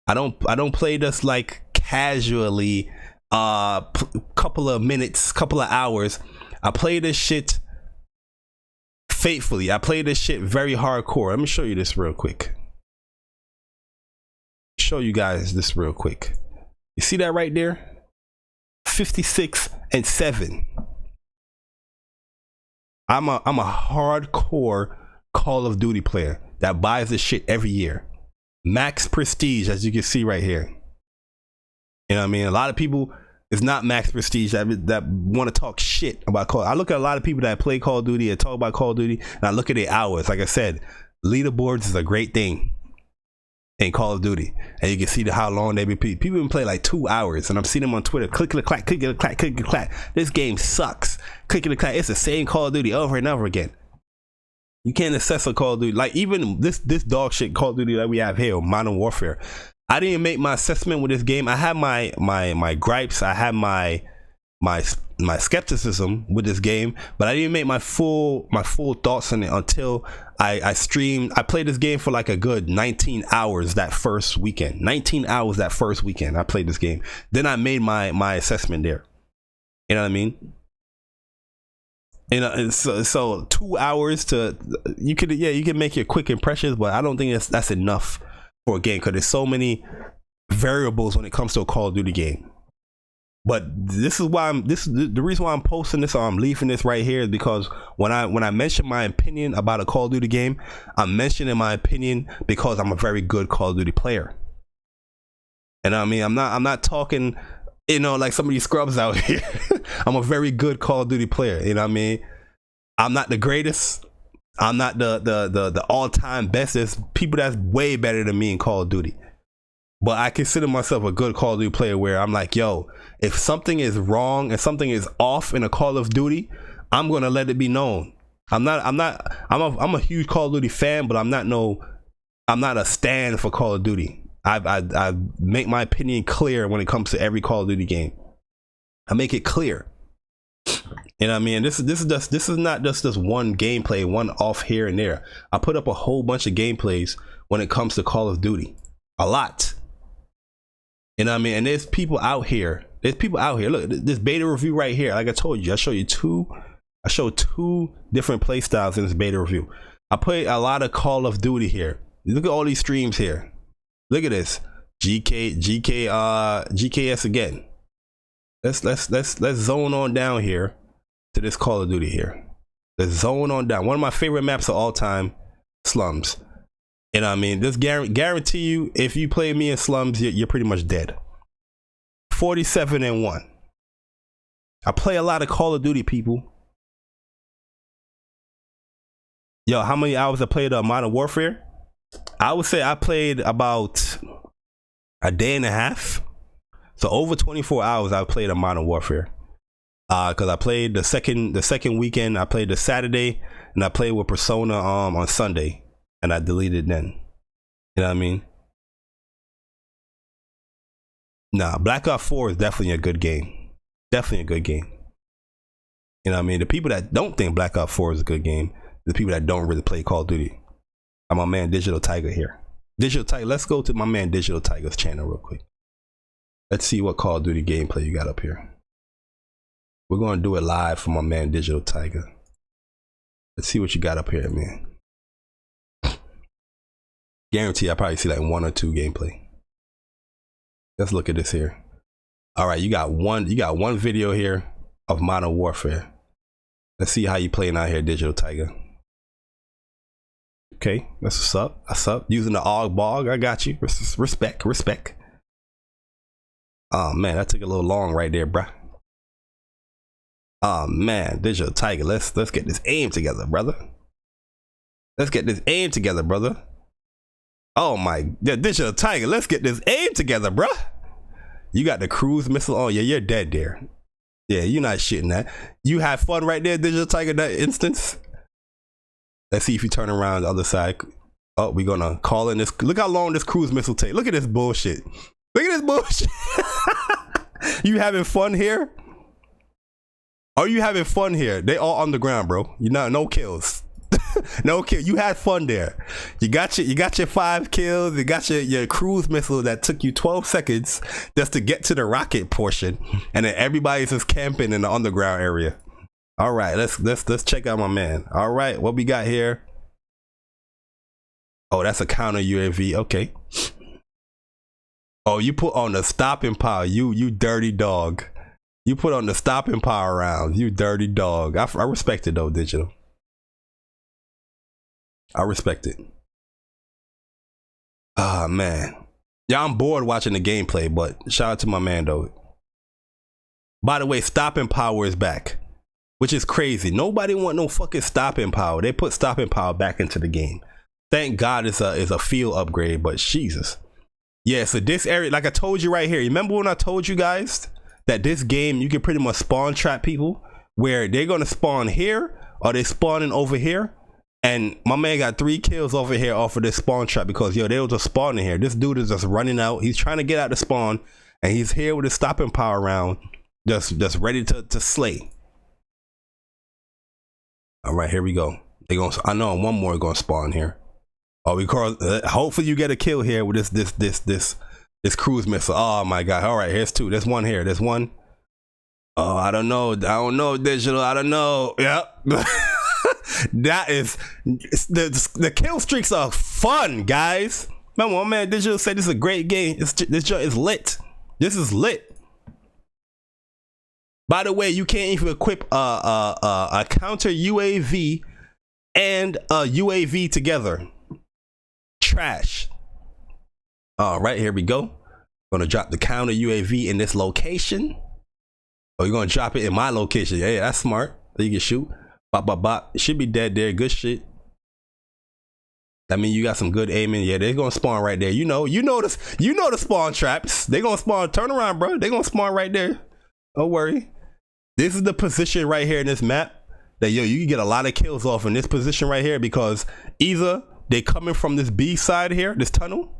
A: I don't play this like casually, couple of minutes, couple of hours. I play this shit faithfully. I play this shit very hardcore. Let me show you this real quick. Show you guys this real quick. You see that right there? 56-7. I'm a hardcore Call of Duty player that buys this shit every year. Max prestige, as you can see right here. You know what I mean? A lot of people, it's not max prestige that want to talk shit about Call. I look at a lot of people that play Call of Duty and talk about Call of Duty, and I look at their hours. Like I said, leaderboards is a great thing in Call of Duty, and you can see how long they be. People even play like 2 hours, and I'm seeing them on Twitter. Click the clack, click the clack, click the clack. This game sucks. Click the clack. It's the same Call of Duty over and over again. You can't assess a Call of Duty like even this dog shit Call of Duty that we have here, Modern Warfare. I didn't make my assessment with this game. I had my gripes. I had my skepticism with this game, but I didn't make my full thoughts on it until I streamed. I played this game for like a good 19 hours that first weekend. 19 hours that first weekend I played this game. Then I made my assessment there. You know what I mean? You know, and so 2 hours to you can make your quick impressions, but I don't think that's enough for a game because there's so many variables when it comes to a Call of Duty game. But this is the reason why I'm posting this or I'm leaving this right here is because when I mention my opinion about a Call of Duty game, I'm mentioning my opinion because I'm a very good Call of Duty player. And I mean, I'm not talking, you know, like some of these scrubs out here. I'm a very good Call of Duty player, you know what I mean? I'm not the greatest. I'm not the all-time best. There's people that's way better than me in Call of Duty. But I consider myself a good Call of Duty player where I'm like, yo, if something is wrong and something is off in a Call of Duty, I'm gonna let it be known. I'm a huge Call of Duty fan, but I'm not a stand for Call of Duty. I make my opinion clear when it comes to every Call of Duty game. I make it clear. You know what I mean? This is not just this one gameplay, one off here and there. I put up a whole bunch of gameplays when it comes to Call of Duty. A lot. You know what I mean? And there's people out here. Look, this beta review right here. Like I told you, I show two different play styles in this beta review. I play a lot of Call of Duty here. Look at all these streams here. Look at this. GKS again. Let's zone on down here to this Call of Duty here. Let's zone on down. One of my favorite maps of all time, Slums. You know what I mean? This guarantee you, if you play me in Slums, you're pretty much dead. 47-1. I play a lot of Call of Duty, people. Yo, how many hours I played Modern Warfare? I would say I played about a day and a half. So over 24 hours I played Modern Warfare. Because I played the second weekend. I played the Saturday, and I played with Persona on Sunday. And I deleted then. You know what I mean? Nah, Black Ops 4 is definitely a good game. Definitely a good game. You know what I mean? The people that don't think Black Ops 4 is a good game, the people that don't really play Call of Duty. I'm my man Digital Tiger here. Digital Tiger, let's go to my man Digital Tiger's channel real quick. Let's see what Call of Duty gameplay you got up here. We're going to do it live for my man Digital Tiger. Let's see what you got up here, man. Guarantee I probably see like 1 or 2 gameplay. Let's look at this here. All right, you got one video here of Modern Warfare. Let's see how you playing out here, Digital Tiger. Okay, that's what's up. That's up. Using the AUG bog, I got you. Respect. Oh man, that took a little long right there, bruh. Oh man, Digital Tiger, let's get this aim together, brother. Oh my, Digital Tiger, let's get this aim together, bruh. You got the cruise missile on. Yeah, you're dead there. Yeah, you're not shitting that. You had fun right there, Digital Tiger, that instance. Let's see if you turn around the other side. Oh, we're gonna call in this. Look how long this cruise missile take. Look at this bullshit. You having fun here? Are you having fun here? They all on the ground, bro. You know, no kills. No kill. You had fun there. You got your 5 kills. You got your cruise missile that took you 12 seconds just to get to the rocket portion, and then everybody's just camping in the underground area. All right, let's check out my man. All right, what we got here? Oh, that's a counter UAV. Okay. Oh, you put on the stopping power. You dirty dog. You put on the stopping power rounds. You dirty dog. I respect it though, Digital. I respect it. Ah, man. Yeah, I'm bored watching the gameplay, but shout out to my man though. By the way, stopping power is back, which is crazy. Nobody want no fucking stopping power. They put stopping power back into the game. Thank God it's a field upgrade, but Jesus. Yeah, so this area, like I told you right here, remember when I told you guys that this game, you can pretty much spawn trap people where they're going to spawn here or they spawning over here? And my man got 3 kills over here off of this spawn trap because, yo, they was just spawning here. This dude is just running out. He's trying to get out the spawn, and he's here with his stopping power round, just ready to slay. All right, here we go. I know one more going to spawn here. Oh, hopefully you get a kill here with this cruise missile. Oh my God. All right, here's 2. There's one here. There's one. Oh, I don't know, Digital. I don't know. Yep. That is the kill streaks are fun, guys. Remember, my man Digital said this is a great game. This joint is lit. This is lit. By the way, you can't even equip a counter UAV and a UAV together. Trash. All right, here we go. Gonna drop the counter UAV in this location. Oh, you're gonna drop it in my location. Yeah, that's smart. So you can shoot. Bop, bop, bop. It should be dead there. Good shit. I mean, you got some good aiming. Yeah, they're gonna spawn right there. You know the spawn traps. They gonna spawn. Turn around, bro. They gonna spawn right there. Don't worry. This is the position right here in this map that yo, you can get a lot of kills off in this position right here, because either they coming from this B side here, this tunnel.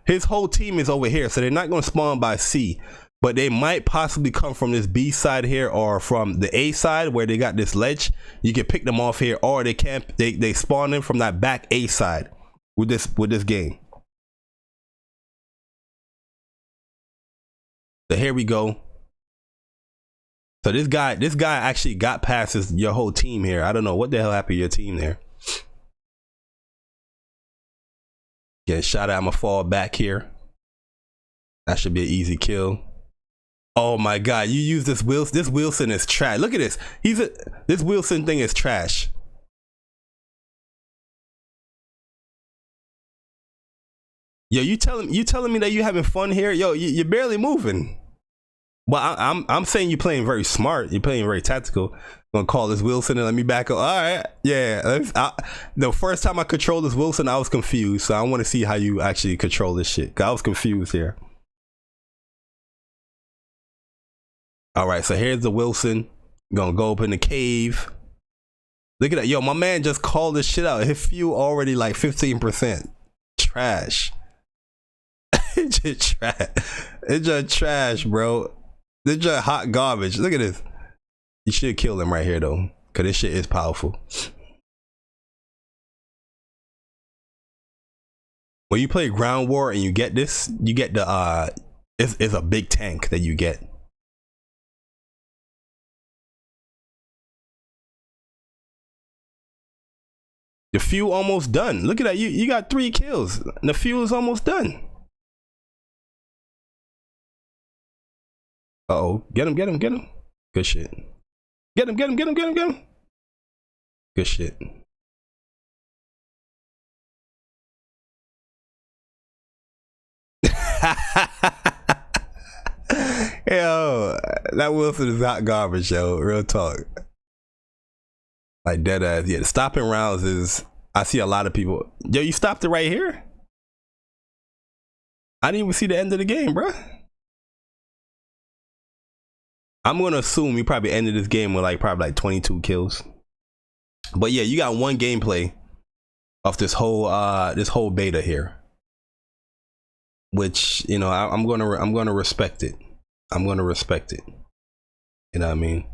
A: His whole team is over here, so they're not gonna spawn by C, but they might possibly come from this B side here or from the A side where they got this ledge. You can pick them off here, or they can't. They spawn in from that back A side with this game. So here we go. So this guy actually got past your whole team here. I don't know what the hell happened to your team there. Get shot at. I'ma fall back here. That should be an easy kill. Oh my god, you use this Wilson. This Wilson is trash. Look at this. This Wilson thing is trash. Yo, you telling me that you having fun here? Yo, you're barely moving. Well, I'm saying you're playing very smart. You're playing very tactical. I'm gonna call this Wilson and let me back up. All right, yeah. The first time I controlled this Wilson, I was confused. So I want to see how you actually control this shit. I was confused here. All right, so here's the Wilson. Gonna go up in the cave. Look at that. Yo, my man just called this shit out. His fuel already like 15%. Trash. It's just trash. It's just trash, bro. It's just hot garbage. Look at this. You should kill him right here though, because this shit is powerful. When you play ground war and you get this, you get the it's a big tank that you get. The fuel almost done. Look at that. You got 3 kills. The fuel is almost done. Uh-oh. Get him. Good shit. Get him. Good shit. Yo, that Wilson is hot garbage, yo. Real talk. Like dead ass. Yeah, the stopping rounds is, I see a lot of people. Yo, you stopped it right here? I didn't even see the end of the game, bro. I'm gonna assume you probably ended this game with probably 22 kills. But yeah, you got one gameplay of this whole beta here, which, you know, I'm gonna respect it. I'm gonna respect it. You know what I mean?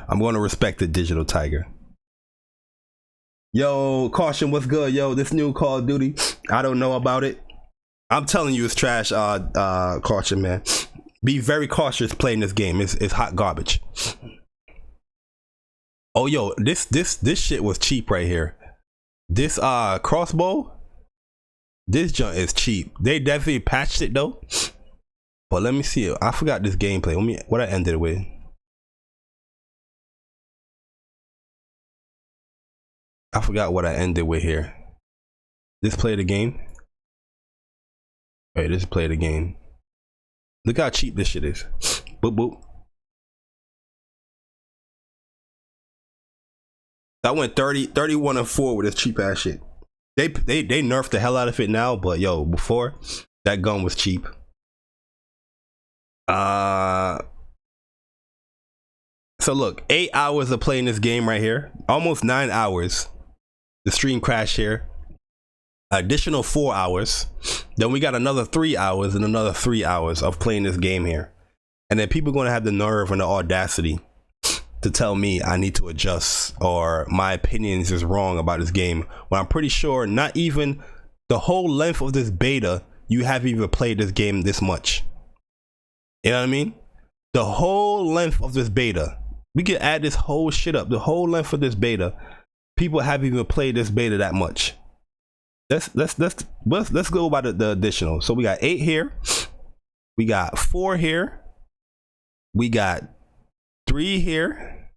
A: I'm gonna respect the Digital Tiger. Yo, Caution, what's good? Yo, this new Call of Duty, I don't know about it. I'm telling you, it's trash. Caution, man. Be very cautious playing this game. It's hot garbage. Oh, yo, this shit was cheap right here. This crossbow, this junk is cheap. They definitely patched it though. But let me see it. I forgot this gameplay. What I ended it with. I forgot what I ended with here. This play the game. Wait, this play the game. Look how cheap this shit is. Boop boop. I went 31 and 4 with this cheap ass shit. They nerfed the hell out of it now, but yo, before that gun was cheap. So look, 8 hours of playing this game right here. Almost 9 hours. The stream crashed here. Additional 4 hours. Then we got another 3 hours and another 3 hours of playing this game here. And then people are going to have the nerve and the audacity to tell me I need to adjust or my opinions is wrong about this game, when I'm pretty sure not even the whole length of this beta you haven't even played this game this much. You know what I mean? The whole length of this beta, we can add this whole shit up. The whole length of this beta, people haven't even played this beta that much. Let's go by the additional. So we got 8 here, we got 4 here, we got 3 here,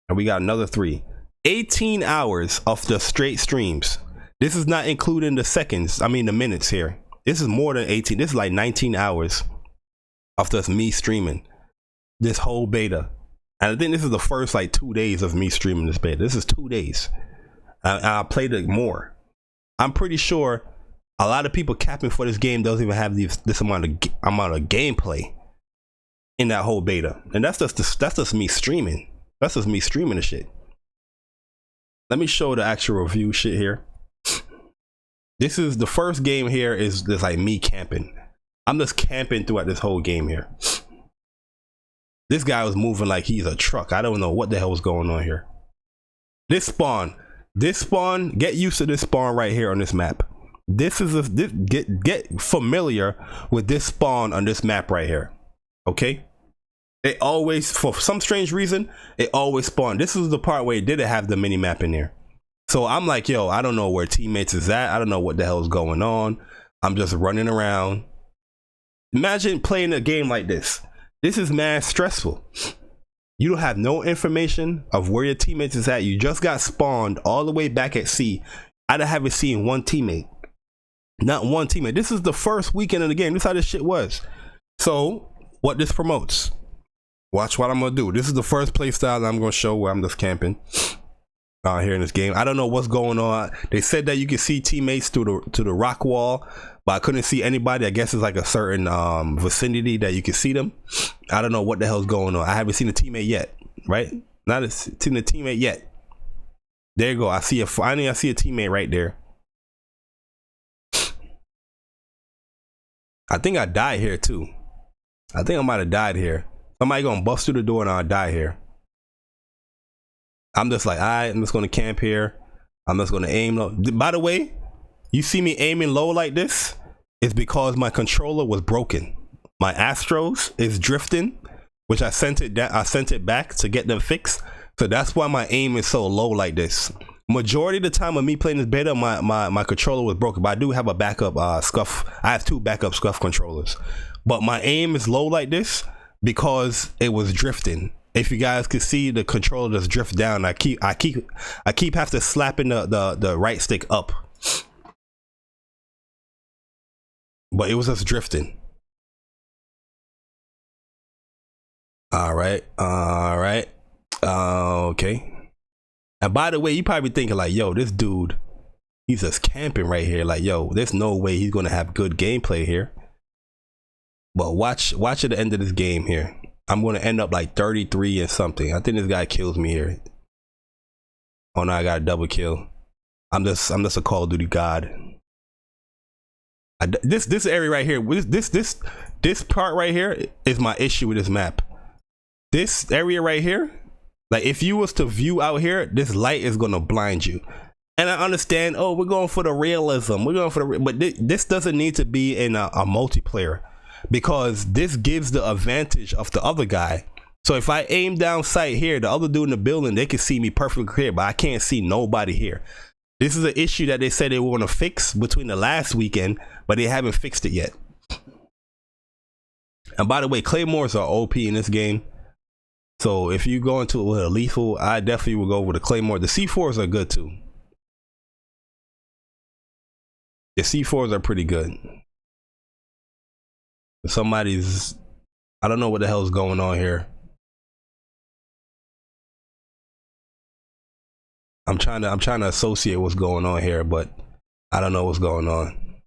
A: and we got another 3. 18 hours of the straight streams. This is not including the seconds, I mean the minutes here. This is more than 18. This is like 19 hours of just me streaming this whole beta. And I think this is the first like 2 days of me streaming this beta. This is 2 days. I played it more. I'm pretty sure a lot of people capping for this game doesn't even have this amount of gameplay in that whole beta. And that's just me streaming. That's just me streaming the shit. Let me show the actual review shit here. This is the first game here is just like me camping. I'm just camping throughout this whole game here. This guy was moving like he's a truck. I don't know what the hell was going on here. This spawn, get used to this spawn right here on this map. Get familiar with this spawn on this map right here. Okay? It always, for some strange reason, it always spawned. This is the part where it didn't have the mini map in there. So I'm like, yo, I don't know where teammates is at. I don't know what the hell is going on. I'm just running around. Imagine playing a game like this. This is mad stressful. You don't have no information of where your teammates is at. You just got spawned all the way back at C. I haven't seen one teammate. Not one teammate. This is the first weekend of the game. This is how this shit was. So what this promotes. Watch what I'm gonna do. This is the first play style that I'm gonna show where I'm just camping here in this game. I don't know what's going on. They said that you can see teammates to the rock wall, but I couldn't see anybody. I guess it's like a certain vicinity that you can see them. I don't know what the hell's going on. I haven't seen a teammate yet, right? Not seen a teammate yet. There you go. I see a teammate right there. I think I died here too. I think I might have died here. Somebody gonna bust through the door and I'll die here. I'm just like, alright, I'm just gonna camp here. I'm just gonna aim low. By the way, you see me aiming low like this? It's because my controller was broken. My Astros is drifting, which I sent it back to get them fixed. So that's why my aim is so low like this. Majority of the time of me playing this beta, my controller was broken, but I do have a backup SCUF. I have 2 backup SCUF controllers, but my aim is low like this because it was drifting. If you guys could see, the controller just drift down. I keep have to slapping the right stick up, but it was just drifting. All right, okay. And by the way, you probably thinking like, yo, this dude, he's just camping right here. Like, yo, there's no way he's gonna have good gameplay here. But watch at the end of this game here. I'm gonna end up like 33 and something. I think this guy kills me here. Oh no, I got a double kill. I'm just a Call of Duty god. This area right here, this part right here is my issue with this map. This area right here, like if you was to view out here, this light is gonna blind you. And I understand, oh, we're going for the realism. But this doesn't need to be in a multiplayer, because this gives the advantage of the other guy. So if I aim down sight here, the other dude in the building, they can see me perfectly clear, but I can't see nobody here. This is an issue that they said they were going to fix between the last weekend, but they haven't fixed it yet. And by the way, claymores are OP in this game. So if you go into it with a lethal, I definitely will go with a claymore. The C4s are good too. The C4s are pretty good. Somebody's, I don't know what the hell is going on here. I'm trying to associate what's going on here, but I don't know what's going on.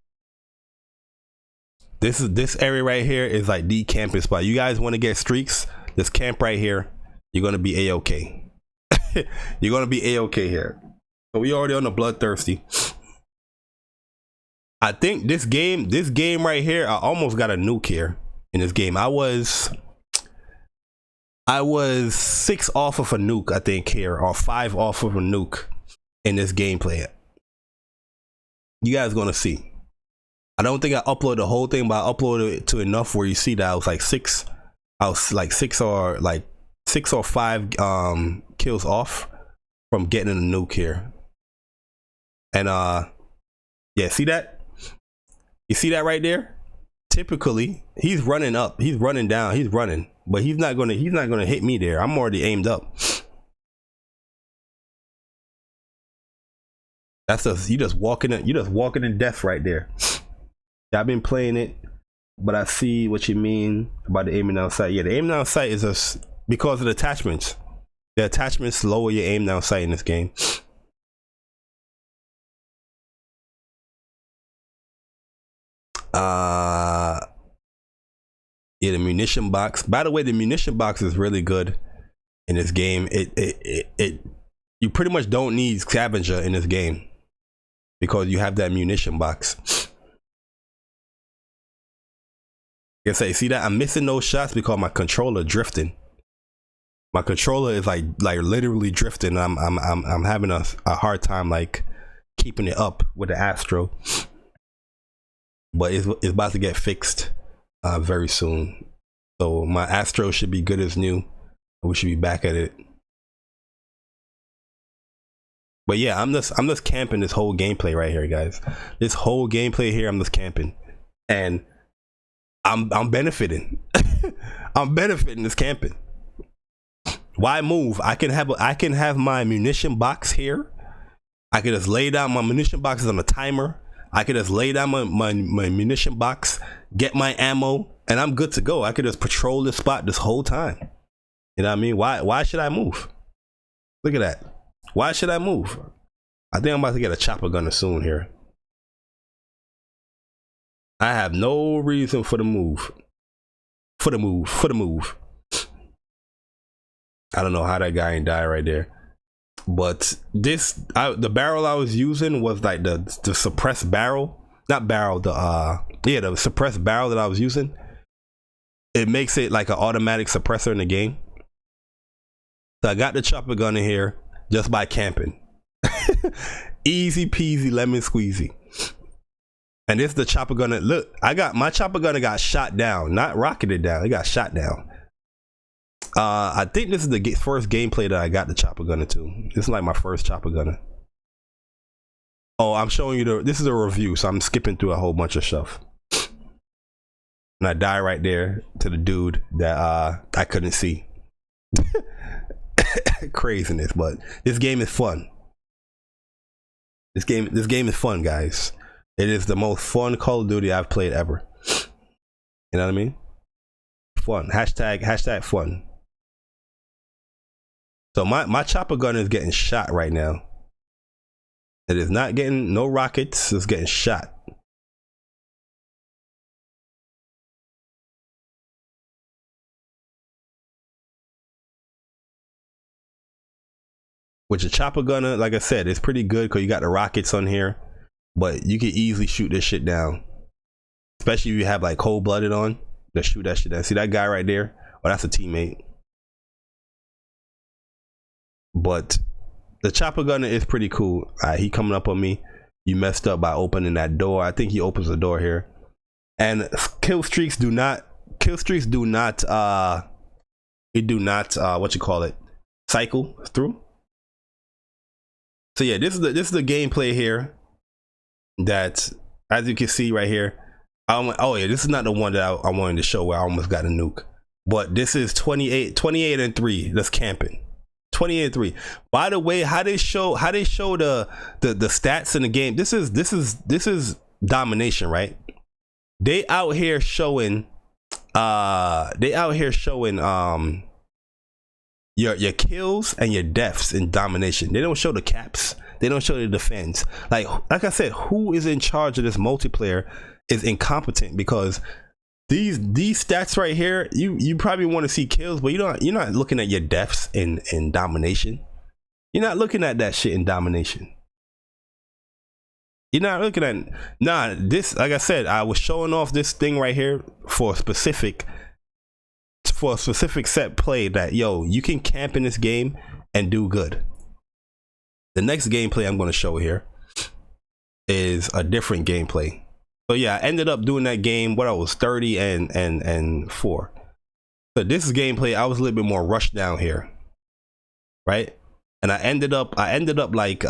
A: This area right here is like the camping spot. You guys want to get streaks? This camp right here, you're gonna be a-okay. You're gonna be a-okay here. So we already on the bloodthirsty. I think this game right here, I almost got a nuke here in this game. I was 6 off of a nuke, I think, here, or 5 off of a nuke in this gameplay. You guys gonna see. I don't think I uploaded the whole thing, but I uploaded it to enough where you see that I was like 6 or 5 kills off from getting a nuke here. And yeah, see that? You see that right there? Typically, he's running up, he's running down, he's running, but he's not gonna hit me there. I'm already aimed up. That's just you just walking in death right there. Yeah, I've been playing it, but I see what you mean about the aiming down sight. Yeah, the aiming down sight is just because of the attachments. The attachments lower your aim down sight in this game. Yeah, the munition box. By the way, the munition box is really good in this game. You pretty much don't need scavenger in this game because you have that munition box. Like I say, see that I'm missing those shots because my controller drifting. My controller is like literally drifting. I'm having a hard time like keeping it up with the Astro, but it's about to get fixed very soon. So my Astro should be good as new. We should be back at it. But yeah, I'm just camping this whole gameplay right here, guys. This whole gameplay here, I'm just camping, and I'm benefiting. I'm benefiting this camping. Why move? I can have my munition box here. I can just lay down my munition boxes on a timer. I could just lay down my munition box, get my ammo, and I'm good to go. I could just patrol this spot this whole time. You know what I mean? Why should I move? Look at that. Why should I move? I think I'm about to get a chopper gunner soon here. I have no reason for the move. For the move. I don't know how that guy ain't die right there. But the barrel I was using was like the suppressed barrel. Not barrel, the suppressed barrel that I was using. It makes it like an automatic suppressor in the game. So I got the chopper gun in here just by camping. Easy peasy lemon squeezy. And this is the chopper gunner. Look, my chopper gunner got shot down, not rocketed down. It got shot down. I think this is the first gameplay that I got the chopper gunner to. This is like my first chopper gunner. Oh, I'm showing you this is a review, so I'm skipping through a whole bunch of stuff. And I die right there to the dude that I couldn't see. Craziness, but this game is fun. This game is fun, guys. It is the most fun Call of Duty I've played ever. You know what I mean? Fun. Hashtag fun. So my chopper gun is getting shot right now. It is not getting no rockets. It's getting shot. With your chopper gunner, like I said, it's pretty good because you got the rockets on here, but you can easily shoot this shit down. Especially if you have like cold-blooded on. Just shoot that shit down. See that guy right there? Oh, that's a teammate. But the chopper gunner is pretty cool. He coming up on me. You messed up by opening that door. I think he opens the door here. And kill streaks do not what you call it, cycle through. So yeah, this is the gameplay here that, as you can see right here. Oh yeah, this is not the one that I wanted to show where I almost got a nuke. But this is 28 and 3. That's camping. 28 and 3. By the way, how they show the stats in the game. This is domination, right? They out here showing your kills and your deaths in domination. They don't show the caps. They don't show the defense. Like I said, who is in charge of this multiplayer is incompetent, because these stats right here, you probably want to see kills, but you're not looking at your deaths in domination. You're not looking at that shit in domination. You're not looking at this. Like I said, I was showing off this thing right here for a specific set play that you can camp in this game and do good. The next gameplay I'm going to show here is a different gameplay. So yeah, I ended up doing that game when I was 30 and 4. So this is gameplay. I was a little bit more rushed down here, right? And I ended up like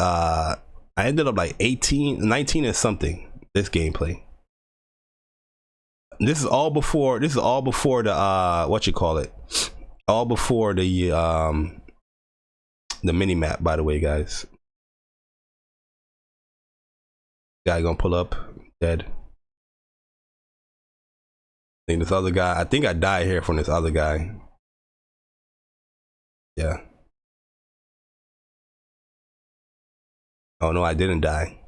A: 18, 19 and something. This gameplay. This is all before the what you call it? All before the mini map, by the way, guys. Guy gonna pull up dead. I think this other guy, I think I died here from this other guy. Yeah. Oh no, I didn't die.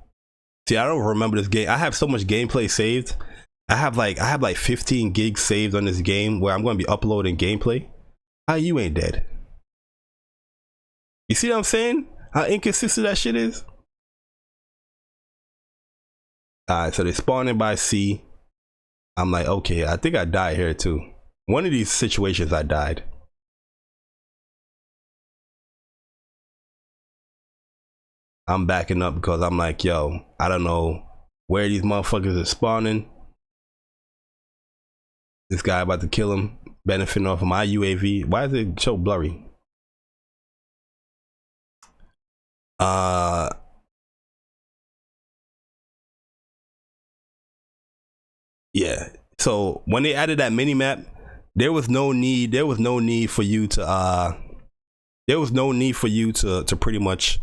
A: See, I don't remember this game. I have so much gameplay saved. I have like 15 gigs saved on this game where I'm going to be uploading gameplay. How you ain't dead? You see what I'm saying? How inconsistent that shit is? Alright, so they spawning by C. I'm like, okay, I think I died here too. One of these situations I died. I'm backing up because I'm like, yo, I don't know where these motherfuckers are spawning. This guy about to kill him, benefiting off of my UAV. Why is it so blurry? Yeah. So when they added that mini map, there was no need for you to pretty much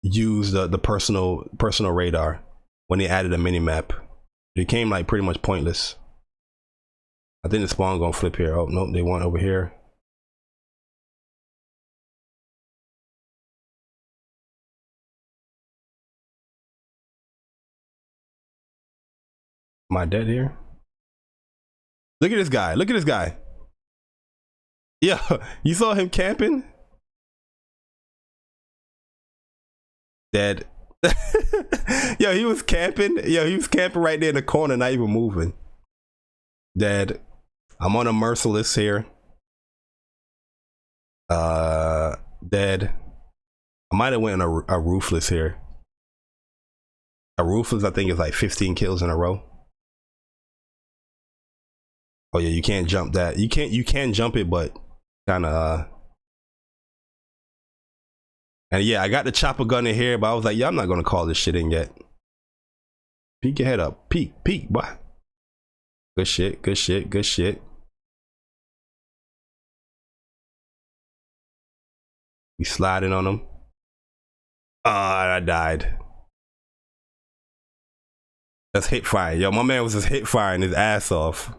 A: use the personal radar when they added a mini map. It became like pretty much pointless. I think the spawn gonna flip here. Oh no, they want over here. Am I dead here? Look at this guy. Look at this guy. Yeah, you saw him camping? Dead. Yo, he was camping. Yo, he was camping right there in the corner, not even moving. Dead. I'm on a merciless here. Dead. I might have went on a ruthless here. A ruthless, I think, is like 15 kills in a row. Oh yeah, you can't jump that. You can jump it, but kind of. And yeah, I got the chopper gun in here, but I was like, yeah, I'm not gonna call this shit in yet. Peek your head up. Peek, boy. Good shit, good shit, good shit. We sliding on them. I died. That's hit fire. Yo, my man was just hit firing his ass off.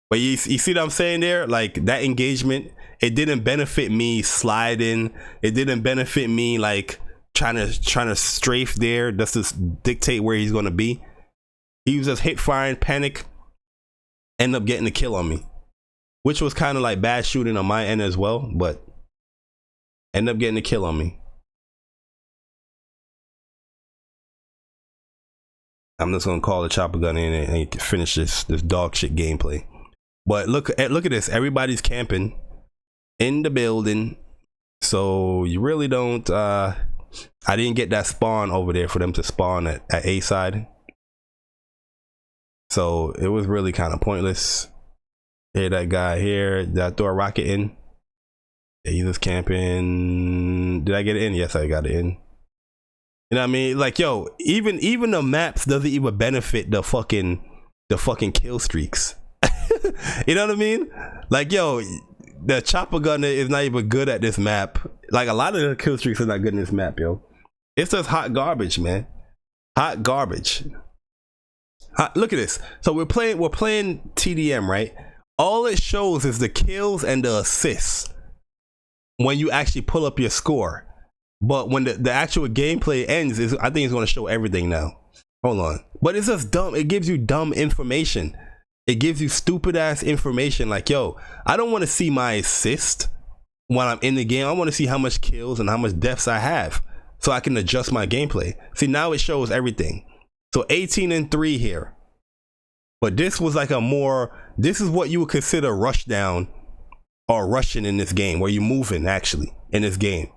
A: But you see what I'm saying there? Like that engagement, it didn't benefit me sliding. It didn't benefit me like trying to strafe there. That's just dictate where he's gonna be. He was just hit firing, panic, end up getting a kill on me, which was kind of like bad shooting on my end as well, but end up getting a kill on me. I'm just gonna call the chopper gun in and finish this dog shit gameplay. But look at this. Everybody's camping in the building, so you really don't. I didn't get that spawn over there for them to spawn at A side, so it was really kind of pointless. Hey, that guy here. Did I throw a rocket in? Yeah, he's just camping. Did I get it in? Yes, I got it in. You know what I mean? Like, yo, even the maps doesn't even benefit the fucking kill streaks. You know what I mean? Like, yo, the chopper gunner is not even good at this map. Like, a lot of the kill streaks are not good in this map, yo. It's just hot garbage, man. Hot garbage. Look at this. So we're playing TDM, right? All it shows is the kills and the assists when you actually pull up your score. But when the actual gameplay ends, I think it's going to show everything now. Hold on. But it's just dumb. It gives you dumb information. It gives you stupid ass information. Like, yo, I don't want to see my assist when I'm in the game. I want to see how much kills and how much deaths I have so I can adjust my gameplay. See, now it shows everything. So 18-3 here. But this was like this is what you would consider rush down or rushing in this game, where you're moving actually in this game.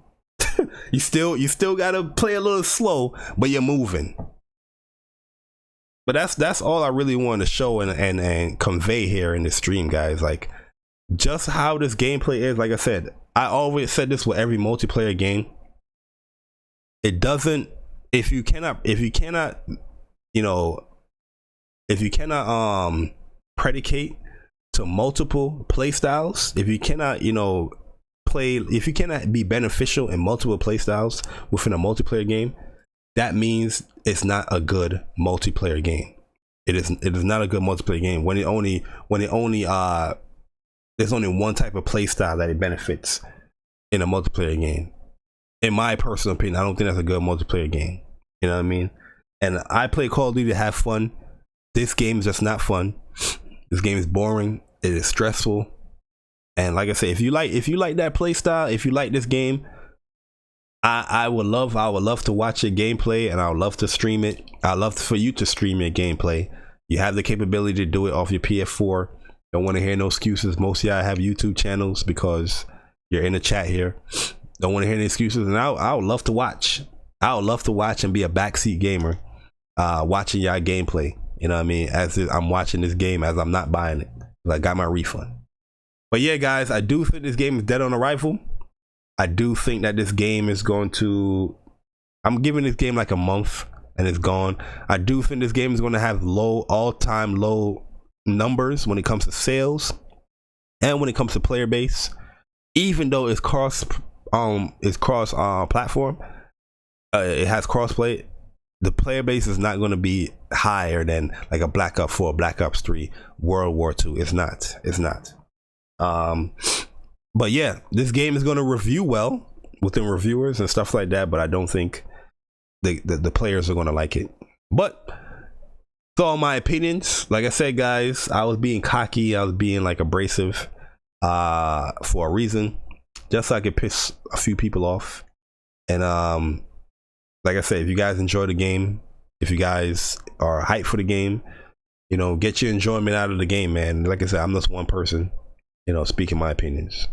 A: you still gotta play a little slow, but you're moving. But that's all I really want to show and convey here in the stream, guys. Like, just how this gameplay is. Like I said, I always said this with every multiplayer game. It doesn't, if you cannot predicate to multiple play styles, if you cannot be beneficial in multiple play styles within a multiplayer game, that means it's not a good multiplayer game. It is not a good multiplayer game when there's only one type of play style that it benefits. in a multiplayer game. In my personal opinion, I don't think that's a good multiplayer game. You know what I mean? And I play Call of Duty to have fun. This game is just not fun. This game is boring. It is stressful. And like I say, if you like that play style, if you like this game, I would love to watch your gameplay, and I would love to stream it. I'd love for you to stream your gameplay. You have the capability to do it off your PS4. Don't want to hear no excuses. Most of y'all have YouTube channels because you're in the chat here. Don't want to hear any excuses. And I would love to watch. I would love to watch and be a backseat gamer, watching y'all gameplay. You know what I mean? As I'm watching this game, as I'm not buying it, I got my refund. But yeah, guys, I do think this game is dead on arrival. I do think that this game is going to, I'm giving this game like a month and it's gone. I do think this game is going to have all-time low numbers when it comes to sales and when it comes to player base. Even though it's cross platform, it has crossplay. The player base is not going to be higher than like a Black Ops 4, Black Ops 3, World War II. It's not. But yeah, this game is going to review well within reviewers and stuff like that, but I don't think the players are going to like it. But it's all my opinions. Like I said, guys, I was being cocky. I was being like abrasive for a reason, just so I could piss a few people off. And like I said, if you guys enjoy the game, if you guys are hyped for the game, you know, get your enjoyment out of the game, man. Like I said, I'm just one person, you know, speaking my opinions,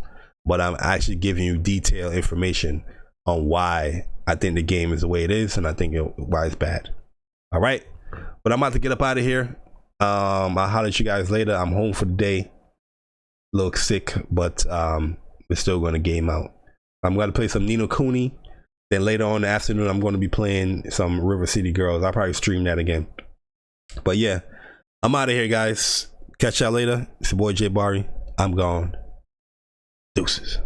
A: but I'm actually giving you detailed information on why I think the game is the way it is, and I think why it's bad. All right, but I'm about to get up out of here. I'll holler at you guys later. I'm home for the day, a little sick, but we're still going to game out. I'm going to play some Nino Cooney. Then later on in the afternoon, I'm going to be playing some River City Girls. I'll probably stream that again. But yeah, I'm out of here, guys. Catch y'all later. It's your boy Jay Barry. I'm gone. Deuces.